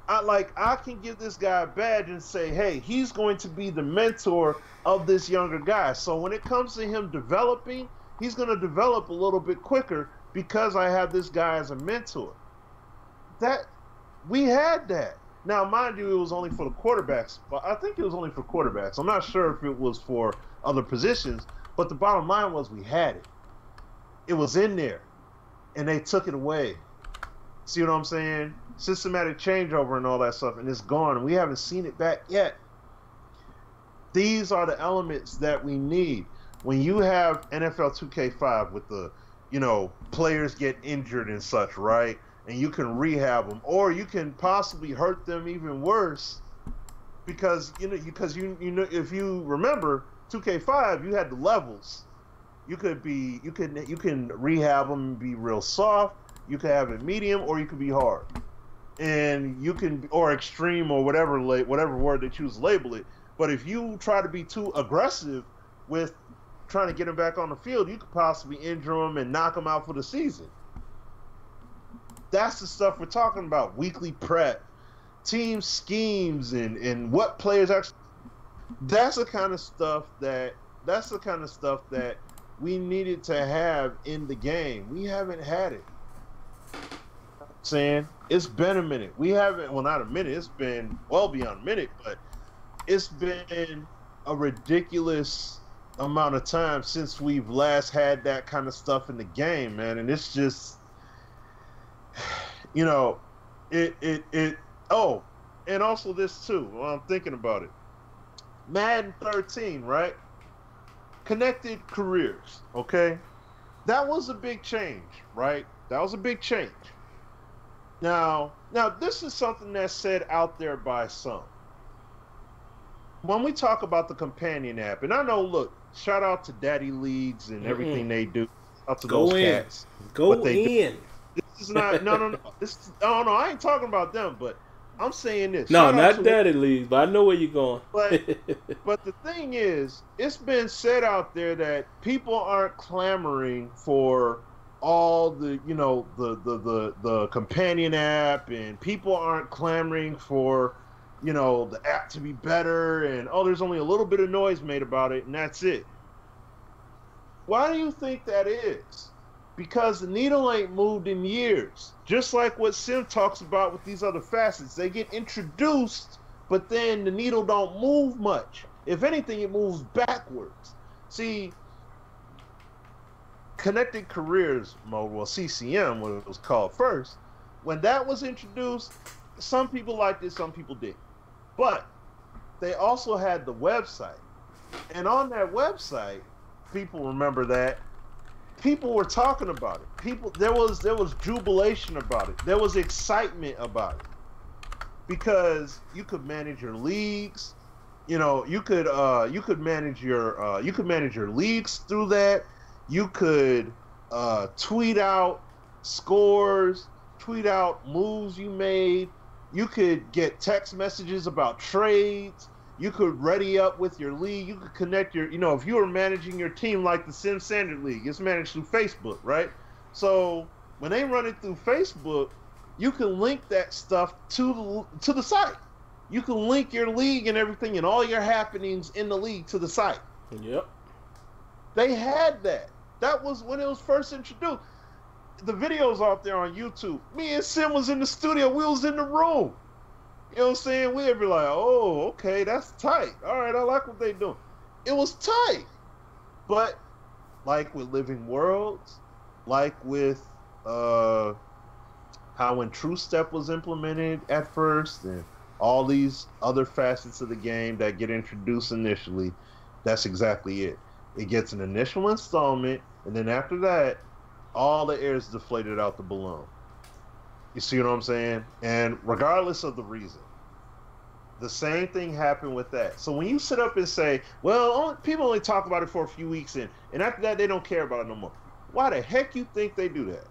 I can give this guy a badge and say, hey, he's going to be the mentor of this younger guy. So when it comes to him developing, he's going to develop a little bit quicker because I have this guy as a mentor. That we had that. Now, mind you, it was only for the quarterbacks, but I think it was only for quarterbacks. I'm not sure if it was for other positions, but the bottom line was we had it. It was in there, and they took it away. See what I'm saying? Systematic changeover and all that stuff, and it's gone, and we haven't seen it back yet. These are the elements that we need. When you have NFL 2K5 with the, players get injured and such, right? And you can rehab them, or you can possibly hurt them even worse, because if you remember 2K5, you had the levels. You can rehab them and be real soft. You can have it medium, or you can be hard, and you can or extreme or whatever word they choose to label it. But if you try to be too aggressive with trying to get them back on the field, you could possibly injure them and knock them out for the season. That's the stuff we're talking about. Weekly prep, team schemes, and what players actually. That's the kind of stuff that we needed to have in the game. We haven't had it. Saying it's been a minute. We haven't. Well, not a minute. It's been well beyond a minute, but it's been a ridiculous amount of time since we've last had that kind of stuff in the game, man. And it's just. Oh, and also this too, while I'm thinking about it. Madden 13, right? Connected careers, okay? That was a big change, right? That was a big change. Now, this is something that's said out there by some. When we talk about the companion app, and I know, look, shout out to Daddy Leagues and everything they do. Up to Go those in. cats. Go in. This is not no. This is no. I ain't talking about them, but I'm saying this. No, Shout out not to Daddy League, but I know where you're going. But the thing is, it's been said out there that people aren't clamoring for all the, you know, the companion app, and people aren't clamoring for, you know, the app to be better, and oh, there's only a little bit of noise made about it, and that's it. Why do you think that is? Because the needle ain't moved in years. Just like what Sim talks about with these other facets. They get introduced, but then the needle don't move much. If anything, it moves backwards. See, Connected Careers Mode, well, CCM, what it was called first, when that was introduced, some people liked it, some people didn't. But they also had the website. And on that website, people remember that people were talking about it. There was jubilation about it. There was excitement about it because you could manage your leagues. You know, you could manage your leagues through that. You could tweet out scores, tweet out moves you made. You could get text messages about trades. You could ready up with your league. You could connect your, you know, if you were managing your team like the Sim Standard League, it's managed through Facebook, right? So when they run it through Facebook, you can link that stuff to the site. You can link your league and everything and all your happenings in the league to the site. Yep. They had that. That was when it was first introduced. The videos out there on YouTube. Me and Sim was in the studio. We was in the room. You know what I'm saying? We'd be like, oh, okay, that's tight. All right, I like what they doing. It was tight. But like with Living Worlds, like with how when True Step was implemented at first, and all these other facets of the game that get introduced initially, that's exactly it. It gets an initial installment, and then after that, all the air is deflated out the balloon. You see what I'm saying? And regardless of the reason, the same thing happened with that. So when you sit up and say, well, people only talk about it for a few weeks, and after that, they don't care about it no more. Why the heck you think they do that?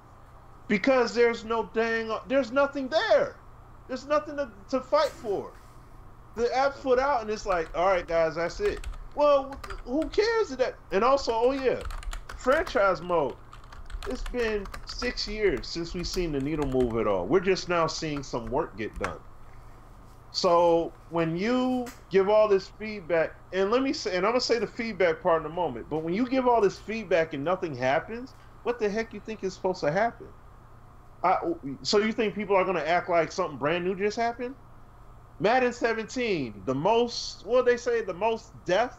Because there's nothing there. There's nothing to fight for. The app's put out, and it's like, all right, guys, that's it. Well, who cares that? And also, oh yeah, franchise mode. It's been 6 years since we've seen the needle move at all. We're just now seeing some work get done. So when you give all this feedback, and let me say, and I'm gonna say the feedback part in a moment, but when you give all this feedback and nothing happens, what the heck you think is supposed to happen? So you think people are gonna act like something brand new just happened? Madden 17, the most death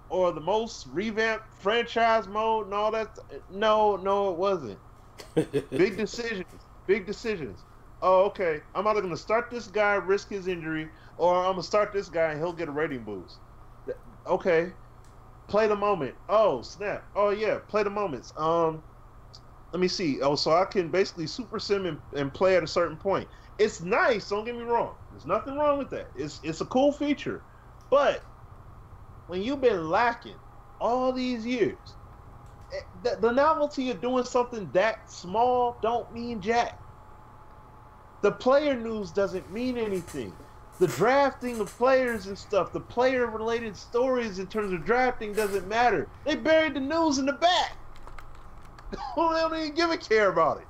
or the most revamped franchise mode and all that. No, it wasn't. Big decisions. Oh, okay. I'm either going to start this guy, risk his injury, or I'm going to start this guy and he'll get a rating boost. Okay. Play the moment. Oh, snap. Oh, yeah. Play the moments. Let me see. Oh, so I can basically super sim and play at a certain point. It's nice. Don't get me wrong. There's nothing wrong with that. It's a cool feature. But when you've been lacking all these years, the novelty of doing something that small don't mean jack. The player news doesn't mean anything. The drafting of players and stuff, the player-related stories in terms of drafting doesn't matter. They buried the news in the back. They don't even give a care about it.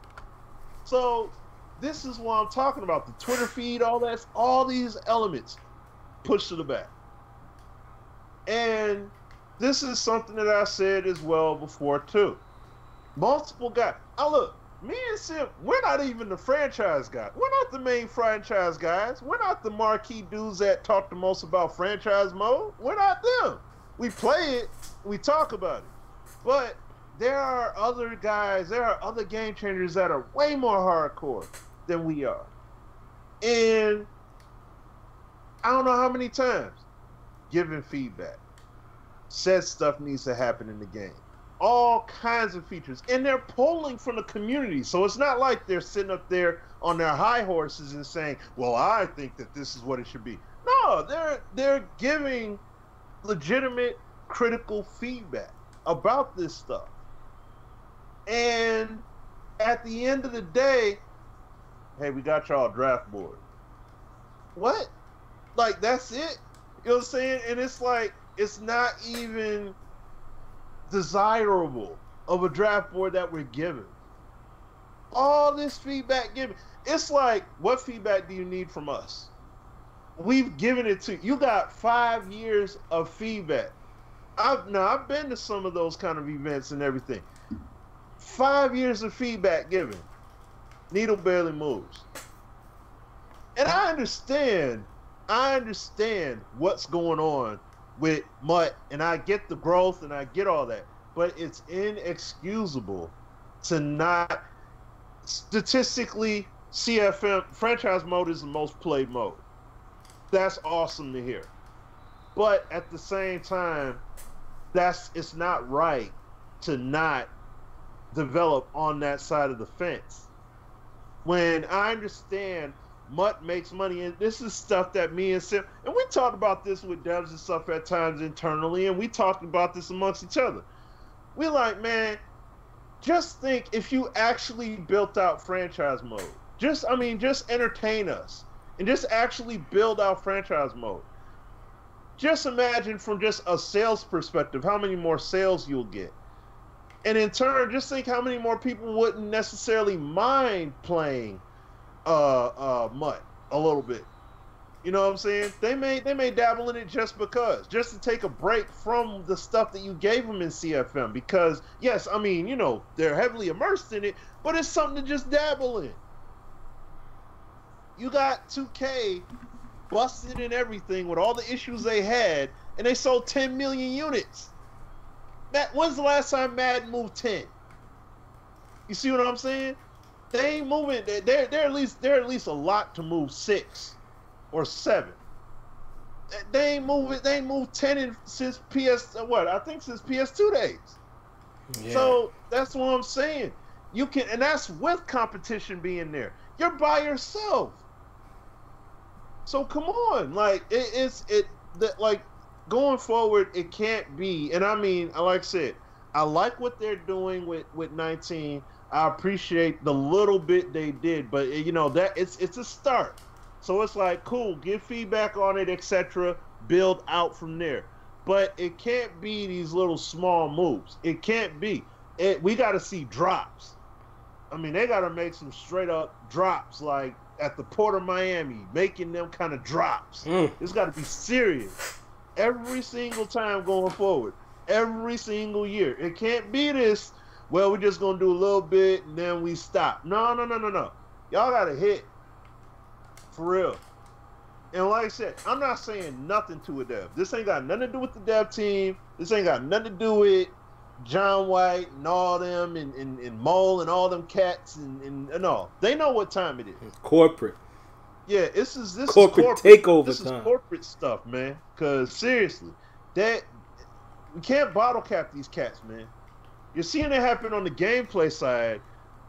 So this is what I'm talking about. The Twitter feed, all these elements pushed to the back. And this is something that I said as well before too. Multiple guys. Now look, me and Sim, we're not even the franchise guys. We're not the main franchise guys. We're not the marquee dudes that talk the most about franchise mode. We're not them. We play it, we talk about it. But there are other guys, there are other game changers that are way more hardcore than we are. And I don't know how many times giving feedback, said stuff needs to happen in the game. all kinds of features, and they're polling from the community. So it's not like they're sitting up there on their high horses and saying, "Well, I think that this is what it should be." No, they're giving legitimate critical feedback about this stuff. And at the end of the day, hey, we got y'all draft board. What? Like, that's it? You know what I'm saying? And it's like, it's not even desirable of a draft board that we're given. All this feedback given. It's like, what feedback do you need from us? We've given it to you. You got 5 years of feedback. I've been to some of those kind of events and everything. 5 years of feedback given. Needle barely moves. And I understand what's going on with Mutt, and I get the growth and I get all that, but it's inexcusable to not statistically CFM franchise mode is the most played mode. That's awesome to hear. But at the same time, it's not right to not develop on that side of the fence. When I understand Mutt makes money, and this is stuff that me and Sim, and we talked about this with devs and stuff at times internally, and we talked about this amongst each other. We're like, man, just think if you actually built out franchise mode. Just entertain us and just actually build out franchise mode. Just imagine from just a sales perspective how many more sales you'll get. And in turn, just think how many more people wouldn't necessarily mind playing Mutt a little bit. You know what I'm saying? They may dabble in it just to take a break from the stuff that you gave them in CFM. Because yes, I mean, you know, they're heavily immersed in it, but it's something to just dabble in. You got 2K busted in everything with all the issues they had, and they sold 10 million units. When's the last time Madden moved 10? You see what I'm saying? They ain't moving. They're at least a lot to move 6 or 7. They ain't moving. They ain't moved 10 since I think since PS2 days. Yeah. So that's what I'm saying. You can, and that's with competition being there. You're by yourself. So come on, like going forward, it can't be. And I mean, like I said, I like what they're doing with 19. I appreciate the little bit they did, but you know that it's a start. So it's like, cool, give feedback on it, etc. Build out from there. But it can't be these little small moves. It can't be. We got to see drops. I mean, they got to make some straight up drops, like at the Port of Miami, making them kind of drops. It's got to be serious every single time going forward, every single year. It can't be this, well, we're just going to do a little bit and then we stop. No. Y'all got to hit for real. And like I said, I'm not saying nothing to a dev. This ain't got nothing to do with the dev team. This ain't got nothing to do with John White and all them and Mole and all them cats and no. They know what time it is. It's corporate. Yeah, this is corporate takeover. This is corporate stuff, man. Because seriously, we can't bottle cap these cats, man. You're seeing it happen on the gameplay side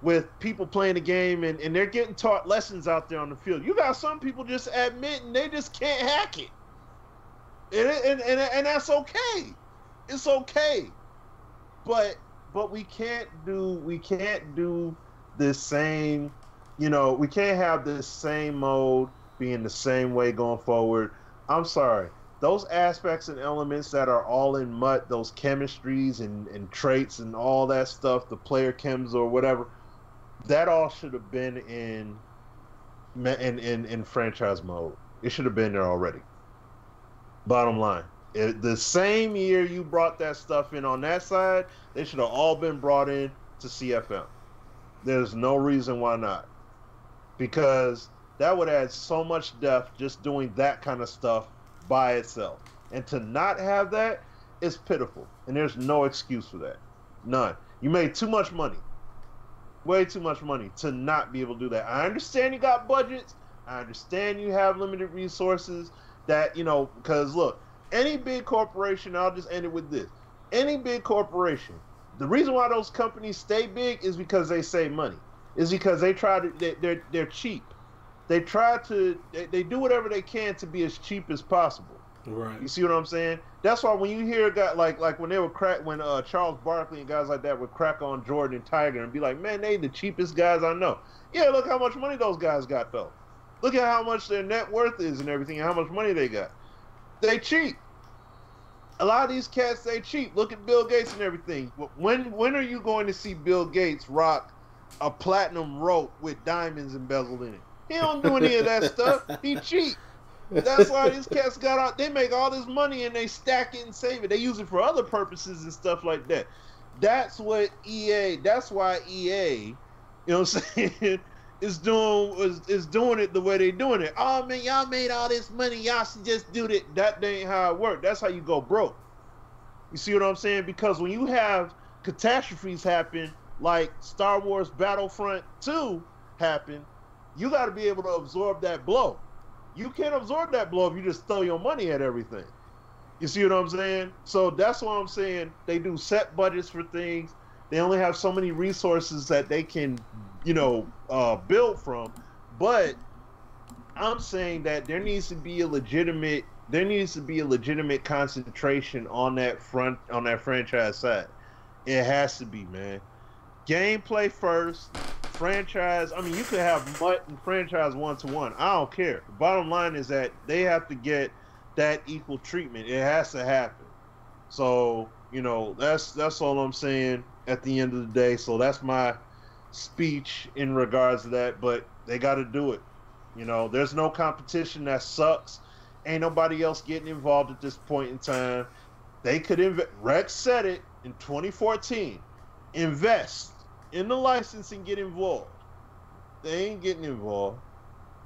with people playing the game and they're getting taught lessons out there on the field. You got some people just admitting they just can't hack it. And that's okay. It's okay. But we can't do this same, you know, we can't have this same mode being the same way going forward. I'm sorry. Those aspects and elements that are all in Mutt, those chemistries and traits and all that stuff, the player chems or whatever, that all should have been in franchise mode. It should have been there already. Bottom line. The same year you brought that stuff in on that side, they should have all been brought in to CFM. There's no reason why not. Because that would add so much depth just doing that kind of stuff by itself. And to not have that is pitiful. And there's no excuse for that. None. You made too much money. Way too much money to not be able to do that. I understand you got budgets. I understand you have limited resources that, you know, because look, any big corporation, I'll just end it with this. Any big corporation The reason why those companies stay big is because they save money. Is because they try to they're cheap. They try to they do whatever they can to be as cheap as possible. Right. You see what I'm saying? That's why when you hear a guy like when they were when Charles Barkley and guys like that would crack on Jordan and Tiger and be like, man, they the cheapest guys I know. Yeah, look how much money those guys got though. Look at how much their net worth is and everything, and how much money they got. They cheap. A lot of these cats, they cheap. Look at Bill Gates and everything. When are you going to see Bill Gates rock a platinum rope with diamonds embezzled in it? He don't do any of that stuff. He cheap. That's why these cats got out. They make all this money and they stack it and save it. They use it for other purposes and stuff like that. That's what EA. That's why EA, you know what I'm saying, is doing it the way they doing it. Oh man, y'all made all this money. Y'all should just do that. That ain't how it works. That's how you go broke. You see what I'm saying? Because when you have catastrophes happen, like Star Wars Battlefront 2 happen, you got to be able to absorb that blow. You can't absorb that blow if you just throw your money at everything. You see what I'm saying? So that's why I'm saying they do set budgets for things. They only have so many resources that they can, build from. But I'm saying that there needs to be a legitimate concentration on that franchise side. It has to be, man. Gameplay first. Franchise, I mean, you could have Mutt and franchise 1-to-1. I don't care. The bottom line is that they have to get that equal treatment. It has to happen. So, that's all I'm saying at the end of the day. So that's my speech in regards to that. But they got to do it. There's no competition that sucks. Ain't nobody else getting involved at this point in time. They could Rex said it in 2014. Invest in the license and get involved. They ain't getting involved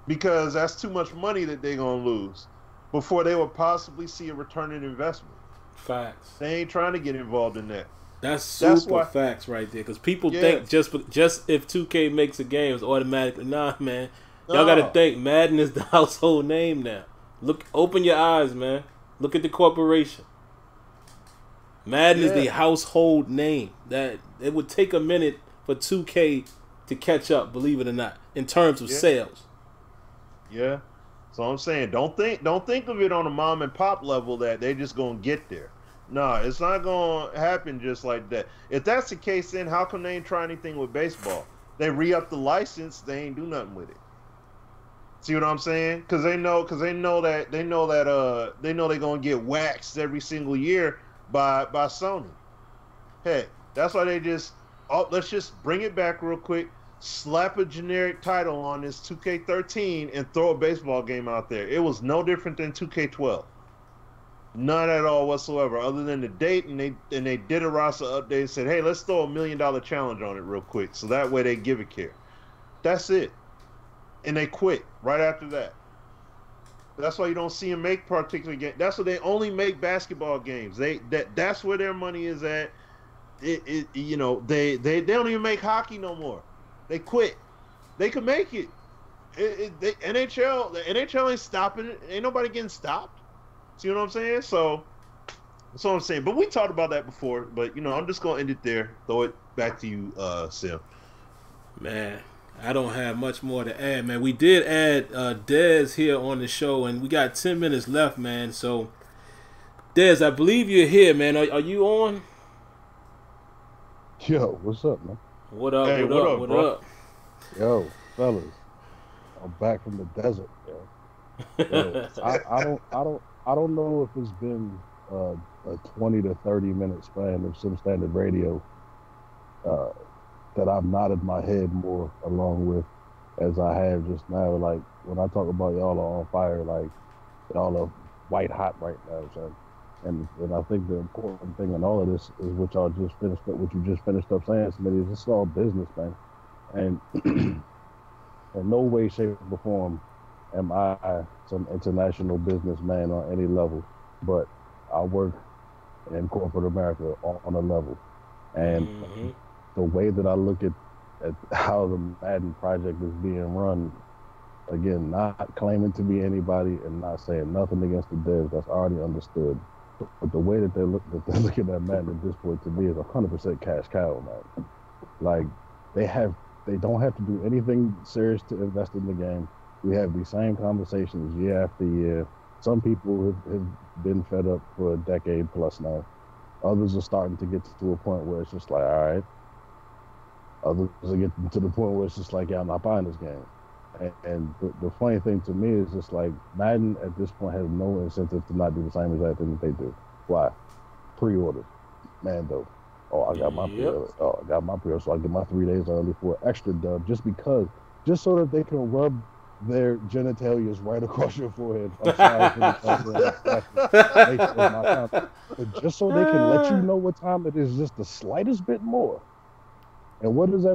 because that's too much money that they're going to lose before they will possibly see a return in investment. Facts. They ain't trying to get involved in that. That's super facts right there, because people think just if 2K makes a game, it's automatically. Nah, man. Y'all got to think Madden is the household name now. Open your eyes, man. Look at the corporation. Madden is the household name. That it would take a minute for 2K to catch up, believe it or not, in terms of sales. Yeah. So I'm saying, don't think of it on a mom and pop level that they just gonna get there. No, it's not gonna happen just like that. If that's the case, then how come they ain't try anything with baseball? They re-up the license, they ain't do nothing with it. See what I'm saying? Because they know they're gonna get waxed every single year by Sony. Hey, that's why they just let's just bring it back real quick, slap a generic title on this 2K13 and throw a baseball game out there. It was no different than 2K12. None at all whatsoever, other than the date, and they did a roster update and said, hey, let's throw $1 million challenge on it real quick, so that way they give a care. That's it. And they quit right after that. That's why you don't see them make particular games. That's why they only make basketball games. That's where their money is at. They don't even make hockey no more. They quit. They could make it. The NHL ain't stopping it. Ain't nobody getting stopped. See what I'm saying? So that's what I'm saying. But we talked about that before. But I'm just gonna end it there. Throw it back to you, Sim. Man, I don't have much more to add, man. We did add Dez here on the show, and we got 10 minutes left, man. So, Dez, I believe you're here, man. Are you on? Yo, what's up, man? What up? Hey, what up? Yo, fellas, I'm back from the desert, yo. I don't know if it's been a 20 to 30 minute span of Sim Standard Radio that I've nodded my head more along with as I have just now. Like when I talk about y'all are on fire, like y'all are white hot right now, son. And I think the important thing in all of this is what you just finished up saying, Smitty, is it's all business, man. And in no way, shape, or form am I some international businessman on any level, but I work in corporate America on a level. And the way that I look at how the Madden project is being run, again, not claiming to be anybody and not saying nothing against the devs, that's already understood. But the way that they're looking at Madden at this point to me is 100% cash cow, man. Like they don't have to do anything serious to invest in the game. We have these same conversations year after year. Some people have been fed up for a decade plus now. Others are starting to get to a point where it's just like, all right. Others are getting to the point where it's just like, yeah, I'm not buying this game. And the funny thing to me is just like Madden at this point has no incentive to not do the same exact thing that they do. Why? Pre-orders. Mando. Oh, I got my pre-order. Oh, I got my pre-order, so I get my 3 days early for an extra dub just so that they can rub their genitalias right across your forehead. I'm sorry for the but just so they can let you know what time it is, just the slightest bit more. And what is the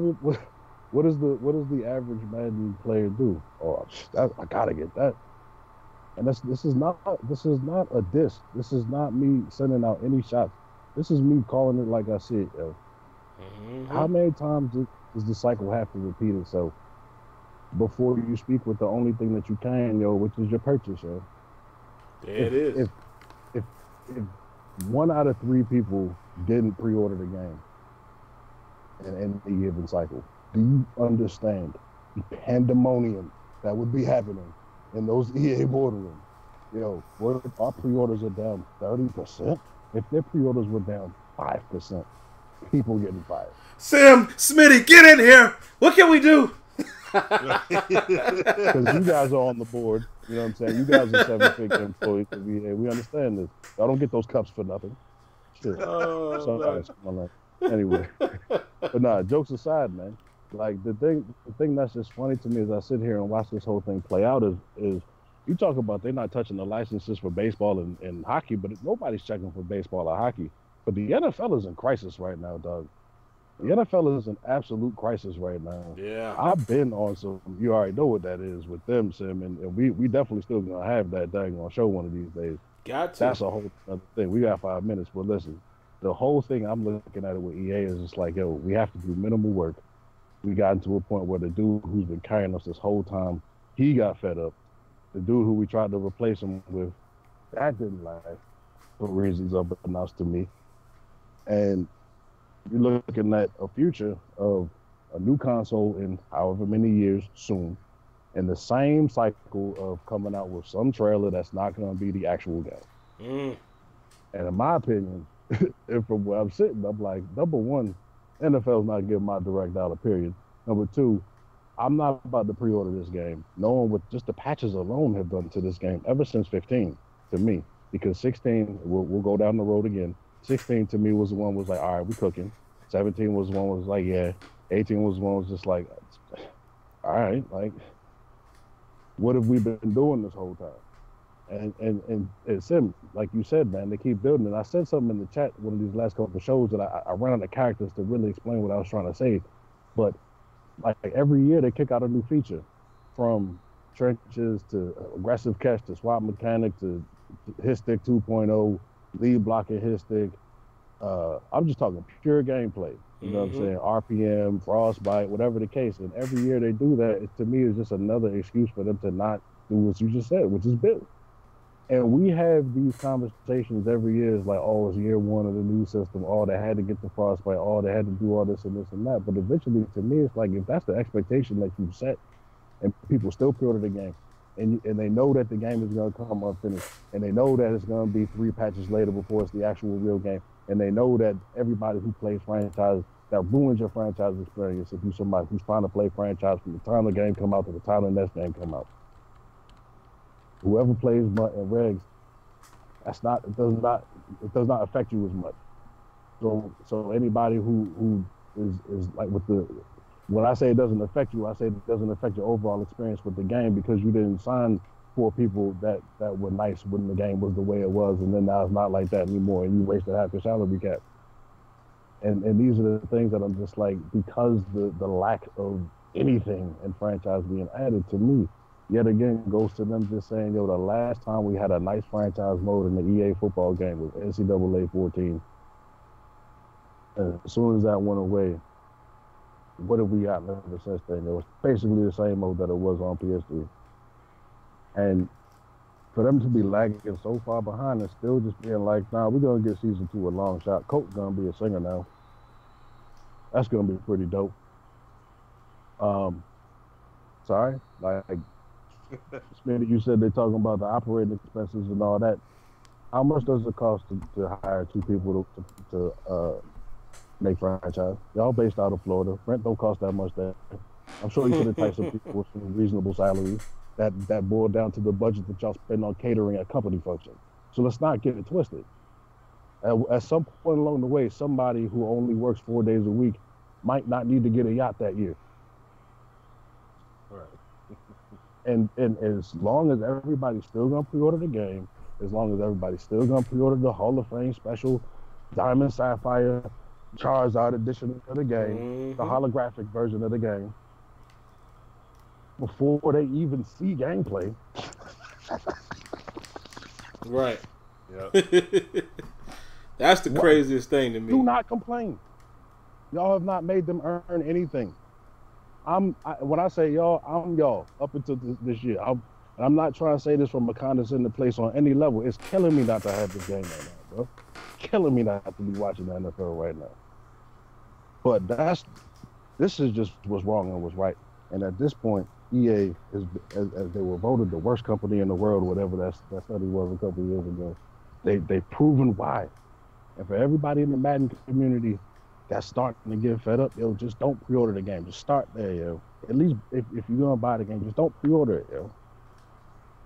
average Madden player do? Oh, I gotta get that. And this is not a diss. This is not me sending out any shots. This is me calling it like I see it, yo. Mm-hmm. How many times does the cycle have to repeat itself before you speak with the only thing that you can, yo, which is your purchase, yo? There it is. If 1 out of 3 people didn't pre-order the game in any given cycle, do you understand the pandemonium that would be happening in those EA boardrooms? Yo, our pre-orders are down 30%. If their pre-orders were down 5%, people getting fired. Sim, Smitty, get in here. What can we do? Because you guys are on the board. You know what I'm saying? You guys are 7-figure employees. We understand this. I don't get those cups for nothing. Sure. Anyway. But nah, jokes aside, man. Like the thing that's just funny to me as I sit here and watch this whole thing play out is you talk about they're not touching the licenses for baseball and hockey, but nobody's checking for baseball or hockey. But the NFL is in crisis right now, dog. The NFL is in absolute crisis right now. Yeah. I've been on some, you already know what that is with them, Sim, and we definitely still gonna have that daggone show one of these days. Got to. That's a whole other thing. We got 5 minutes, but listen, the whole thing I'm looking at it with EA is just like, yo, we have to do minimal work. We got into a point where the dude who's been carrying us this whole time, he got fed up. The dude who we tried to replace him with, that didn't last for reasons unbeknownst to me. And you're looking at a future of a new console in however many years soon, and the same cycle of coming out with some trailer that's not going to be the actual game. And in my opinion, and from where I'm sitting, I'm like, number one, NFL's not giving my direct dollar, period. Number two, I'm not about to pre-order this game, knowing what just the patches alone have done to this game ever since 15 to me. Because 16, we'll go down the road again. 16 to me was the one was like, all right, we cooking. 17 was the one was like, yeah. 18 was the one was just like, all right, like, what have we been doing this whole time? And Sim, like you said, man, they keep building it. I said something in the chat one of these last couple of shows that I ran out of characters to really explain what I was trying to say. But like every year they kick out a new feature, from trenches to aggressive catch to swap mechanic to hit stick 2.0, lead blocking hit stick. I'm just talking pure gameplay. You know what I'm saying? RPM, frostbite, whatever the case. And every year they do that, it, to me, is just another excuse for them to not do what you just said, which is build. And we have these conversations every year. It's like, oh, it's year one of the new system. Oh, they had to get the frostbite. Oh, they had to do all this and this and that. But eventually, to me, it's like, if that's the expectation that you set, and people still pre-order the game, and they know that the game is going to come unfinished, and they know that it's going to be 3 patches later before it's the actual real game, and they know that everybody who plays franchise, that ruins your franchise experience if you're somebody who's trying to play franchise from the time the game come out to the time the next game come out. Whoever plays Mutt and Regs, it does not affect you as much. So anybody who is like with the, when I say it doesn't affect you, I say it doesn't affect your overall experience with the game, because you didn't sign for people that were nice when the game was the way it was, and then now it's not like that anymore, and you wasted half your salary cap. And these are the things that I'm just like, because the lack of anything in franchise being added, to me, yet again, goes to them just saying, yo, the last time we had a nice franchise mode in the EA football game was NCAA 14. And as soon as that went away, what have we got ever since then? It was basically the same mode that it was on PS3. And for them to be lagging so far behind and still just being like, nah, we're gonna get season 2 with Longshot. Coke's gonna be a singer now. That's gonna be pretty dope. Sorry, like Smitty, you said they're talking about the operating expenses and all that. How much does it cost to hire 2 people to make franchise? Y'all based out of Florida. Rent don't cost that much there. I'm sure you could entice some people with some reasonable salaries that boil down to the budget that y'all spend on catering at company functions. So let's not get it twisted. At some point along the way, somebody who only works 4 days a week might not need to get a yacht that year. Right. And as long as everybody's still gonna pre-order the game, as long as everybody's still gonna pre-order the Hall of Fame special Diamond Sapphire Charizard edition of the game, the holographic version of the game, before they even see gameplay. Right. Yep. That's the craziest thing to me. Do not complain. Y'all have not made them earn anything. When I say y'all, I'm y'all up until this year. I'm not trying to say this from a condescending place on any level. It's killing me not to have this game right now, bro. Killing me not to be watching the NFL right now. But this is just what's wrong and what's right. And at this point, EA is, as they were voted the worst company in the world, whatever that study was a couple of years ago. They've proven why. And for everybody in the Madden community that's starting to get fed up, yo, just don't pre-order the game. Just start there, yo. At least if you're gonna buy the game, just don't pre-order it, yo.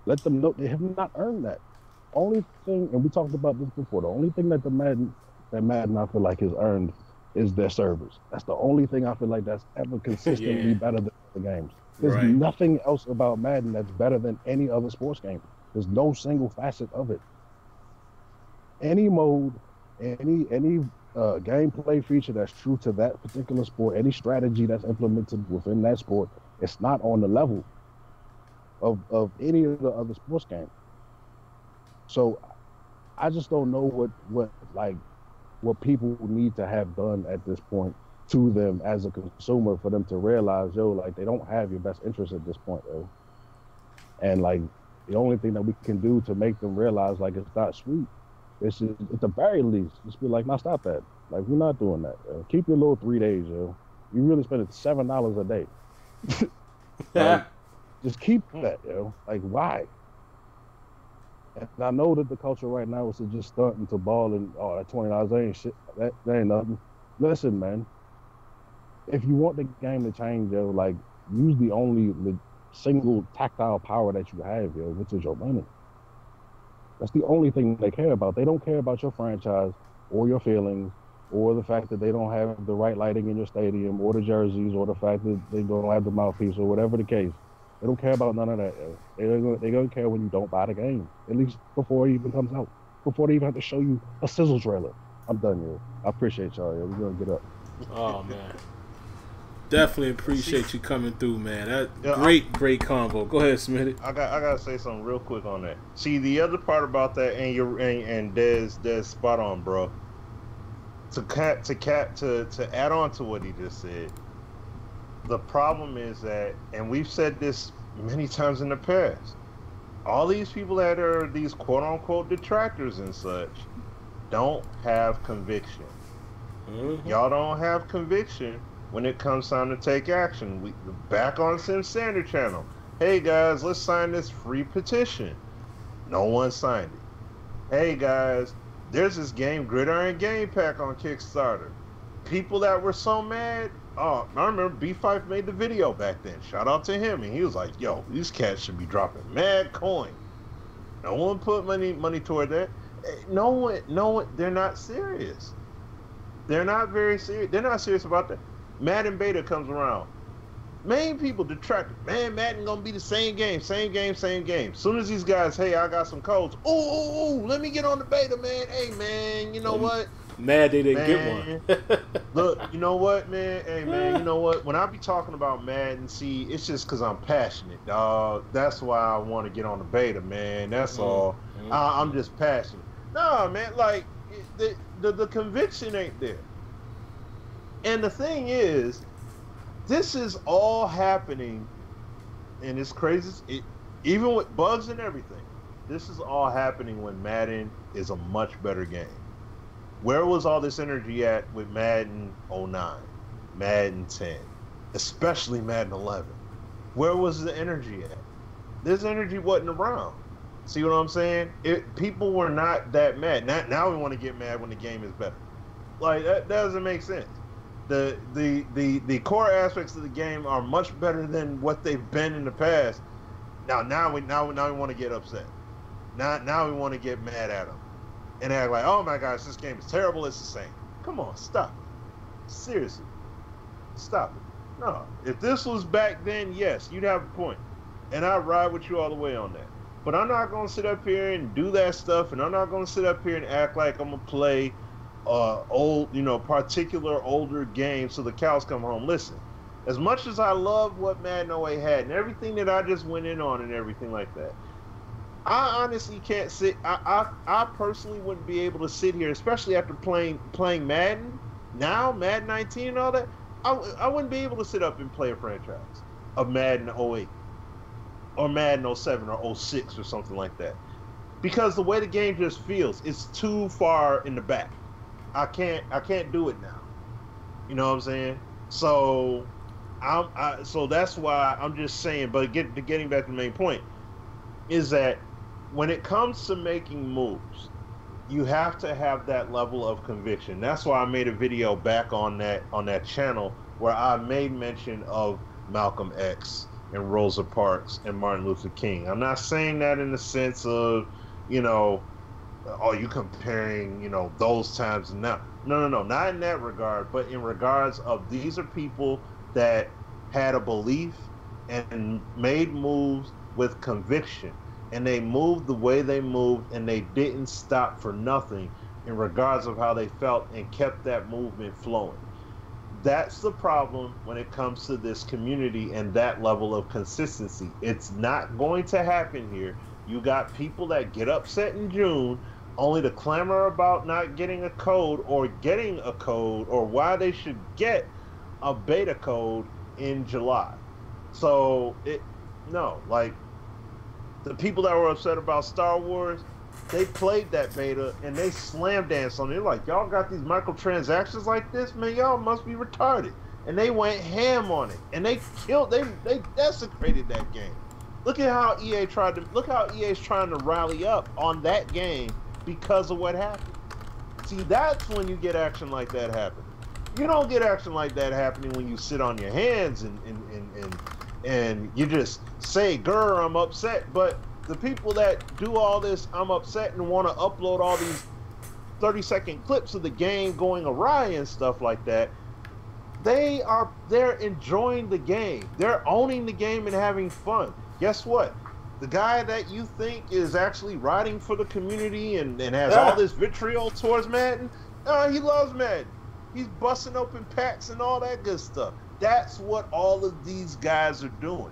Let them know they have not earned that. Only thing, and we talked about this before, the only thing that Madden I feel like has earned is their servers. That's the only thing I feel like that's ever consistently better than the games. There's nothing else about Madden that's better than any other sports game. There's no single facet of it. Any mode, any gameplay feature that's true to that particular sport, any strategy that's implemented within that sport, it's not on the level of any of the other sports games. So I just don't know what people need to have done at this point to them as a consumer for them to realize, yo, like they don't have your best interest at this point, yo. And like the only thing that we can do to make them realize like it's not sweet, it's just, at the very least, just be like, nah, stop that. Like we're not doing that, yo. Keep your little 3 days, yo. You really spending $7 a day. Like, just keep that, yo. Like why? And I know that the culture right now is to just starting to ball and that $20 ain't shit. That ain't nothing. Listen, man. If you want the game to change, yo, like use the only single tactile power that you have, yo, which is your money. That's the only thing they care about. They don't care about your franchise or your feelings or the fact that they don't have the right lighting in your stadium or the jerseys or the fact that they don't have the mouthpiece or whatever the case. They don't care about none of that, yo. They're gonna care when you don't buy the game, at least before it even comes out, before they even have to show you a sizzle trailer. I'm done, yo. I appreciate y'all, yo. We're gonna get up. Oh man, definitely appreciate you coming through, man. Great combo. Go ahead, Smitty. I gotta say something real quick on that. See, the other part about that, and Dez spot on, bro. To add on to what he just said. The problem is that, and we've said this many times in the past, all these people that are these quote-unquote detractors and such don't have conviction. Y'all don't have conviction when it comes time to take action. We back on Sim Standard channel. Hey guys, let's sign this free petition. No one signed it. Hey guys, there's this game Gridiron Game Pack on Kickstarter. People that were so mad. Oh, I remember B5 made the video back then. Shout out to him, and he was like, "Yo, these cats should be dropping mad coin." No one put money toward that. No one. They're not serious. They're not very serious. They're not serious about that. Madden beta comes around. Main people detracted. Man, Madden gonna be the same game. Soon as these guys, hey, I got some codes. Oh, let me get on the beta, man. Hey, man, you know what? Mad they didn't get one. Look, you know what, man? Hey, man, you know what? When I be talking about Madden, see, it's just because I'm passionate, dog. That's why I want to get on the beta, man. That's all. I'm just passionate. Nah, man, like, the conviction ain't there. And the thing is, this is all happening, and it's crazy. Even with bugs and everything, this is all happening when Madden is a much better game. Where was all this energy at with Madden 09, Madden 10, especially Madden 11? Where was the energy at? This energy wasn't around. See what I'm saying? People were not that mad. Now we want to get mad when the game is better. Like, that doesn't make sense. The core aspects of the game are much better than what they've been in the past. Now we want to get upset. Now we want to get mad at them and act like, oh my gosh, this game is terrible. It's the same. Come on, stop it. Seriously, stop it. No, if this was back then, yes, you'd have a point, and I'd ride with you all the way on that. But I'm not gonna sit up here and do that stuff, and I'm not gonna sit up here and act like I'm gonna play particular older games till the cows come home. Listen, as much as I love what Madden 08 had and everything that I just went in on and everything like that, I honestly can't sit. I personally wouldn't be able to sit here, especially after playing Madden now, Madden 19 and all that. I wouldn't be able to sit up and play a franchise of Madden 08 or Madden 07 or 06 or something like that, because the way the game just feels, it's too far in the back. I can't do it now. You know what I'm saying? So so that's why I'm just saying. But getting back to the main point is that when it comes to making moves, you have to have that level of conviction. That's why I made a video back on that channel where I made mention of Malcolm X and Rosa Parks and Martin Luther King. I'm not saying that in the sense of, are you comparing, those times and now? No, not in that regard, but in regards of these are people that had a belief and made moves with conviction, and they moved the way they moved, and they didn't stop for nothing in regards of how they felt and kept that movement flowing. That's the problem when it comes to this community and that level of consistency. It's not going to happen here. You got people that get upset in June only to clamor about not getting a code or getting a code or why they should get a beta code in July. So the people that were upset about Star Wars, they played that beta and they slam danced on it. They're like, y'all got these microtransactions like this, man, y'all must be retarded. And they went ham on it and they desecrated that game. Look at how EA's trying to rally up on that game because of what happened. See, that's when you get action like that happening. You don't get action like that happening when you sit on your hands and you just say, grr, I'm upset. But the people that do all this, I'm upset, and want to upload all these 30-second clips of the game going awry and stuff like that, they're enjoying the game. They're owning the game and having fun. Guess what? The guy that you think is actually riding for the community and has all this vitriol towards Madden, he loves Madden. He's busting open packs and all that good stuff. That's what all of these guys are doing.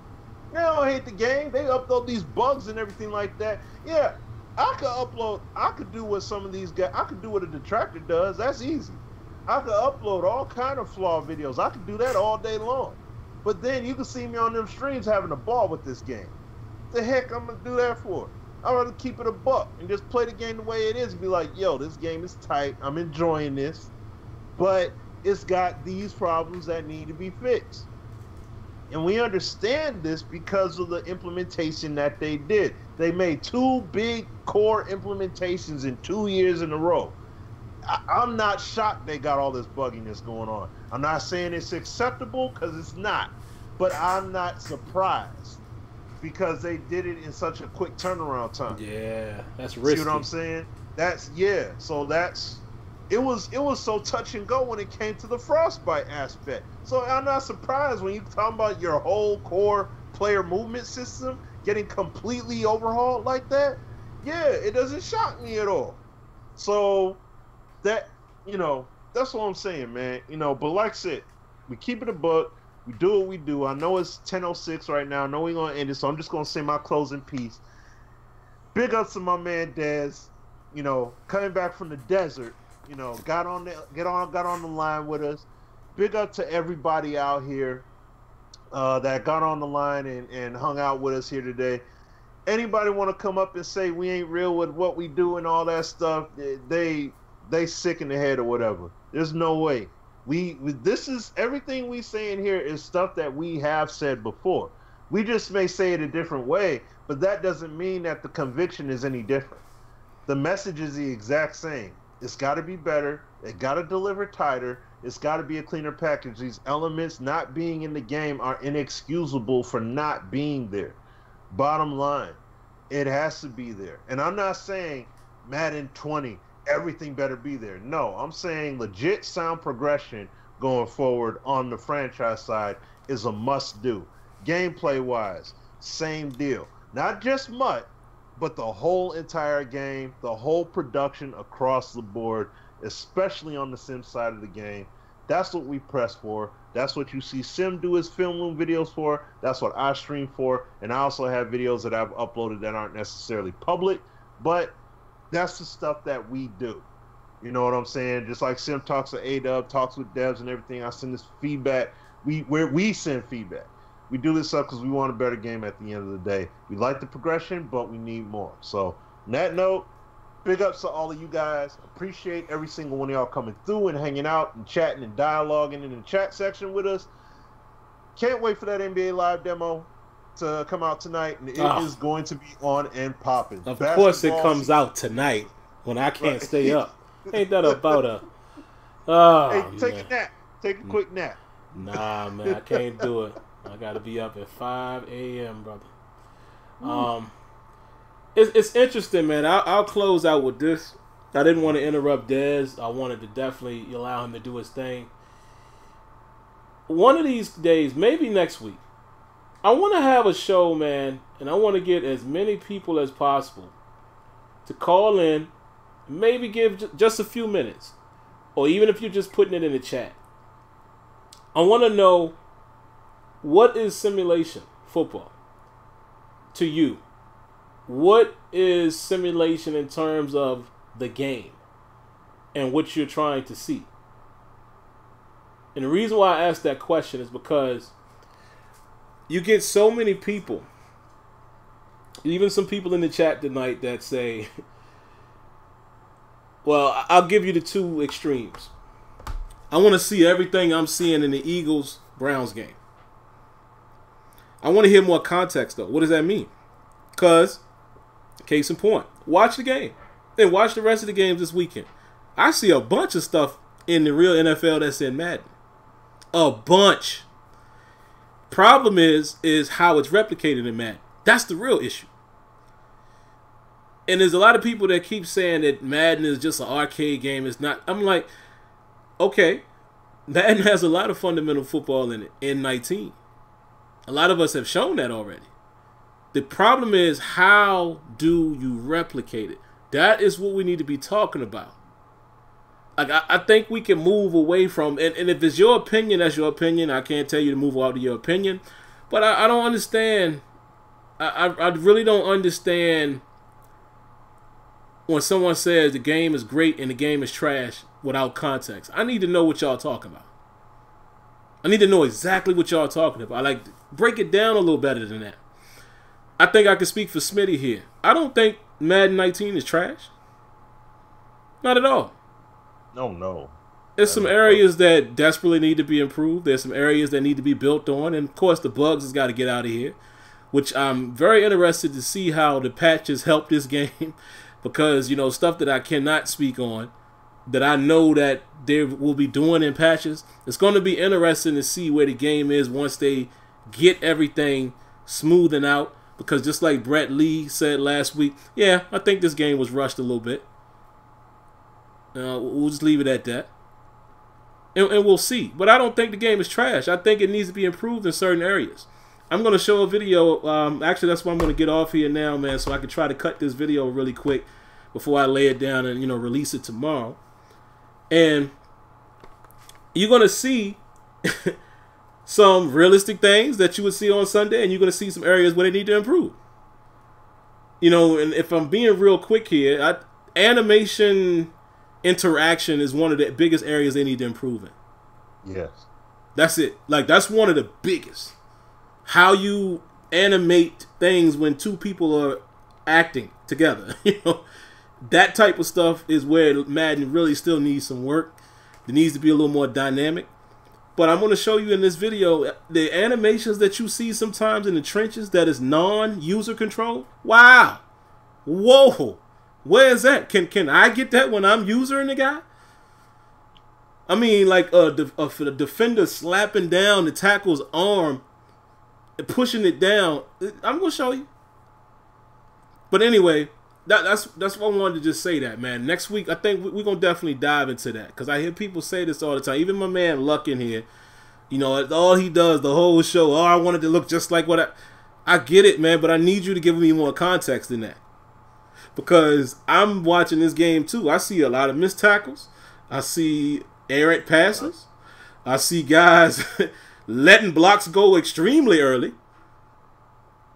They don't hate the game. They upload these bugs and everything like that. Yeah, I could do what some of these guys, I could do what a detractor does. That's easy. I could upload all kind of flaw videos. I could do that all day long. But then you can see me on them streams having a ball with this game. The heck I'm going to do that for? I'd rather keep it a buck and just play the game the way it is and be like, yo, this game is tight. I'm enjoying this. But it's got these problems that need to be fixed. And we understand this because of the implementation that they did. They made 2 big core implementations in 2 years in a row. I'm not shocked they got all this bugginess going on. I'm not saying it's acceptable, because it's not. But I'm not surprised because they did it in such a quick turnaround time. Yeah, that's risky. See what I'm saying? It was so touch and go when it came to the Frostbite aspect. So I'm not surprised when you talk about your whole core player movement system getting completely overhauled like that. Yeah, it doesn't shock me at all. So that, that's what I'm saying, man. But like I said, we keep it a buck. We do what we do. I know it's 10:06 right now. I know we're going to end it, so I'm just going to say my closing piece. Big ups to my man Dez, coming back from the desert. Got on the line with us. Big up to everybody out here that got on the line and hung out with us here today. anybody want to come up and say we ain't real with what we do and all that stuff, they sick in the head or whatever. There's no way. This is everything we saying here is stuff that we have said before. We just may say it a different way, but that doesn't mean that the conviction is any different. The message is the exact same. It's got to be better. It got to deliver tighter. It's got to be a cleaner package. These elements not being in the game are inexcusable for not being there. Bottom line, it has to be there. And I'm not saying Madden 20, everything better be there. No, I'm saying legit sound progression going forward on the franchise side is a must-do. Gameplay-wise, same deal. Not just MUT, but the whole entire game, the whole production across the board, especially on the Sim side of the game. That's what we press for. That's what you see Sim do his film room videos for. That's what I stream for. And I also have videos that I've uploaded that aren't necessarily public, but that's the stuff that we do. You know what I'm saying? Just like Sim talks to A-Dub, talks with devs and everything, I send this feedback. We send feedback. We do this stuff because we want a better game at the end of the day. We like the progression, but we need more. So, on that note, big ups to all of you guys. Appreciate every single one of y'all coming through and hanging out and chatting and dialoguing in the chat section with us. Can't wait for that NBA Live demo to come out tonight, and it is going to be on and popping. Of course it comes out tonight when I can't stay up. Ain't that about a... hey, take a nap. Take a quick nap. Nah, man, I can't do it. I got to be up at 5 a.m., brother. It's interesting, man. I'll close out with this. I didn't want to interrupt Dez. I wanted to definitely allow him to do his thing. One of these days, maybe next week, I want to have a show, man, and I want to get as many people as possible to call in, maybe give just a few minutes, or even if you're just putting it in the chat. I want to know, what is simulation football to you? What is simulation in terms of the game and what you're trying to see? And the reason why I ask that question is because you get so many people, even some people in the chat tonight that say, well, I'll give you the two extremes. I want to see everything I'm seeing in the Eagles-Browns game. I want to hear more context, though. What does that mean? Because, case in point, watch the game. Then watch the rest of the games this weekend. I see a bunch of stuff in the real NFL that's in Madden. A bunch. Problem is how it's replicated in Madden. That's the real issue. And there's a lot of people that keep saying that Madden is just an arcade game. It's not. I'm like, okay, Madden has a lot of fundamental football in it in 19. A lot of us have shown that already. The problem is, how do you replicate it? That is what we need to be talking about. Like, I think we can move away from, and if it's your opinion, that's your opinion. I can't tell you to move out of your opinion. But I don't understand. I really don't understand when someone says the game is great and the game is trash without context. I need to know what y'all talking about. I need to know exactly what y'all talking about. Like, break it down a little better than that. I think I can speak for Smitty here. I don't think Madden 19 is trash. Not at all. No. There's some areas that desperately need to be improved. There's some areas that need to be built on. And, of course, the bugs has got to get out of here, which I'm very interested to see how the patches help this game because, you know, stuff that I cannot speak on, that I know that they will be doing in patches. It's going to be interesting to see where the game is once they get everything smoothing out. Because just like Brett Lee said last week, yeah, I think this game was rushed a little bit. We'll just leave it at that. And we'll see. But I don't think the game is trash. I think it needs to be improved in certain areas. I'm going to show a video. Actually, that's why I'm going to get off here now, man, so I can try to cut this video really quick before I lay it down and, you know, release it tomorrow. And you're going to see some realistic things that you would see on Sunday, and you're going to see some areas where they need to improve. You know, and if I'm being real quick here, animation interaction is one of the biggest areas they need to improve in. Yes. That's it. Like, that's one of the biggest. How you animate things when two people are acting together. You know, that type of stuff is where Madden really still needs some work. It needs to be a little more dynamic. But I'm going to show you in this video the animations that you see sometimes in the trenches that is non-user control. Wow. Whoa. Where is that? Can I get that when I'm using the guy? I mean, like a defender slapping down the tackle's arm and pushing it down. I'm going to show you. But anyway, that's what I wanted to just say that, man. Next week, I think we're going to definitely dive into that. Because I hear people say this all the time. Even my man Luck in here, you know, all he does the whole show, oh, I wanted to look just like what I get it, man. But I need you to give me more context than that. Because I'm watching this game, too. I see a lot of missed tackles. I see errant passes. I see guys letting blocks go extremely early.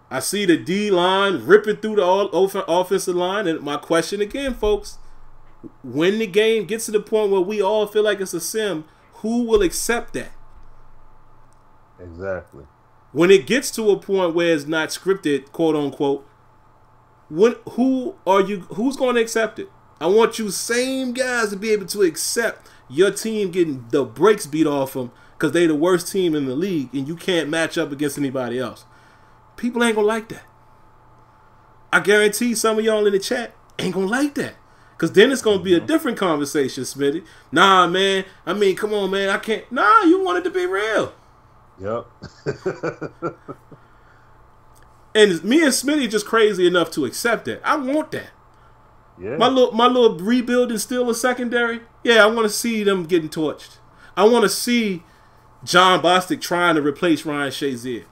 I see the D-line ripping through the offensive line. And my question again, folks, when the game gets to the point where we all feel like it's a sim, who will accept that? Exactly. When it gets to a point where it's not scripted, quote unquote, who's going to accept it? I want you same guys to be able to accept your team getting the brakes beat off them because they the worst team in the league and you can't match up against anybody else. People ain't gonna like that. I guarantee some of y'all in the chat ain't gonna like that. Because then it's gonna be a different conversation, Smitty. Nah, man. I mean, come on, man. I can't. Nah, you want it to be real. Yep. And me and Smitty are just crazy enough to accept that. I want that. Yeah. My little rebuilding still a secondary. Yeah, I want to see them getting torched. I want to see John Bostic trying to replace Ryan Shazier.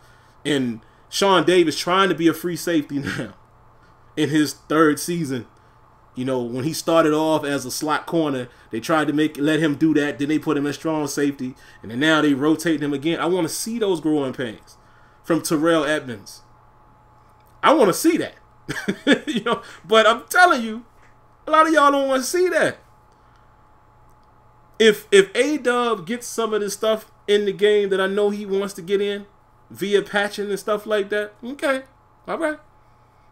And Sean Davis trying to be a free safety now in his third season. You know, when he started off as a slot corner, they tried to let him do that. Then they put him in strong safety. And then now they rotate him again. I want to see those growing pains from Terrell Edmonds. I want to see that. You know, but I'm telling you, a lot of y'all don't want to see that. If A-Dub gets some of this stuff in the game that I know he wants to get in, via patching and stuff like that, okay, all right,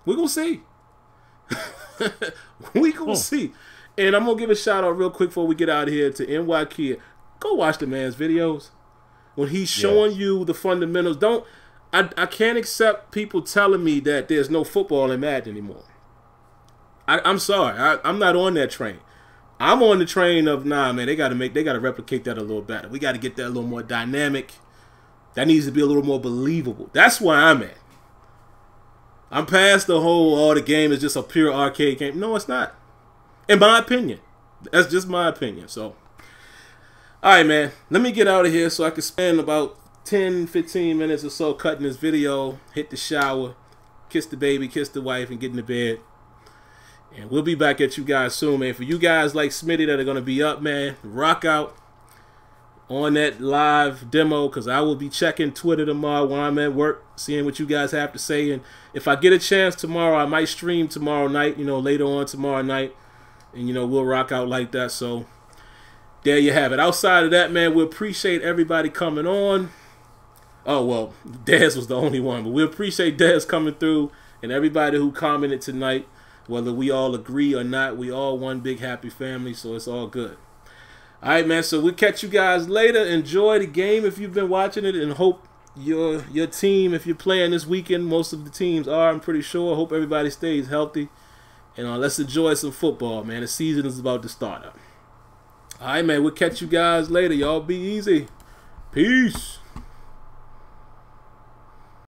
we're gonna see. We gonna see. And I'm gonna give a shout out real quick before we get out of here to MyCareer. Go watch the man's videos when he's showing you the fundamentals. I can't accept people telling me that there's no football in Madden anymore. I'm sorry, I'm not on that train. I'm on the train of, nah, man, they gotta replicate that a little better. We gotta get that a little more dynamic. That needs to be a little more believable. That's where I'm at. I'm past the whole, the game is just a pure arcade game. No, it's not. In my opinion. That's just my opinion. So, all right, man. Let me get out of here so I can spend about 10, 15 minutes or so cutting this video, hit the shower, kiss the baby, kiss the wife, and get in the bed. And we'll be back at you guys soon, man. For you guys like Smitty that are going to be up, man, rock out on that live demo, because I will be checking Twitter tomorrow when I'm at work, seeing what you guys have to say. And if I get a chance tomorrow, I might stream tomorrow night, you know, later on tomorrow night. And, you know, we'll rock out like that. So there you have it. Outside of that, man, we appreciate everybody coming on. Oh, well, Dez was the only one. But we appreciate Dez coming through and everybody who commented tonight. Whether we all agree or not, we all one big happy family, so it's all good. All right, man, so we'll catch you guys later. Enjoy the game if you've been watching it, and hope your team, if you're playing this weekend, most of the teams are, I'm pretty sure. Hope everybody stays healthy. And let's enjoy some football, man. The season is about to start up. All right, man, we'll catch you guys later. Y'all be easy. Peace.